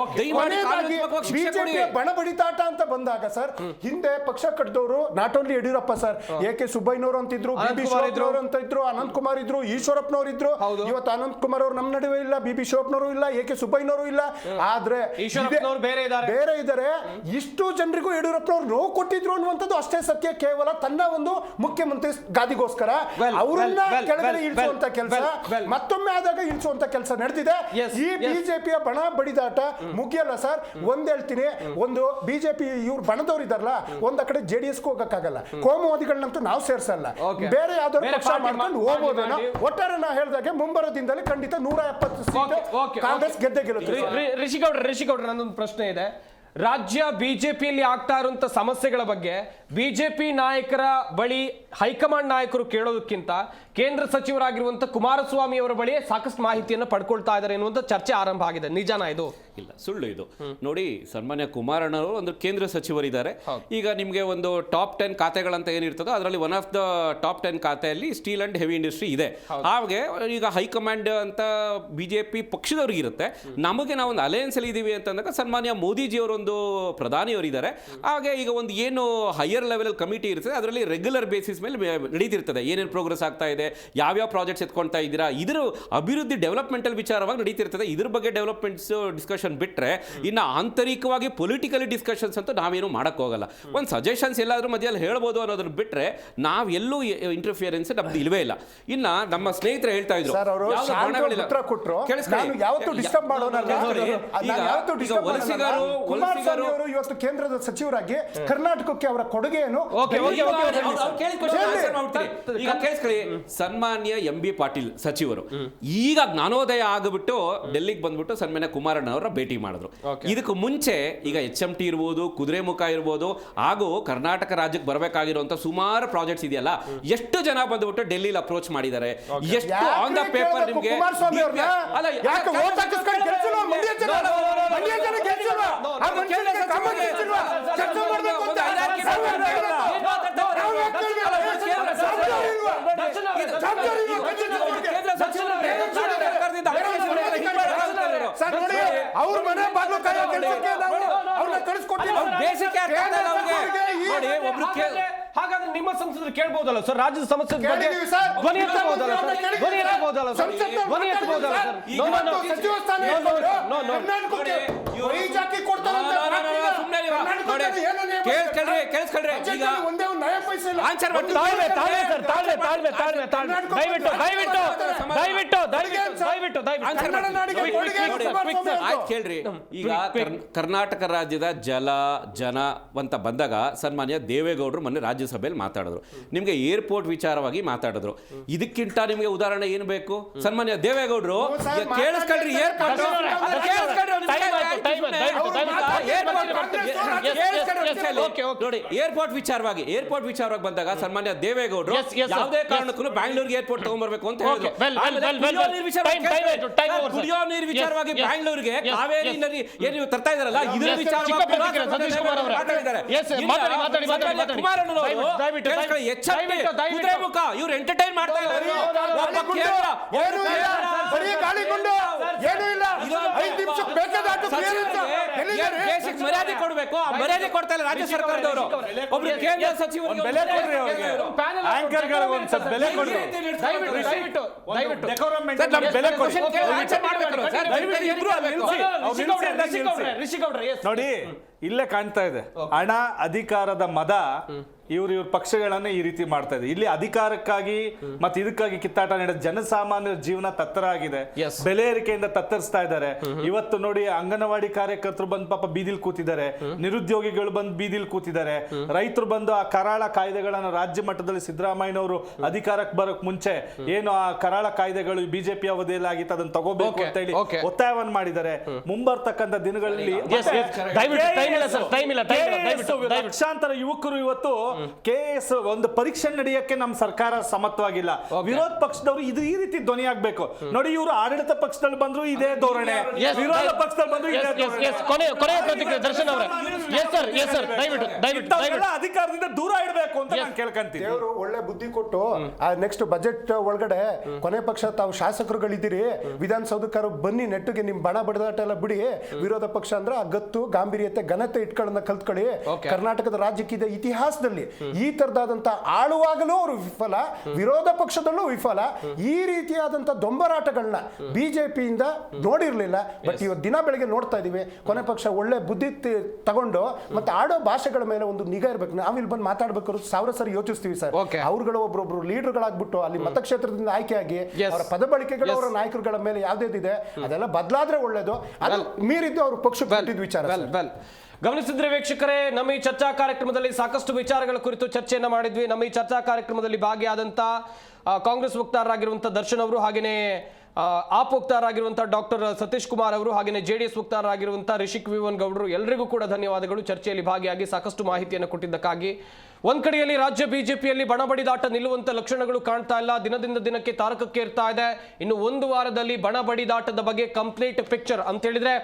ಬಿಜೆಪಿ ಬಣ ಬಡಿತಾಟ ಅಂತ ಬಂದಾಗ ಸರ್, ಹಿಂದೆ ಪಕ್ಷ ಕಟ್ಟಿದವರು not only Yeddyurappa sir, A K. ಸುಬ್ಬಯ್ಯನವರು ಅಂತಿದ್ರು, ಬಿ.ಬಿ. ಶಿವಪ್ಪನವರು ಅಂತ ಇದ್ರು, ಅನಂತ್ ಕುಮಾರ್ ಇದ್ರು, ಈಶ್ವರಪ್ಪನವರು ಇದ್ರು. ಇವತ್ತು ಅನಂತ್ ಕುಮಾರ್ ಅವರು ನಮ್ಮ ನಡುವೆ ಇಲ್ಲ, ಬಿ.ಬಿ. ಶಿವಪ್ಪನವರು ಇಲ್ಲ, ಎ.ಕೆ. ಸುಬ್ಬಯ್ಯನವರು ಇಲ್ಲ. ಆದ್ರೆ ಬೇರೆ ಇದ್ದಾರೆ. ಇಷ್ಟು ಜನರಿಗೂ ಯಡಿಯೂರಪ್ಪನವರು ನೋವು ಕೊಟ್ಟಿದ್ರು ಅನ್ನುವಂಥದ್ದು ಅಷ್ಟೇ ಸತ್ಯ. ಕೇವಲ ತನ್ನ ಒಂದು ಮುಖ್ಯಮಂತ್ರಿ ಗಾದಿಗೋಸ್ಕರ ಅವರನ್ನ ಕೆಳಗಡೆ ಇಳಿಸುವಂತ ಕೆಲಸ, ಮತ್ತೊಮ್ಮೆ ಆದಾಗ ಇಳಿಸುವಂತ ಕೆಲಸ ನಡೆದಿದೆ. ಈ ಬಿಜೆಪಿಯ ಬಣ ಬಡಿದಾಟ ಮುಗಿಯಲ್ಲ ಸರ್. ಒಂದ್ ಹೇಳ್ತೀನಿ, ಒಂದು ಬಿಜೆಪಿ ಇವ್ರು ಬಣದವ್ರು ಇದಾರಲ್ಲ, ಒಂದ್ ಕಡೆ ಜೆಡಿಎಸ್ ಹೋಗಕ್ಕಾಗಲ್ಲ, ಕೋಮುವಾದಿಗಳನ್ನಂತೂ ನಾವು ಸೇರ್ಸಲ್ಲ. ಬೇರೆ ಯಾವ್ದಾದ್ರು ಪಕ್ಷ ಮಾಡ್ಕೊಂಡು ಹೋಗ್ಬೋದೇನೋ. ಒಟ್ಟಾರೆ ನಾ ಹೇಳ್ದಾಗೆ ಮುಂಬರೋ ದಿನದಲ್ಲಿ ಖಂಡಿತ 170 ಸೀಟ್ ಕಾಂಗ್ರೆಸ್ ಗೆದ್ದೆ ಗೆಲ್ಲುತ್ತೆ. ರಿಷಿಗೌಡ್ರ ನನ್ನೊಂದು ಪ್ರಶ್ನೆ ಇದೆ. ರಾಜ್ಯ ಬಿಜೆಪಿಯಲ್ಲಿ ಆಗ್ತಾ ಇರುವಂತ ಸಮಸ್ಯೆಗಳ ಬಗ್ಗೆ ಬಿಜೆಪಿ ನಾಯಕರ ಬಳಿ ಹೈಕಮಾಂಡ್ ನಾಯಕರು ಕೇಳೋದಕ್ಕಿಂತ ಕೇಂದ್ರ ಸಚಿವರಾಗಿರುವಂತ ಕುಮಾರಸ್ವಾಮಿ ಅವರ ಬಳಿ ಸಾಕಷ್ಟು ಮಾಹಿತಿಯನ್ನು ಪಡ್ಕೊಳ್ತಾ ಇದ್ದಾರೆ ಎನ್ನುವಂತ ಚರ್ಚೆ ಆರಂಭ ಆಗಿದೆ. ನಿಜಾನ ಇದು? ಇಲ್ಲ, ಸುಳ್ಳು ಇದು. ನೋಡಿ, ಸನ್ಮಾನ್ಯ ಕುಮಾರಣ್ಣವರು ಒಂದು ಕೇಂದ್ರ ಸಚಿವರಿದ್ದಾರೆ. ಈಗ ನಿಮಗೆ ಒಂದು ಟಾಪ್ 10 ಖಾತೆಗಳಂತ ಏನಿರ್ತದೋ ಅದರಲ್ಲಿ ಒನ್ ಆಫ್ ದ ಟಾಪ್ 10 ಖಾತೆಯಲ್ಲಿ ಸ್ಟೀಲ್ ಅಂಡ್ ಹೆವಿ ಇಂಡಸ್ಟ್ರಿ ಇದೆ. ಹಾಗೆ ಈಗ ಹೈಕಮಾಂಡ್ ಅಂತ ಬಿಜೆಪಿ ಪಕ್ಷದವ್ರಿಗೆ ಇರುತ್ತೆ. ನಮಗೆ ನಾವು ಒಂದು ಅಲಯನ್ಸ್ ಅಲ್ಲಿ ಇದೀವಿ ಅಂತಂದಾಗ ಸನ್ಮಾನ್ಯ ಮೋದಿಜಿ ಅವರೊಂದು ಪ್ರಧಾನಿಯವರಿದ್ದಾರೆ. ಹಾಗೆ ಈಗ ಒಂದು ಏನು ಹೈಯರ್ ಲೆವೆಲ್ ಕಮಿಟಿ ಇರ್ತದೆ, ಅದರಲ್ಲಿ ರೆಗ್ಯುಲರ್ ಬೇಸಿಸ್ ಮೇಲೆ ನಡೀತಿರ್ತದೆ. ಏನೇನು ಪ್ರೋಗ್ರೆಸ್ ಆಗ್ತಾ ಇದೆ, ಯಾವ್ಯಾವ ಪ್ರಾಜೆಕ್ಟ್ಸ್ ಎತ್ಕೊಳ್ತಾ ಇದ್ದೀರಾ, ಇದರ ಅಭಿವೃದ್ಧಿ ಡೆವಲಪ್ಮೆಂಟಲ್ ವಿಚಾರವಾಗಿ ನಡೀತಿರ್ತದೆ. ಇದ್ರ ಬಗ್ಗೆ ಡೆವಲಪ್ಮೆಂಟ್ಸ್ ಡಿಸ್ಕಷನ್ ಬಿಟ್ರೆ ಇನ್ನು ಆಂತರಿಕವಾಗಿ ಪೊಲಿಟಿಕಲಿ ಡಿಸ್ಕಷನ್ಸ್ ಅಂತ ನಾವೇನು ಮಾಡಕ್ ಹೋಗಲ್ಲ. ಒಂದು ಸಜೆಷನ್ಸ್ ಎಲ್ಲಾದ್ರೂ ಮಧ್ಯದಲ್ಲಿ ಹೇಳ್ಬೋದು ಅನ್ನೋದ್ರ ಬಿಟ್ರೆ ನಾವೆಲ್ಲೂ ಇಂಟರ್ಫಿಯರೆನ್ಸ್ ನಮ್ದು ಇಲ್ವೇ ಇಲ್ಲ. ಇನ್ನ ನಮ್ಮ ಸ್ನೇಹಿತರು ಹೇಳ್ತಾ ಇದ್ರು ಇವತ್ತು ಕೇಂದ್ರದ ಸಚಿವರಾಗಿ ಕರ್ನಾಟಕಕ್ಕೆ ಅವರ ಕೊಡುಗೆ ಏನು? ಈಗ ಕೇಳಿಸ್ಕೊಳ್ಳಿ, ಸನ್ಮಾನ್ಯ ಎಂ.ಬಿ. ಪಾಟೀಲ್ ಸಚಿವರು ಈಗ ಜ್ಞಾನೋದಯ ಆಗಿಬಿಟ್ಟು ಡೆಲ್ಲಿಗೆ ಬಂದ್ಬಿಟ್ಟು ಸನ್ಮಾನ್ಯ ಕುಮಾರಣ್ಣ ಅವರ ಭೇಟಿ ಮಾಡಿದ್ರು. ಇದಕ್ಕೆ ಮುಂಚೆ ಈಗ HMT ಇರ್ಬೋದು, ಕುದುರೆಮುಖ ಇರ್ಬೋದು, ಹಾಗೂ ಕರ್ನಾಟಕ ರಾಜ್ಯಕ್ಕೆ ಬರಬೇಕಾಗಿರುವಂತ ಸುಮಾರು ಪ್ರಾಜೆಕ್ಟ್ಸ್ ಇದೆಯಲ್ಲ, ಎಷ್ಟು ಜನ ಬಂದ್ಬಿಟ್ಟು ಡೆಲ್ಲಿಲಿ ಅಪ್ರೋಚ್ ಮಾಡಿದ್ದಾರೆ. ಎಷ್ಟು ಆನ್ ದ ಪೇಪರ್ ನಿಮ್ಗೆ ಅವ್ರ ಮನೆ ಬಾಗ್ಲು ಕಾಯೋ ಕೆಲಸಕ್ಕೆ ನಾವು ಅವ್ರನ್ನ ಕಳಿಸ್ಕೊಟ್ಟಿಲ್ಲ. ಹಾಗಾದ್ರೆ ನಿಮ್ಮ ಸಂಸದರು ಕೇಳಬಹುದಲ್ಲ ಸರ್, ರಾಜ್ಯದ ಸಮಸ್ಯೆ ಬಗ್ಗೆ ಧ್ವನಿ ಎತ್ತಬಹುದಲ್ಲ ಸರ್? ಧ್ವನಿ ಎತ್ತಬಹುದಲ್ಲ ಸರ್? ಧ್ವನಿ ಎತ್ತಬಹುದಲ್ಲ ಸರ್? ಸಚಿವ ಸ್ಥಾನ ಕರ್ನಾಟಕಕ್ಕೆ ವೈಜಾಕಿ ಕೊಡ್ತಾರಂತೆ. ಕೇಳಿಸ್ಕೊಳ್ರಿ, ಈಗ ಒಂದೇ ಒಂದು ನಯ ಪೈಸೆ ಇಲ್ಲ. ಆನ್ಸರ್ ಮಾಡಿ. ಕೇಳ್ರಿ, ಈಗ ಕರ್ನಾಟಕ ರಾಜ್ಯದ ಜಲ ಜನ ಅಂತ ಬಂದಾಗ ಸನ್ಮಾನ್ಯ ದೇವೇಗೌಡರು ಮೊನ್ನೆ ರಾಜ್ಯಸಭೆಯಲ್ಲಿ ಮಾತಾಡಿದ್ರು. ನಿಮ್ಗೆ ಏರ್ಪೋರ್ಟ್ ವಿಚಾರವಾಗಿ ಮಾತಾಡಿದ್ರು. ಇದಕ್ಕಿಂತ ನಿಮ್ಗೆ ಉದಾಹರಣೆ ಏನು ಬೇಕು? ಸನ್ಮಾನ್ಯ ದೇವೇಗೌಡರು ಕೇಳಿಸ್ಕೊಳ್ರಿ, ನೋಡಿ ಏರ್ಪೋರ್ಟ್ ವಿಚಾರವಾಗಿ ಬಂದಾಗ ಸನ್ಮಾನ್ಯ ದೇವೇಗೌಡರು ಯಾವುದೇ ಕಾರಣಕ್ಕೂ ಬ್ಯಾಂಗ್ಳೂರ್ಗೆ ಏರ್ಪೋರ್ಟ್ ತಗೊಂಡ್ಬರ್ಬೇಕು ಅಂತ ಹೇಳಿದ್ರು. ಕುಡಿಯೋ ನೀರು ವಿಚಾರವಾಗಿ ಬ್ಯಾಂಗ್ಳೂರ್ಗೆ ಕಾವೇರಿ ನೀರು ಏನು ತರ್ತಾ ಇದಾರಲ್ಲ, ಇದ್ರ ಕುದುರೆಮುಖ ಇವ್ರು ಎಂಟರ್ಟೈನ್ ಮಾಡ್ತಾ ಇದ್ದಾರೆ. ದೇಶಕ್ಕೆ ಮರ್ಯಾದೆ ಕೊಡಬೇಕು, ಆ ಮರ್ಯಾದೆ ಕೊಡ್ತಾ ಇಲ್ಲ ರಾಜ್ಯ ಸರ್ಕಾರದವರು. ಒಬ್ರು ಕೇಂದ್ರ ಸಚಿವರಿಗೆ ಬೆಲೆ ಕೊಡ್ರಿ ಅವ್ರಿಗೆ, ಆಂಕರ್ಗಳಿಗೆ ಒಂದು ಸ್ವಲ್ಪ ಬೆಲೆ ಕೊಡ್ರಿ. ನೋಡಿ ಇಲ್ಲೇ ಕಾಣ್ತಾ ಇದೆ ಹಣ ಅಧಿಕಾರದ ಮದ. ಇವ್ರ ಪಕ್ಷಗಳನ್ನ ಈ ರೀತಿ ಮಾಡ್ತಾ ಇದೆ. ಇಲ್ಲಿ ಅಧಿಕಾರಕ್ಕಾಗಿ ಮತ್ತೆ ಇದಕ್ಕಾಗಿ ಕಿತ್ತಾಟ ನಡೆದ ಜನಸಾಮಾನ್ಯರ ಜೀವನ ತತ್ತರ ಆಗಿದೆ. ಬೆಲೆ ಏರಿಕೆಯಿಂದ ತತ್ತರಿಸ್ತಾ ಇದ್ದಾರೆ. ಇವತ್ತು ನೋಡಿ ಅಂಗನವಾಡಿ ಕಾರ್ಯಕರ್ತರು ಬಂದು ಪಾಪ ಬೀದಿಲ್ ಕೂತಿದ್ದಾರೆ, ನಿರುದ್ಯೋಗಿಗಳು ಬಂದು ಬೀದಿಲ್ ಕೂತಿದ್ದಾರೆ, ರೈತರು ಬಂದು ಆ ಕರಾಳ ಕಾಯ್ದೆಗಳನ್ನ ರಾಜ್ಯ ಮಟ್ಟದಲ್ಲಿ ಸಿದ್ದರಾಮಯ್ಯನವರು ಅಧಿಕಾರಕ್ಕೆ ಬರೋಕ್ ಮುಂಚೆ ಏನು ಆ ಕರಾಳ ಕಾಯ್ದೆಗಳು ಬಿಜೆಪಿ ಅವಧಿಯಲ್ಲಿ ಆಗಿತ್ತು ಅದನ್ನ ತಗೋಬೇಕು ಅಂತ ಹೇಳಿ ಒತ್ತಾಯವನ್ನು ಮಾಡಿದ್ದಾರೆ. ಮುಂಬರ್ತಕ್ಕಂಥ ದಿನಗಳಲ್ಲಿ ಲಕ್ಷಾಂತರ ಯುವಕರು ಇವತ್ತು KS ಒಂದು ಪರೀಕ್ಷೆ ನಡೆಯಕ್ಕೆ ನಮ್ಮ ಸರ್ಕಾರ ಸಮರ್ಥವಾಗಿಲ್ಲ. ವಿರೋಧ ಪಕ್ಷದವರು ಇದು ಈ ರೀತಿ ಧ್ವನಿ ಆಗ್ಬೇಕು. ನೋಡಿ ಇವರು ಆಡಳಿತ ಪಕ್ಷದಲ್ಲಿ ಬಂದ್ರು ಇದೇ ಧೋರಣೆ, ವಿರೋಧ ಪಕ್ಷದಲ್ಲಿ ಬಂದ್ರು ಇದೇ ಧೋರಣೆ. ಅಧಿಕಾರದಿಂದ ದೂರ ಇಡಬೇಕು ಅಂತ ನಾನು ಕೇಳ್ಕೊಂತೀನಿ. ದೇವರು ಒಳ್ಳೆ ಬುದ್ಧಿ ಕೊಟ್ಟು ನೆಕ್ಸ್ಟ್ ಬಜೆಟ್ ಒಳಗಡೆ ಕೊನೆ ಪಕ್ಷ ತಾವು ಶಾಸಕರುಗಳಿದ್ದೀರಿ, ವಿಧಾನಸೌಧಕ್ಕಾರ ಬನ್ನಿ ನೆಟ್ಟಿಗೆ ನಿಮ್ ಬಣ ಬಡದಾಟ ಎಲ್ಲ ಬಿಡಿ. ವಿರೋಧ ಪಕ್ಷ ಅಂದ್ರೆ ಆ ಗತ್ತು ಗಾಂಭೀರ್ಯತೆ ಘನತೆ ಇಟ್ಕೊಳ್ಳೋದನ್ನ ಕಲ್ತ್ಕೊಳ್ಳಿ. ಕರ್ನಾಟಕದ ರಾಜ್ಯಕ್ಕೆ ಇತಿಹಾಸದಲ್ಲಿ ಈ ತರದಾದಂತ ಆಳುವಾಗಲೂ ಅವರು ವಿಫಲ, ವಿರೋಧ ಪಕ್ಷದಲ್ಲೂ ವಿಫಲ. ಈ ರೀತಿಯಾದಂತ ದೊಂಬರಾಟಗಳನ್ನ ಬಿಜೆಪಿಯಿಂದ ನೋಡಿರ್ಲಿಲ್ಲ. ಬಟ್ ಇವತ್ತು ದಿನ ಬೆಳಗ್ಗೆ ನೋಡ್ತಾ ಇದೀವಿ. ಕೊನೆ ಪಕ್ಷ ಒಳ್ಳೆ ಬುದ್ಧಿ ತಗೊಂಡು ಮತ್ತೆ ಆಡೋ ಭಾಷೆಗಳ ಮೇಲೆ ಒಂದು ನಿಗಾ ಇರ್ಬೇಕು. ನಾವಿಲ್ಲಿ ಬಂದು ಮಾತಾಡ್ಬೇಕಾದ್ರು ಸಾವಿರ ಸರಿ ಯೋಚಿಸ್ತೀವಿ ಸರ್. ಅವ್ರುಗಳು ಒಬ್ಬೊಬ್ರು ಲೀಡರ್ಗಳಾಗ್ಬಿಟ್ಟು ಅಲ್ಲಿ ಮತಕ್ಷೇತ್ರದಿಂದ ಆಯ್ಕೆಯಾಗಿ ಅವರ ಪದ ಬಳಕೆಗಳು ಅವರ ನಾಯಕರುಗಳ ಮೇಲೆ ಯಾವ್ದಿದೆ ಅದೆಲ್ಲ ಬದಲಾದ್ರೆ ಒಳ್ಳೇದು. ಅದು ಮೀರಿದ್ದು ಅವ್ರ ಪಕ್ಷಕ್ಕೆ ಬಿಟ್ಟಿದ್ದ ವಿಚಾರ. ಗಮನಿಸಿದ್ರೆ ವೀಕ್ಷಕರೇ, ನಮ್ಮ ಈ ಚರ್ಚಾ ಕಾರ್ಯಕ್ರಮದಲ್ಲಿ ಸಾಕಷ್ಟು ವಿಚಾರಗಳ ಕುರಿತು ಚರ್ಚೆಯನ್ನ ಮಾಡಿದ್ವಿ. ನಮ್ಮ ಈ ಚರ್ಚಾ ಕಾರ್ಯಕ್ರಮದಲ್ಲಿ ಭಾಗಿಯಾದಂತ ಕಾಂಗ್ರೆಸ್ ವಕ್ತಾರರಾಗಿರುವಂತಹ ದರ್ಶನ್ ಅವರು, ಹಾಗೇನೆ ಆಪ್ ವಕ್ತಾರರಾಗಿರುವಂತಹ ಡಾಕ್ಟರ್ ಸತೀಶ್ ಕುಮಾರ್ ಅವರು, ಹಾಗೇನೆ JDS ವಕ್ತಾರರಾಗಿರುವಂತಹ ರಿಷಿಕ್ ವಿವನ್ ಗೌಡರು, ಎಲ್ಲರಿಗೂ ಕೂಡ ಧನ್ಯವಾದಗಳು. ಚರ್ಚೆಯಲ್ಲಿ ಭಾಗಿಯಾಗಿ ಸಾಕಷ್ಟು ಮಾಹಿತಿಯನ್ನು ಕೊಟ್ಟಿದ್ದಕ್ಕಾಗಿ. ಒಂದ್ ಕಡೆಯಲ್ಲಿ ರಾಜ್ಯ ಬಿಜೆಪಿಯಲ್ಲಿ ಬಣಬಡಿದಾಟ ನಿಲ್ಲುವಂತ ಲಕ್ಷಣಗಳು ಕಾಣ್ತಾ ಇಲ್ಲ, ದಿನದಿಂದ ದಿನಕ್ಕೆ ತಾರಕಕ್ಕೆ ಇರ್ತಾ ಇದೆ. ಇನ್ನು ಒಂದು ವಾರದಲ್ಲಿ ಬಣಬಡಿದಾಟದ ಬಗ್ಗೆ ಕಂಪ್ಲೀಟ್ ಪಿಕ್ಚರ್ ಅಂತ ಹೇಳಿದ್ರೆ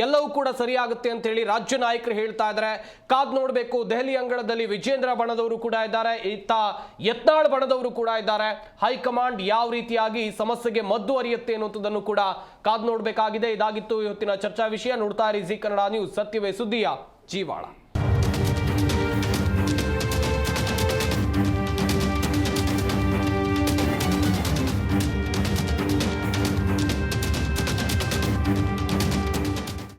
ಎಲ್ಲವೂ ಕೂಡ ಸರಿಯಾಗುತ್ತೆ ಅಂತ ಹೇಳಿ ರಾಜ್ಯ ನಾಯಕರು ಹೇಳ್ತಾ ಇದ್ದಾರೆ. ಕಾದ್ ನೋಡ್ಬೇಕು. ದೆಹಲಿ ಅಂಗಳದಲ್ಲಿ ವಿಜೇಂದ್ರ ಬಣದವರು ಕೂಡ ಇದ್ದಾರೆ, ಇತ್ತ ಯತ್ನಾಳ್ ಬಣದವರು ಕೂಡ ಇದ್ದಾರೆ. ಹೈಕಮಾಂಡ್ ಯಾವ ರೀತಿಯಾಗಿ ಈ ಸಮಸ್ಯೆಗೆ ಮದ್ದು ಅರಿಯುತ್ತೆ ಅನ್ನುವಂಥದ್ದನ್ನು ಕೂಡ ಕಾದ್ ನೋಡ್ಬೇಕಾಗಿದೆ. ಇದಾಗಿತ್ತು ಇವತ್ತಿನ ಚರ್ಚಾ ವಿಷಯ. ನೋಡ್ತಾ ಇರಿ ಜಿ ಕನ್ನಡ ನ್ಯೂಸ್, ಸತ್ಯವೇ ಸುದ್ದಿಯ ಜೀವಾಳ.